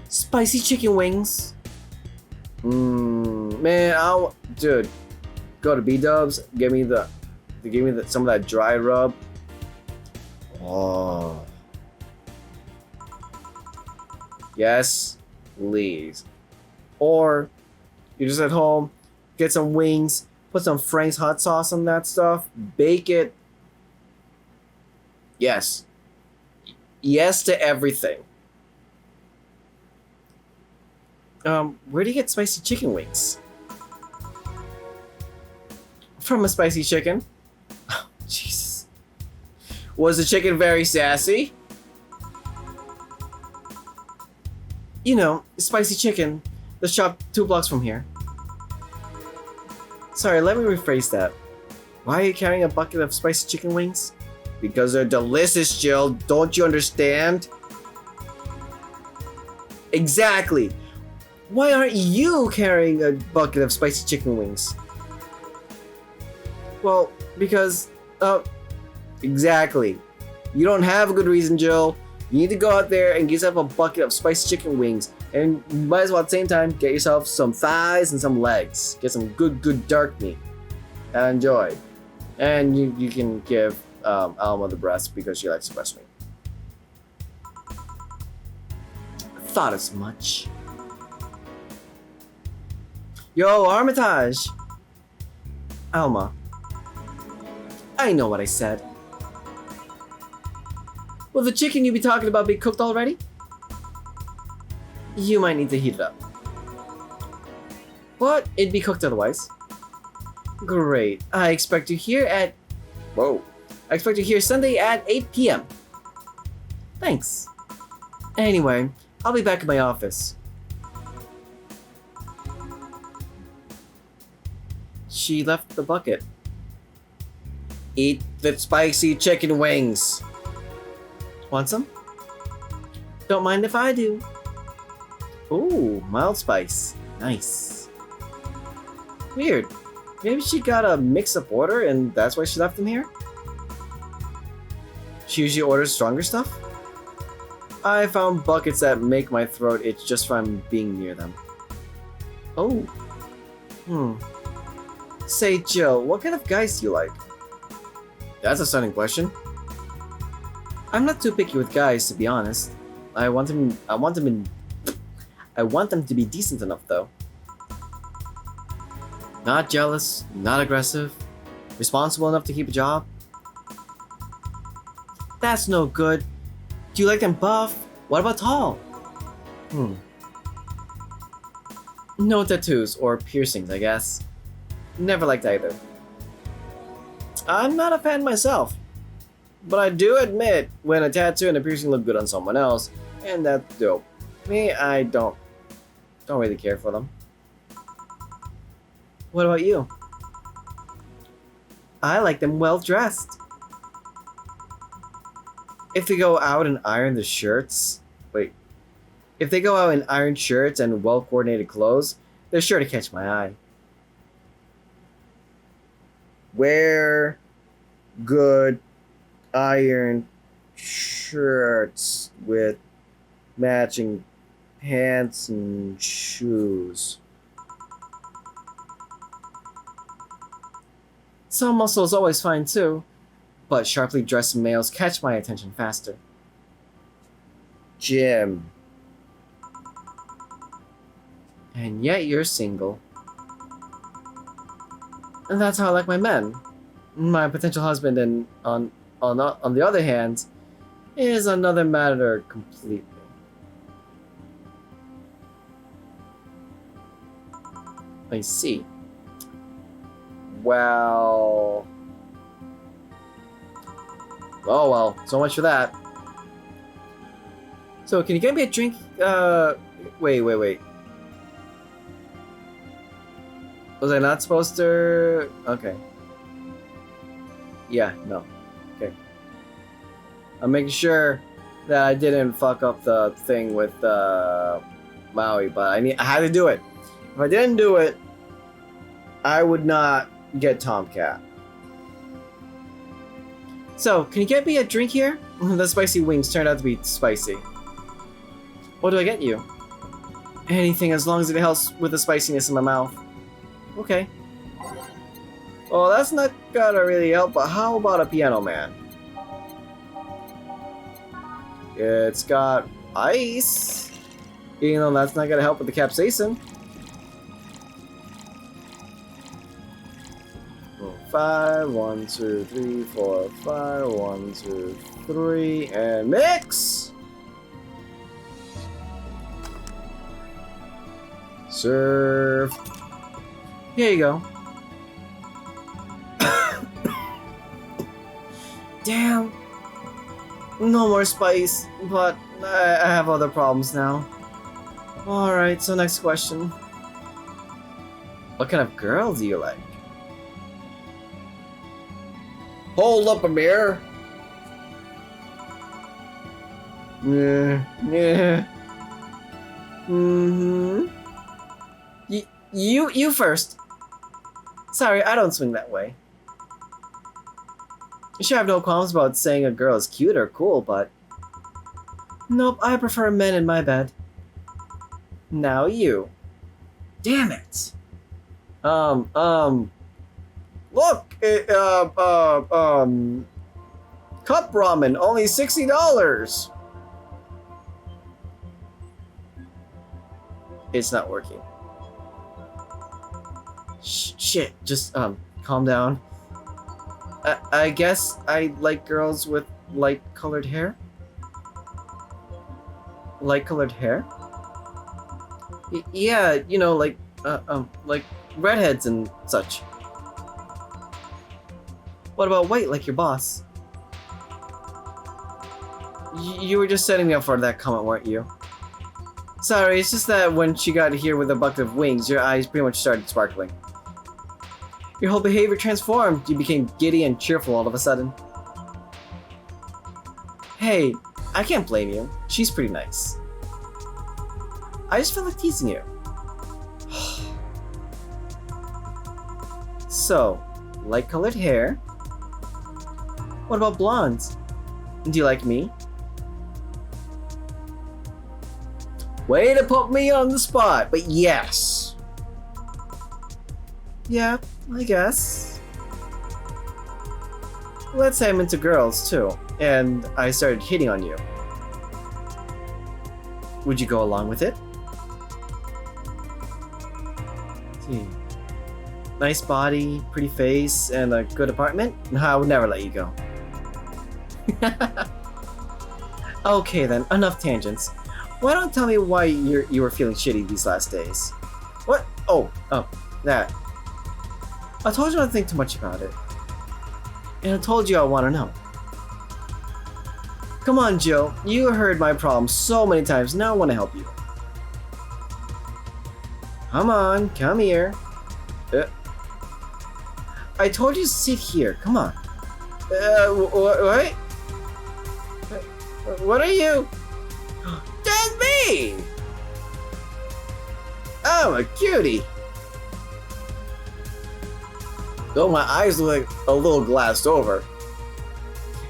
Spicy chicken wings. Man, dude, go to B-Dubs, give me some of that dry rub. Oh. Yes, please. Or you're just at home, get some wings, put some Frank's hot sauce on that stuff, bake it. Yes. Yes to everything. Where do you get spicy chicken wings? From a spicy chicken. Oh, Jesus. Was the chicken very sassy? You know, spicy chicken. The shop 2 blocks from here. Sorry, let me rephrase that. Why are you carrying a bucket of spicy chicken wings? Because they're delicious, Jill. Don't you understand? Exactly. Why aren't you carrying a bucket of spicy chicken wings? Well, because, exactly. You don't have a good reason, Jill. You need to go out there and get yourself a bucket of spicy chicken wings. And you might as well at the same time get yourself some thighs and some legs. Get some good dark meat. And enjoy. And you can give Alma the breast because she likes breast meat. Thought as much. Yo, Armitage! Alma. I know what I said. Will the chicken you be talking about be cooked already? You might need to heat it up. But it'd be cooked otherwise. Great. I expect you here at... Whoa. I expect you here Sunday at 8 p.m. Thanks. Anyway, I'll be back in my office. She left the bucket. Eat the spicy chicken wings. Want some? Don't mind if I do. Ooh, mild spice. Nice. Weird. Maybe she got a mix-up order and that's why she left them here? She usually orders stronger stuff? I found buckets that make my throat itch just from being near them. Oh. Say, Jill, what kind of guys do you like? That's a stunning question. I'm not too picky with guys, to be honest. I want them to be decent enough, though. Not jealous, not aggressive, responsible enough to keep a job. That's no good. Do you like them buff? What about tall? No tattoos or piercings, I guess. Never liked either. I'm not a fan myself. But I do admit, when a tattoo and a piercing look good on someone else, and that's dope. Me, I don't really care for them. What about you? I like them well dressed. If they go out and iron the shirts, if they go out in iron shirts and well coordinated clothes, they're sure to catch my eye. Wear good iron shirts with matching pants and shoes. Some muscle is always fine too, but sharply dressed males catch my attention faster. Jim. And yet you're single. And that's how I like my men. My potential husband, and on the other hand, is another matter completely. I see. Well... Oh well, so much for that. So, can you get me a drink? Wait. Was I not supposed to... Okay. Yeah, no. Okay. I'm making sure that I didn't fuck up the thing with Maui, but I had to do it. If I didn't do it, I would not get Tomcat. So, can you get me a drink here? The spicy wings turned out to be spicy. What do I get you? Anything, as long as it helps with the spiciness in my mouth. Okay. Well, that's not gonna really help, but how about a Piano Man? It's got ice. Even though that's not gonna help with the capsaicin. 5, 1, 2, 3, 4, 5, 1, 2, 3, and mix! Serve. Here you go. Damn. No more spice, but I have other problems now. Alright, so next question. What kind of girl do you like? Hold up, Amir. Yeah. You first. Sorry, I don't swing that way. You sure have no qualms about saying a girl is cute or cool, but... Nope, I prefer men in my bed. Now you. Damn it. Look! Cup ramen, only $60! It's not working. Shit, just, calm down. I guess I like girls with light-colored hair? Light-colored hair? Yeah, you know, like redheads and such. What about white, like your boss? You were just setting me up for that comment, weren't you? Sorry, it's just that when she got here with a bucket of wings, your eyes pretty much started sparkling. Your whole behavior transformed. You became giddy and cheerful all of a sudden. Hey, I can't blame you. She's pretty nice. I just felt like teasing you. So, light-colored hair. What about blondes? Do you like me? Way to put me on the spot, but yes. Yeah, I guess. Let's say I'm into girls too, and I started hitting on you. Would you go along with it? Nice body, pretty face, and a good apartment? No, I would never let you go. Okay then, enough tangents. Why don't tell me why you were feeling shitty these last days? What? Oh, that. I told you not to think too much about it. And I told you I want to know. Come on, Joe. You heard my problem so many times. Now I want to help you. Come on, come here. I told you to sit here. Come on. What? What are you? That's me! Oh, a cutie. Oh, my eyes look like a little glassed over.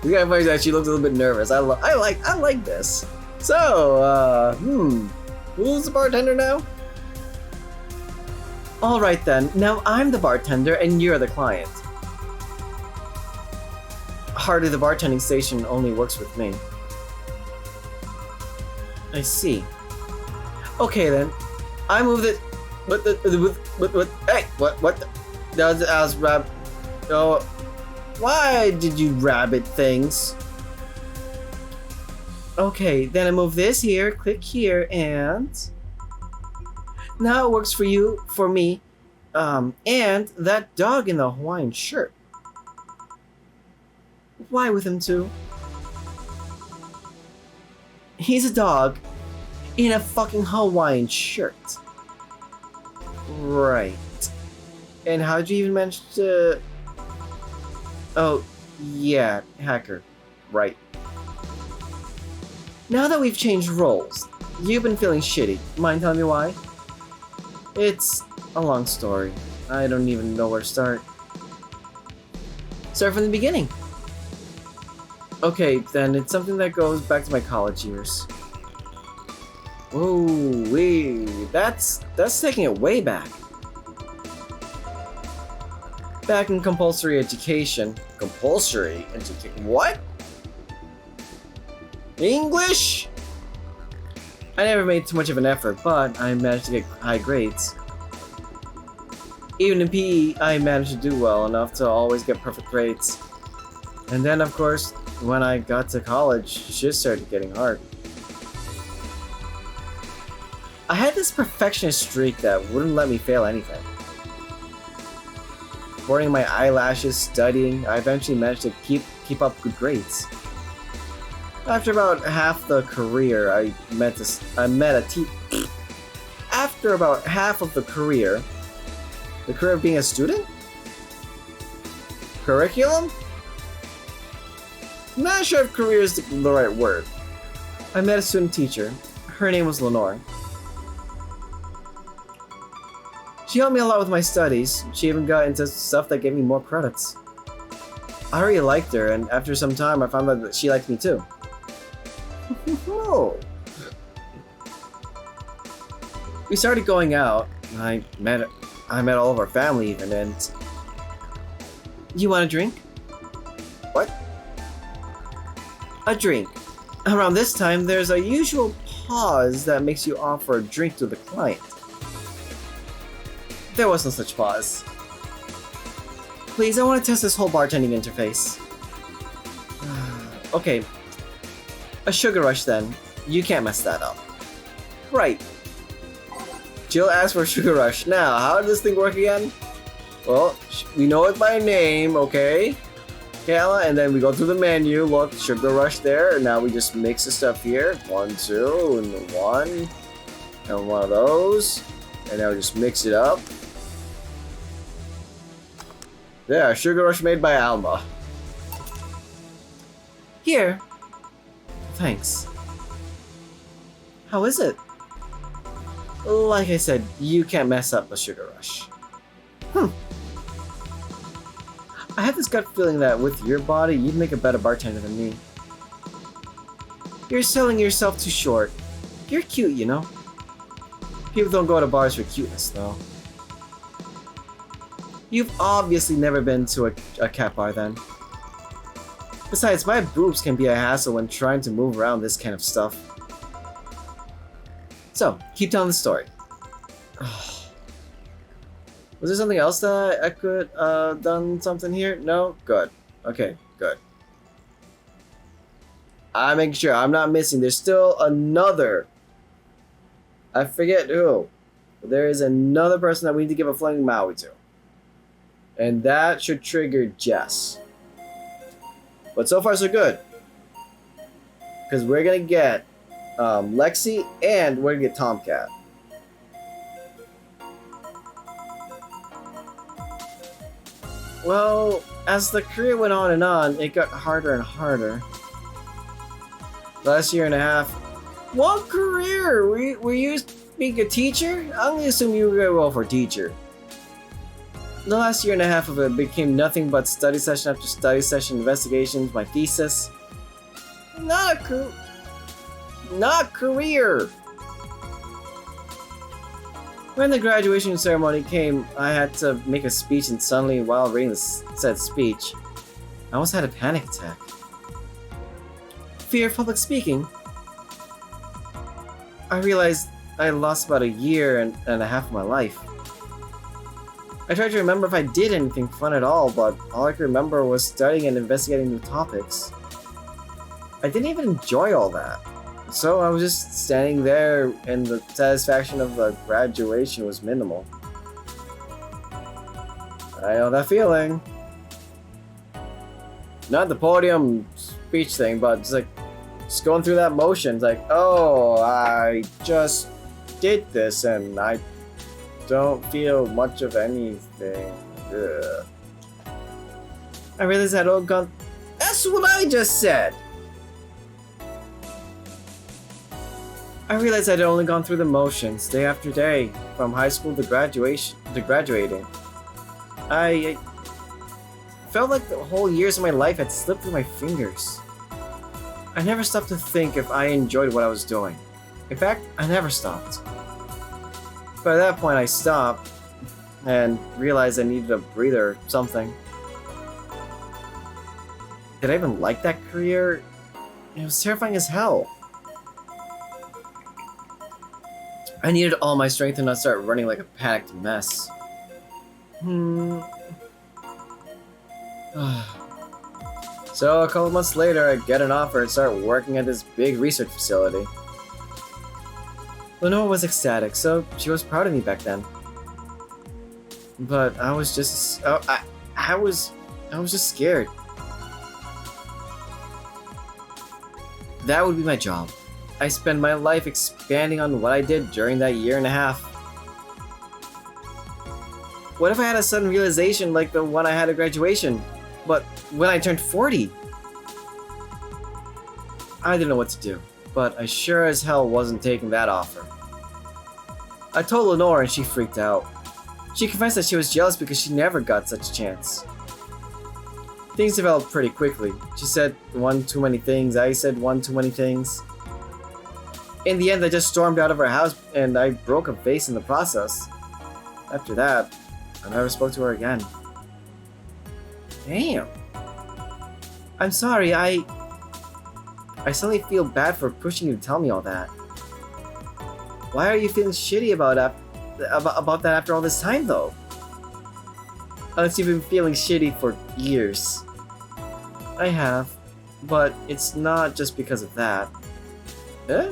The guy finds that she looks a little bit nervous. I like this. So, who's the bartender now? All right then. Now I'm the bartender and you're the client. Hardly the bartending station only works with me. I see. Okay then. I moved it. Hey, what the? That was rabbit. Oh, why did you rabbit things? Okay, then I move this here, click here, and now it works for you, for me, and that dog in the Hawaiian shirt. Why with him too? He's a dog in a fucking Hawaiian shirt. Right. And how'd you even manage to... Oh, yeah, hacker. Right. Now that we've changed roles, you've been feeling shitty. Mind telling me why? It's a long story. I don't even know where to start. Start from the beginning. Okay, then it's something that goes back to my college years. Ooh, wee, that's taking it way back. Back in compulsory education. Compulsory education? What? English? I never made too much of an effort, but I managed to get high grades. Even in PE, I managed to do well enough to always get perfect grades. And then, of course, when I got to college, shit started getting hard. I had this perfectionist streak that wouldn't let me fail anything. Burning my eyelashes, studying, I eventually managed to keep up good grades. After about half the career, After about half of the career of being a student? Curriculum? Not sure if career is the right word. I met a student teacher. Her name was Lenore. She helped me a lot with my studies. She even got into stuff that gave me more credits. I already liked her, and after some time I found out that she liked me too. Oh. We started going out. I met all of our family even, and... You want a drink? What? A drink. Around this time, there's a usual pause that makes you offer a drink to the client. There was no such pause. Please, I want to test this whole bartending interface. Okay. A sugar rush then. You can't mess that up. Right. Jill asked for a sugar rush. Now, how does this thing work again? Well, we know it by name, okay? Kayla, and then we go through the menu. Look, sugar rush there. And now we just mix the stuff here. 1, 2, and 1. And one of those. And now we just mix it up. There, sugar rush made by Alma. Here. Thanks. How is it? Like I said, you can't mess up a sugar rush. I have this gut feeling that with your body, you'd make a better bartender than me. You're selling yourself too short. You're cute, you know? People don't go to bars for cuteness, though. You've obviously never been to a cat bar then. Besides, my boobs can be a hassle when trying to move around this kind of stuff. So, keep telling the story. Was there something else that I could done something here? No? Good. Okay, good. I'm making sure I'm not missing. There's still another. I forget who. But there is another person that we need to give a flaming Maui to. And that should trigger Jess. But so far so good. because we're gonna get Lexi and we're gonna get Tomcat. Well, as the career went on, it got harder and harder. Last year and a half. What career? Were you being a teacher? I'm gonna assume you were very well for teacher. The last year and a half of it became nothing but study session after study session, investigations, my thesis. Not career. When the graduation ceremony came, I had to make a speech, and suddenly, while reading said speech, I almost had a panic attack. Fear of public speaking. I realized I lost about a year and a half of my life. I tried to remember if I did anything fun at all, but all I could remember was studying and investigating new topics. I didn't even enjoy all that. So I was just standing there, and the satisfaction of the graduation was minimal. I know that feeling. Not the podium speech thing, but just going through that motion. It's like, oh, I just did this, and I don't feel much of anything. Ugh. I realized I'd all gone. That's what I just said! I realized I'd only gone through the motions day after day, from high school to graduating. I felt like the whole years of my life had slipped through my fingers. I never stopped to think if I enjoyed what I was doing. In fact, I never stopped. But at that point I stopped and realized I needed a breather or something. Did I even like that career? It was terrifying as hell. I needed all my strength to not start running like a panicked mess. So a couple months later, I get an offer and start working at this big research facility. Lenore was ecstatic, so she was proud of me back then. But I was just, I was just scared. That would be my job. I spend my life expanding on what I did during that year and a half. What if I had a sudden realization like the one I had at graduation, but when I turned 40? I didn't know what to do, but I sure as hell wasn't taking that offer. I told Lenore and she freaked out. She confessed that she was jealous because she never got such a chance. Things developed pretty quickly. She said one too many things, I said one too many things. In the end, I just stormed out of her house and I broke a vase in the process. After that, I never spoke to her again. Damn. I'm sorry, I suddenly feel bad for pushing you to tell me all that. Why are you feeling shitty about that after all this time, though? Unless you've been feeling shitty for years. I have, but it's not just because of that. Eh?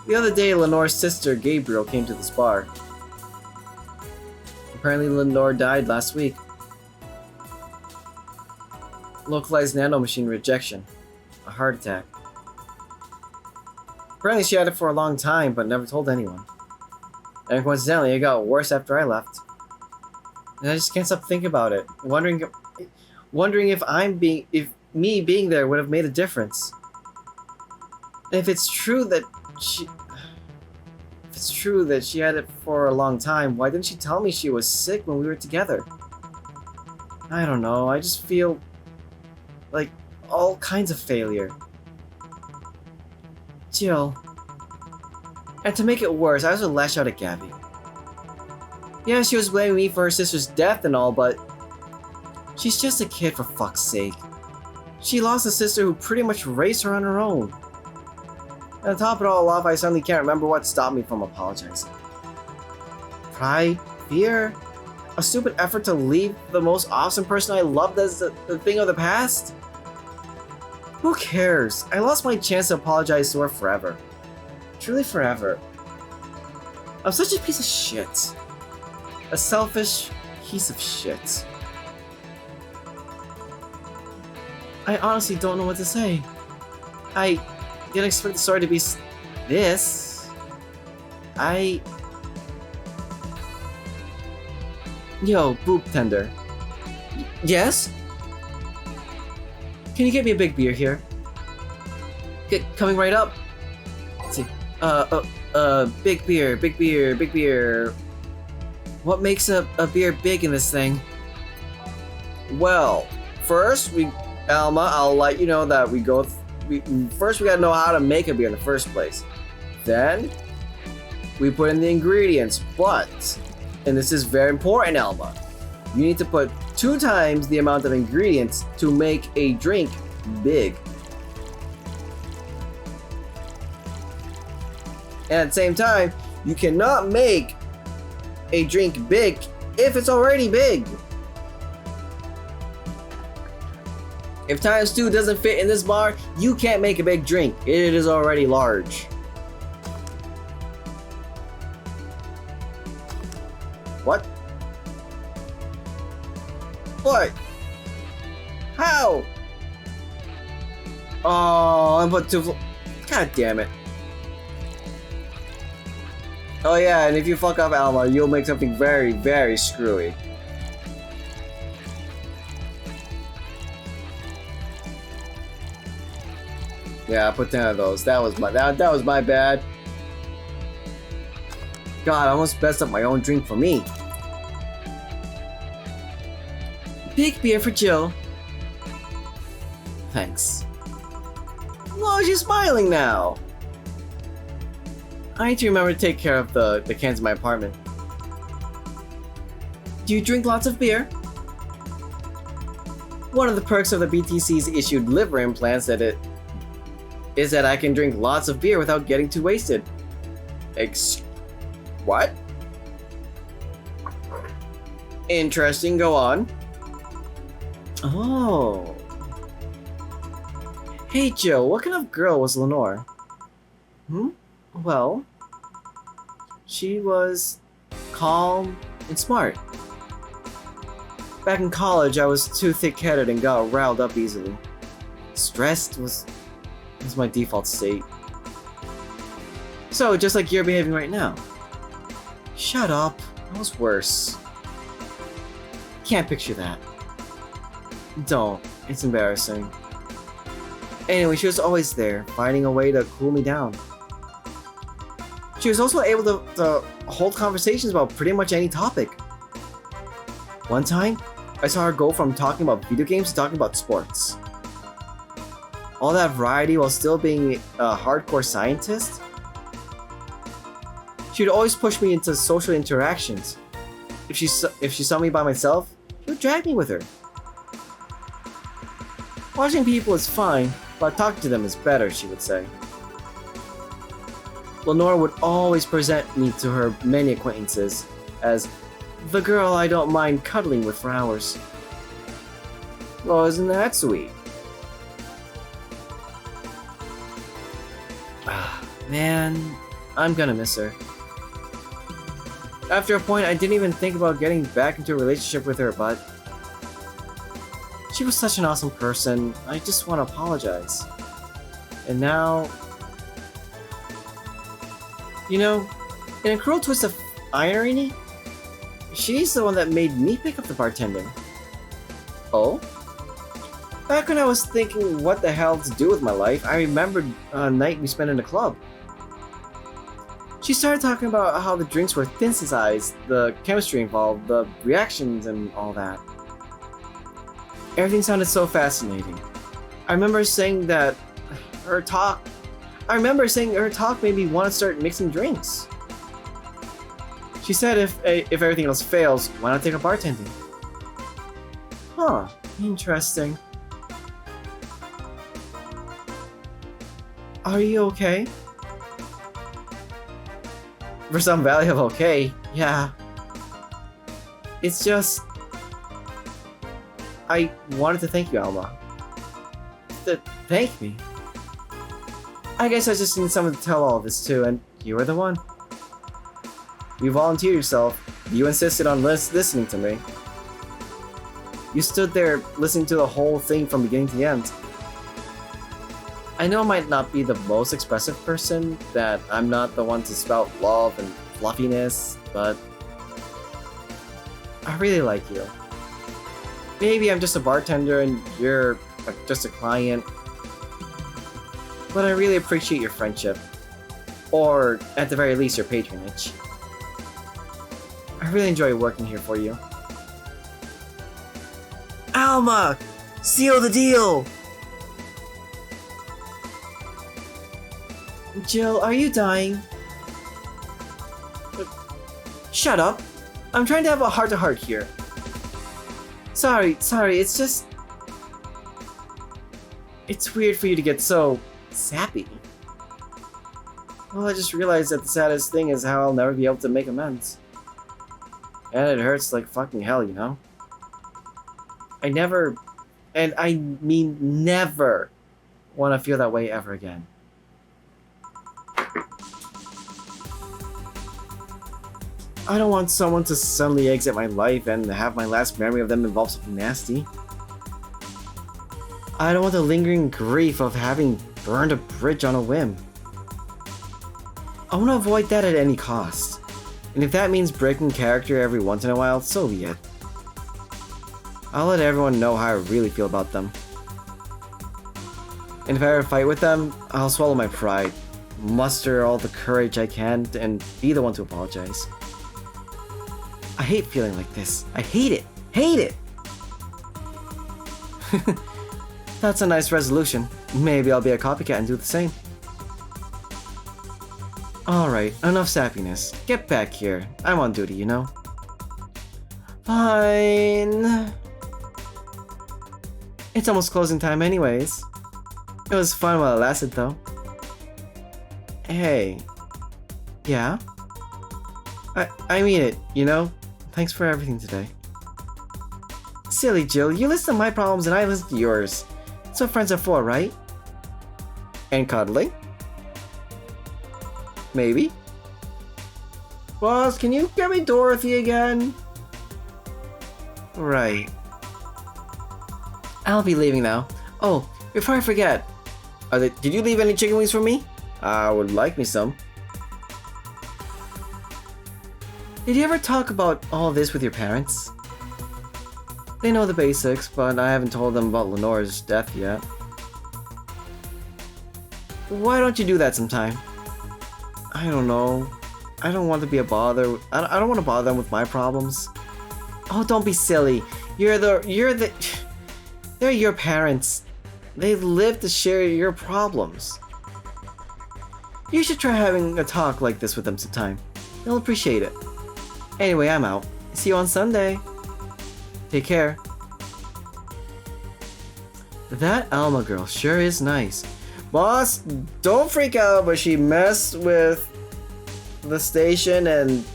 The other day, Lenore's sister, Gabriel, came to this bar. Apparently, Lenore died last week. Localized nanomachine rejection. A heart attack. Apparently, she had it for a long time, but never told anyone. And coincidentally, it got worse after I left. And I just can't stop thinking about it, wondering if me being there would have made a difference. And if it's true that she had it for a long time, why didn't she tell me she was sick when we were together? I don't know, I just feel like all kinds of failure. Jill. And to make it worse, I also lashed out at Gabby. Yeah, she was blaming me for her sister's death and all, but she's just a kid, for fuck's sake. She lost a sister who pretty much raised her on her own. And to top it all off, I suddenly can't remember what stopped me from apologizing. Pride? Fear? A stupid effort to leave the most awesome person I loved as the thing of the past? Who cares? I lost my chance to apologize to her forever. Truly forever. I'm such a piece of shit. A selfish piece of shit. I honestly don't know what to say. I didn't expect the story to be this. Yo, Bartender. Yes? Can you get me a big beer here? Coming right up. Let's see. Big beer, big beer, big beer. What makes a beer big in this thing? Well, first Alma, I'll let you know that first we gotta know how to make a beer in the first place. Then, we put in the ingredients, but, and this is very important, Alma, you need to put 2 times the amount of ingredients to make a drink big. And at the same time, you cannot make a drink big if it's already big. If times 2 doesn't fit in this bar, you can't make a big drink. It is already large. What? What? How? Oh, I put 2. God damn it. Oh yeah, and if you fuck up Alma, you'll make something very, very screwy. Yeah, I put 10 of those. That was my bad. God, I almost messed up my own drink for me. Big beer for Jill. Thanks. Why is you smiling now? I need to remember to take care of the cans in my apartment. Do you drink lots of beer? One of the perks of the BTC's issued liver implants is that I can drink lots of beer without getting too wasted. What? Interesting, go on. Oh. Hey Joe, what kind of girl was Lenore? Well, she was calm and smart. Back in college, I was too thick-headed and got riled up easily. Stressed was my default state. So, just like you're behaving right now. Shut up. I was worse. Can't picture that. Don't. It's embarrassing. Anyway, she was always there, finding a way to cool me down. She was also able to hold conversations about pretty much any topic. One time, I saw her go from talking about video games to talking about sports. All that variety while still being a hardcore scientist? She would always push me into social interactions. If she saw me by myself, she would drag me with her. Watching people is fine, but talking to them is better, she would say. Lenore would always present me to her many acquaintances as the girl I don't mind cuddling with for hours. Well, isn't that sweet? Man, I'm gonna miss her. After a point, I didn't even think about getting back into a relationship with her, but she was such an awesome person, I just want to apologize. And now, you know, in a cruel twist of irony, she's the one that made me pick up the bartending. Oh? Back when I was thinking what the hell to do with my life, I remembered a night we spent in a club. She started talking about how the drinks were synthesized, the chemistry involved, the reactions and all that. Everything sounded so fascinating. I remember saying her talk made me want to start mixing drinks. She said if everything else fails, why not take up bartending? Huh, interesting. Are you okay? For some value of okay, yeah. It's just... I wanted to thank you, Alma. Thank me? I guess I just need someone to tell all this to, and you were the one. You volunteered yourself. You insisted on listening to me. You stood there listening to the whole thing from beginning to the end. I know I might not be the most expressive person, that I'm not the one to spout love and fluffiness, but I really like you. Maybe I'm just a bartender and you're just a client, but I really appreciate your friendship, or at the very least your patronage. I really enjoy working here for you. Alma! Seal the deal! Jill, are you dying? Shut up! I'm trying to have a heart-to-heart here. Sorry, it's just... It's weird for you to get so... sappy. Well, I just realized that the saddest thing is how I'll never be able to make amends. And it hurts like fucking hell, you know? I never... And I mean never want to feel that way ever again. I don't want someone to suddenly exit my life and have my last memory of them involve something nasty. I don't want the lingering grief of having burned a bridge on a whim. I want to avoid that at any cost. And if that means breaking character every once in a while, so be it. I'll let everyone know how I really feel about them. And if I ever fight with them, I'll swallow my pride, muster all the courage I can, and be the one to apologize. I hate feeling like this. I hate it. Hate it! That's a nice resolution. Maybe I'll be a copycat and do the same. Alright, enough sappiness. Get back here. I'm on duty, you know? Fine. It's almost closing time anyways. It was fun while it lasted though. Hey. Yeah? I mean it, you know? Thanks for everything today. Silly Jill, you listen to my problems and I listen to yours. That's what friends are for, right? And cuddling? Maybe? Boss, can you get me Dorothy again? Right. I'll be leaving now. Oh, before I forget. Did you leave any chicken wings for me? I would like me some. Did you ever talk about all this with your parents? They know the basics, but I haven't told them about Lenore's death yet. Why don't you do that sometime? I don't know. I don't want to be a bother. I don't want to bother them with my problems. Oh, don't be silly. They're your parents. They live to share your problems. You should try having a talk like this with them sometime. They'll appreciate it. Anyway, I'm out. See you on Sunday. Take care. That Alma girl sure is nice. Boss, don't freak out, but she messed with the station and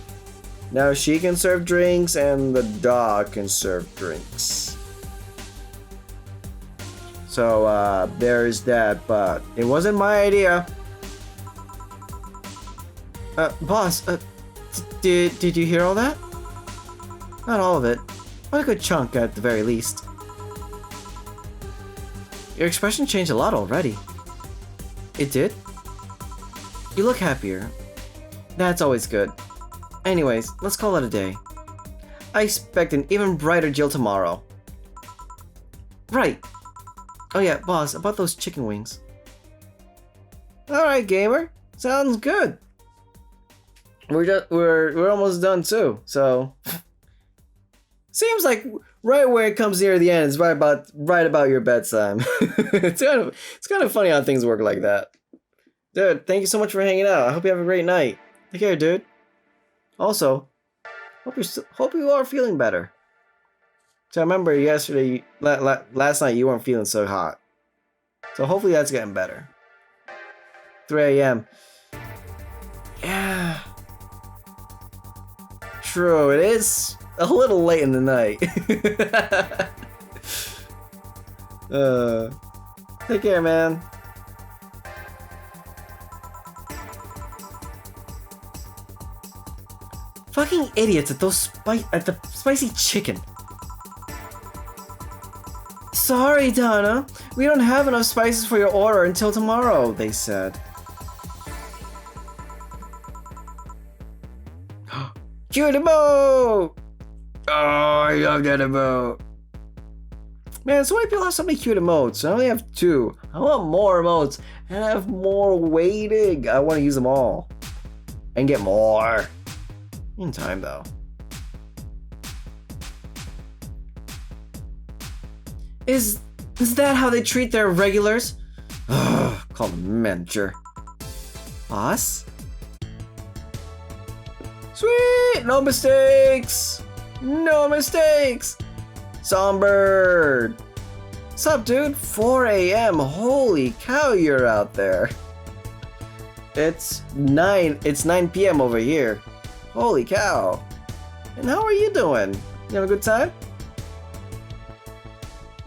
now she can serve drinks and the dog can serve drinks. So, there's that, but it wasn't my idea. Boss, did you hear all that? Not all of it, but a good chunk at the very least. Your expression changed a lot already. It did? You look happier. That's always good. Anyways, let's call it a day. I expect an even brighter Jill tomorrow. Right. Oh yeah, boss, about those chicken wings. Alright, gamer. Sounds good. We're almost done too, so seems like right where it comes near the end is right about your bedtime. It's kind of funny how things work like that. Dude, thank you so much for hanging out. I hope you have a great night. Take care, dude. Also, hope you are feeling better. So I remember yesterday, last night you weren't feeling so hot. So hopefully that's getting better. 3 a.m. Yeah. True, it is a little late in the night. Take care, man. Fucking idiots at the spicy chicken. Sorry, Donna. We don't have enough spices for your order until tomorrow, they said. Cute emote! Oh, I love that emote. Man, so many people have so many cute emotes. I only have 2. I want more emotes. And I have more waiting. I want to use them all. And get more. In time, though. Is that how they treat their regulars? Ugh, call them manager. Boss? Sweet! No mistakes! No mistakes! Songbird! Sup, dude? 4 a.m. Holy cow, you're out there. It's 9 p.m. over here. Holy cow. And how are you doing? You have a good time?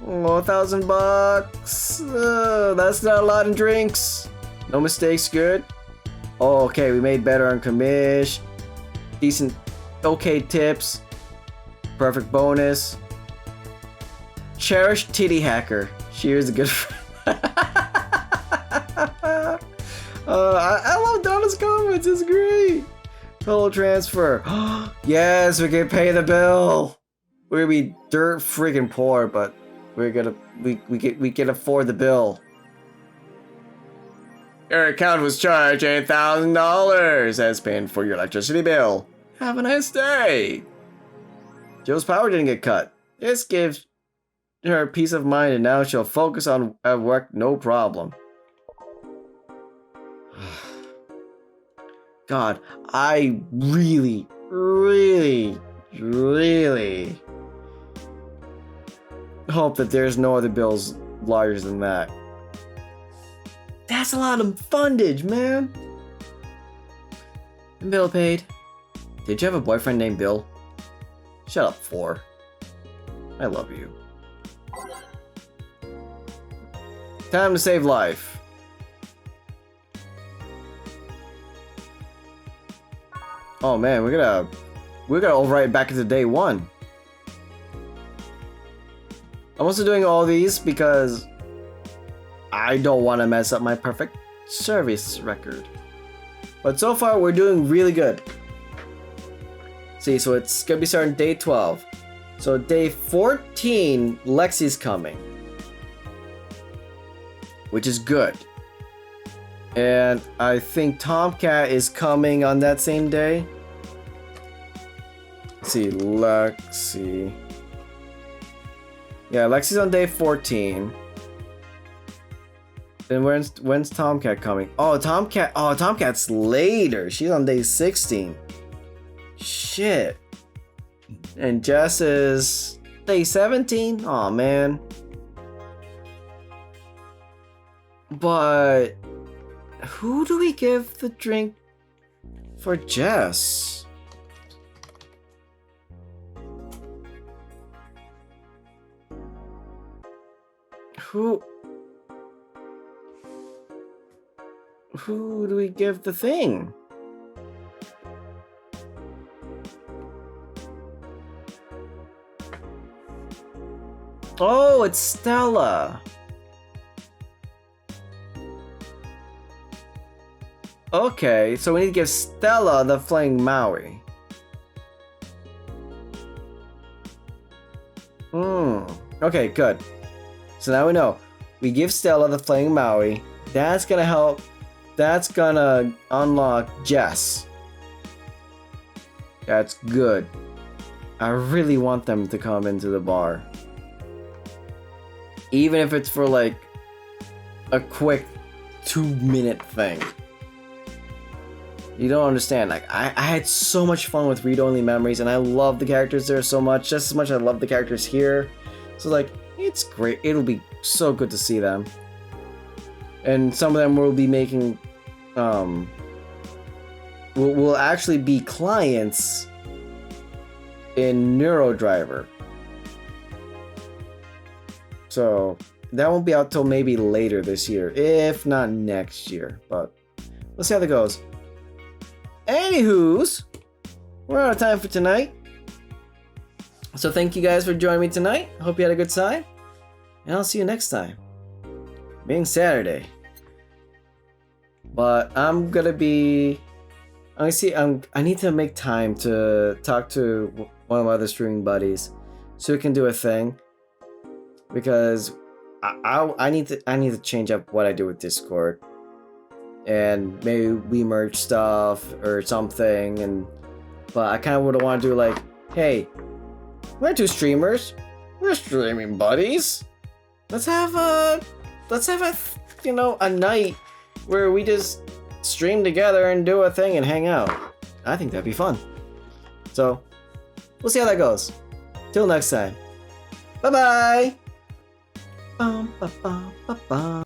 Oh, $1,000. That's not a lot in drinks. No mistakes, good. Oh, okay, we made better on commish. Decent, okay tips. Perfect bonus. Cherished titty hacker. She is a good friend. I love Donna's comments. It's great. Total transfer. Yes, we can pay the bill. We're gonna be dirt freaking poor, but we can afford the bill. Your account was charged $8,000 as payment for your electricity bill. Have a nice day. Joe's power didn't get cut. This gives her peace of mind, and now she'll focus on at work, no problem. God, I really hope that there's no other bills larger than that. That's a lot of fundage, man. And bill paid. Did you have a boyfriend named Bill? Shut up, 4. I love you. Time to save life. Oh man, we're gonna overwrite back into day 1. I'm also doing all these because I don't want to mess up my perfect service record. But so far we're doing really good. See, so it's gonna be starting day 12. So day 14, Lexi's coming, which is good. And I think Tomcat is coming on that same day. Let's see, Lexi. Yeah, Lexi's on day 14. Then when's Tomcat coming? Oh, Tomcat's later. She's on day 16. Shit. And Jess is day 17. Aw, man. But who do we give the drink for Jess? Who do we give the thing? Oh, it's Stella. Okay, so we need to give Stella the Flying Maui. Okay, good. So now we know. We give Stella the Flying Maui. That's gonna help. That's gonna unlock Jess. That's good. I really want them to come into the bar. Even if it's for like a quick 2-minute thing. You don't understand. Like I had so much fun with read-only memories, and I love the characters there so much, just as much as I love the characters here. So like, it's great. It'll be so good to see them. And some of them will be making, will actually be clients in NeuroDriver. So that won't be out till maybe later this year, if not next year. But let's see how that goes. Anywho's, we're out of time for tonight. So thank you guys for joining me tonight. I hope you had a good time. and I'll see you next time. Being Saturday. But I need to make time to talk to one of my other streaming buddies so we can do a thing. Because I need to change up what I do with Discord. And maybe we merge stuff or something, but I kind of would want to do like, hey, we're two streamers, we're streaming buddies. Let's have a night where we just stream together and do a thing and hang out. I think that'd be fun. So we'll see how that goes. Till next time. Bye bye.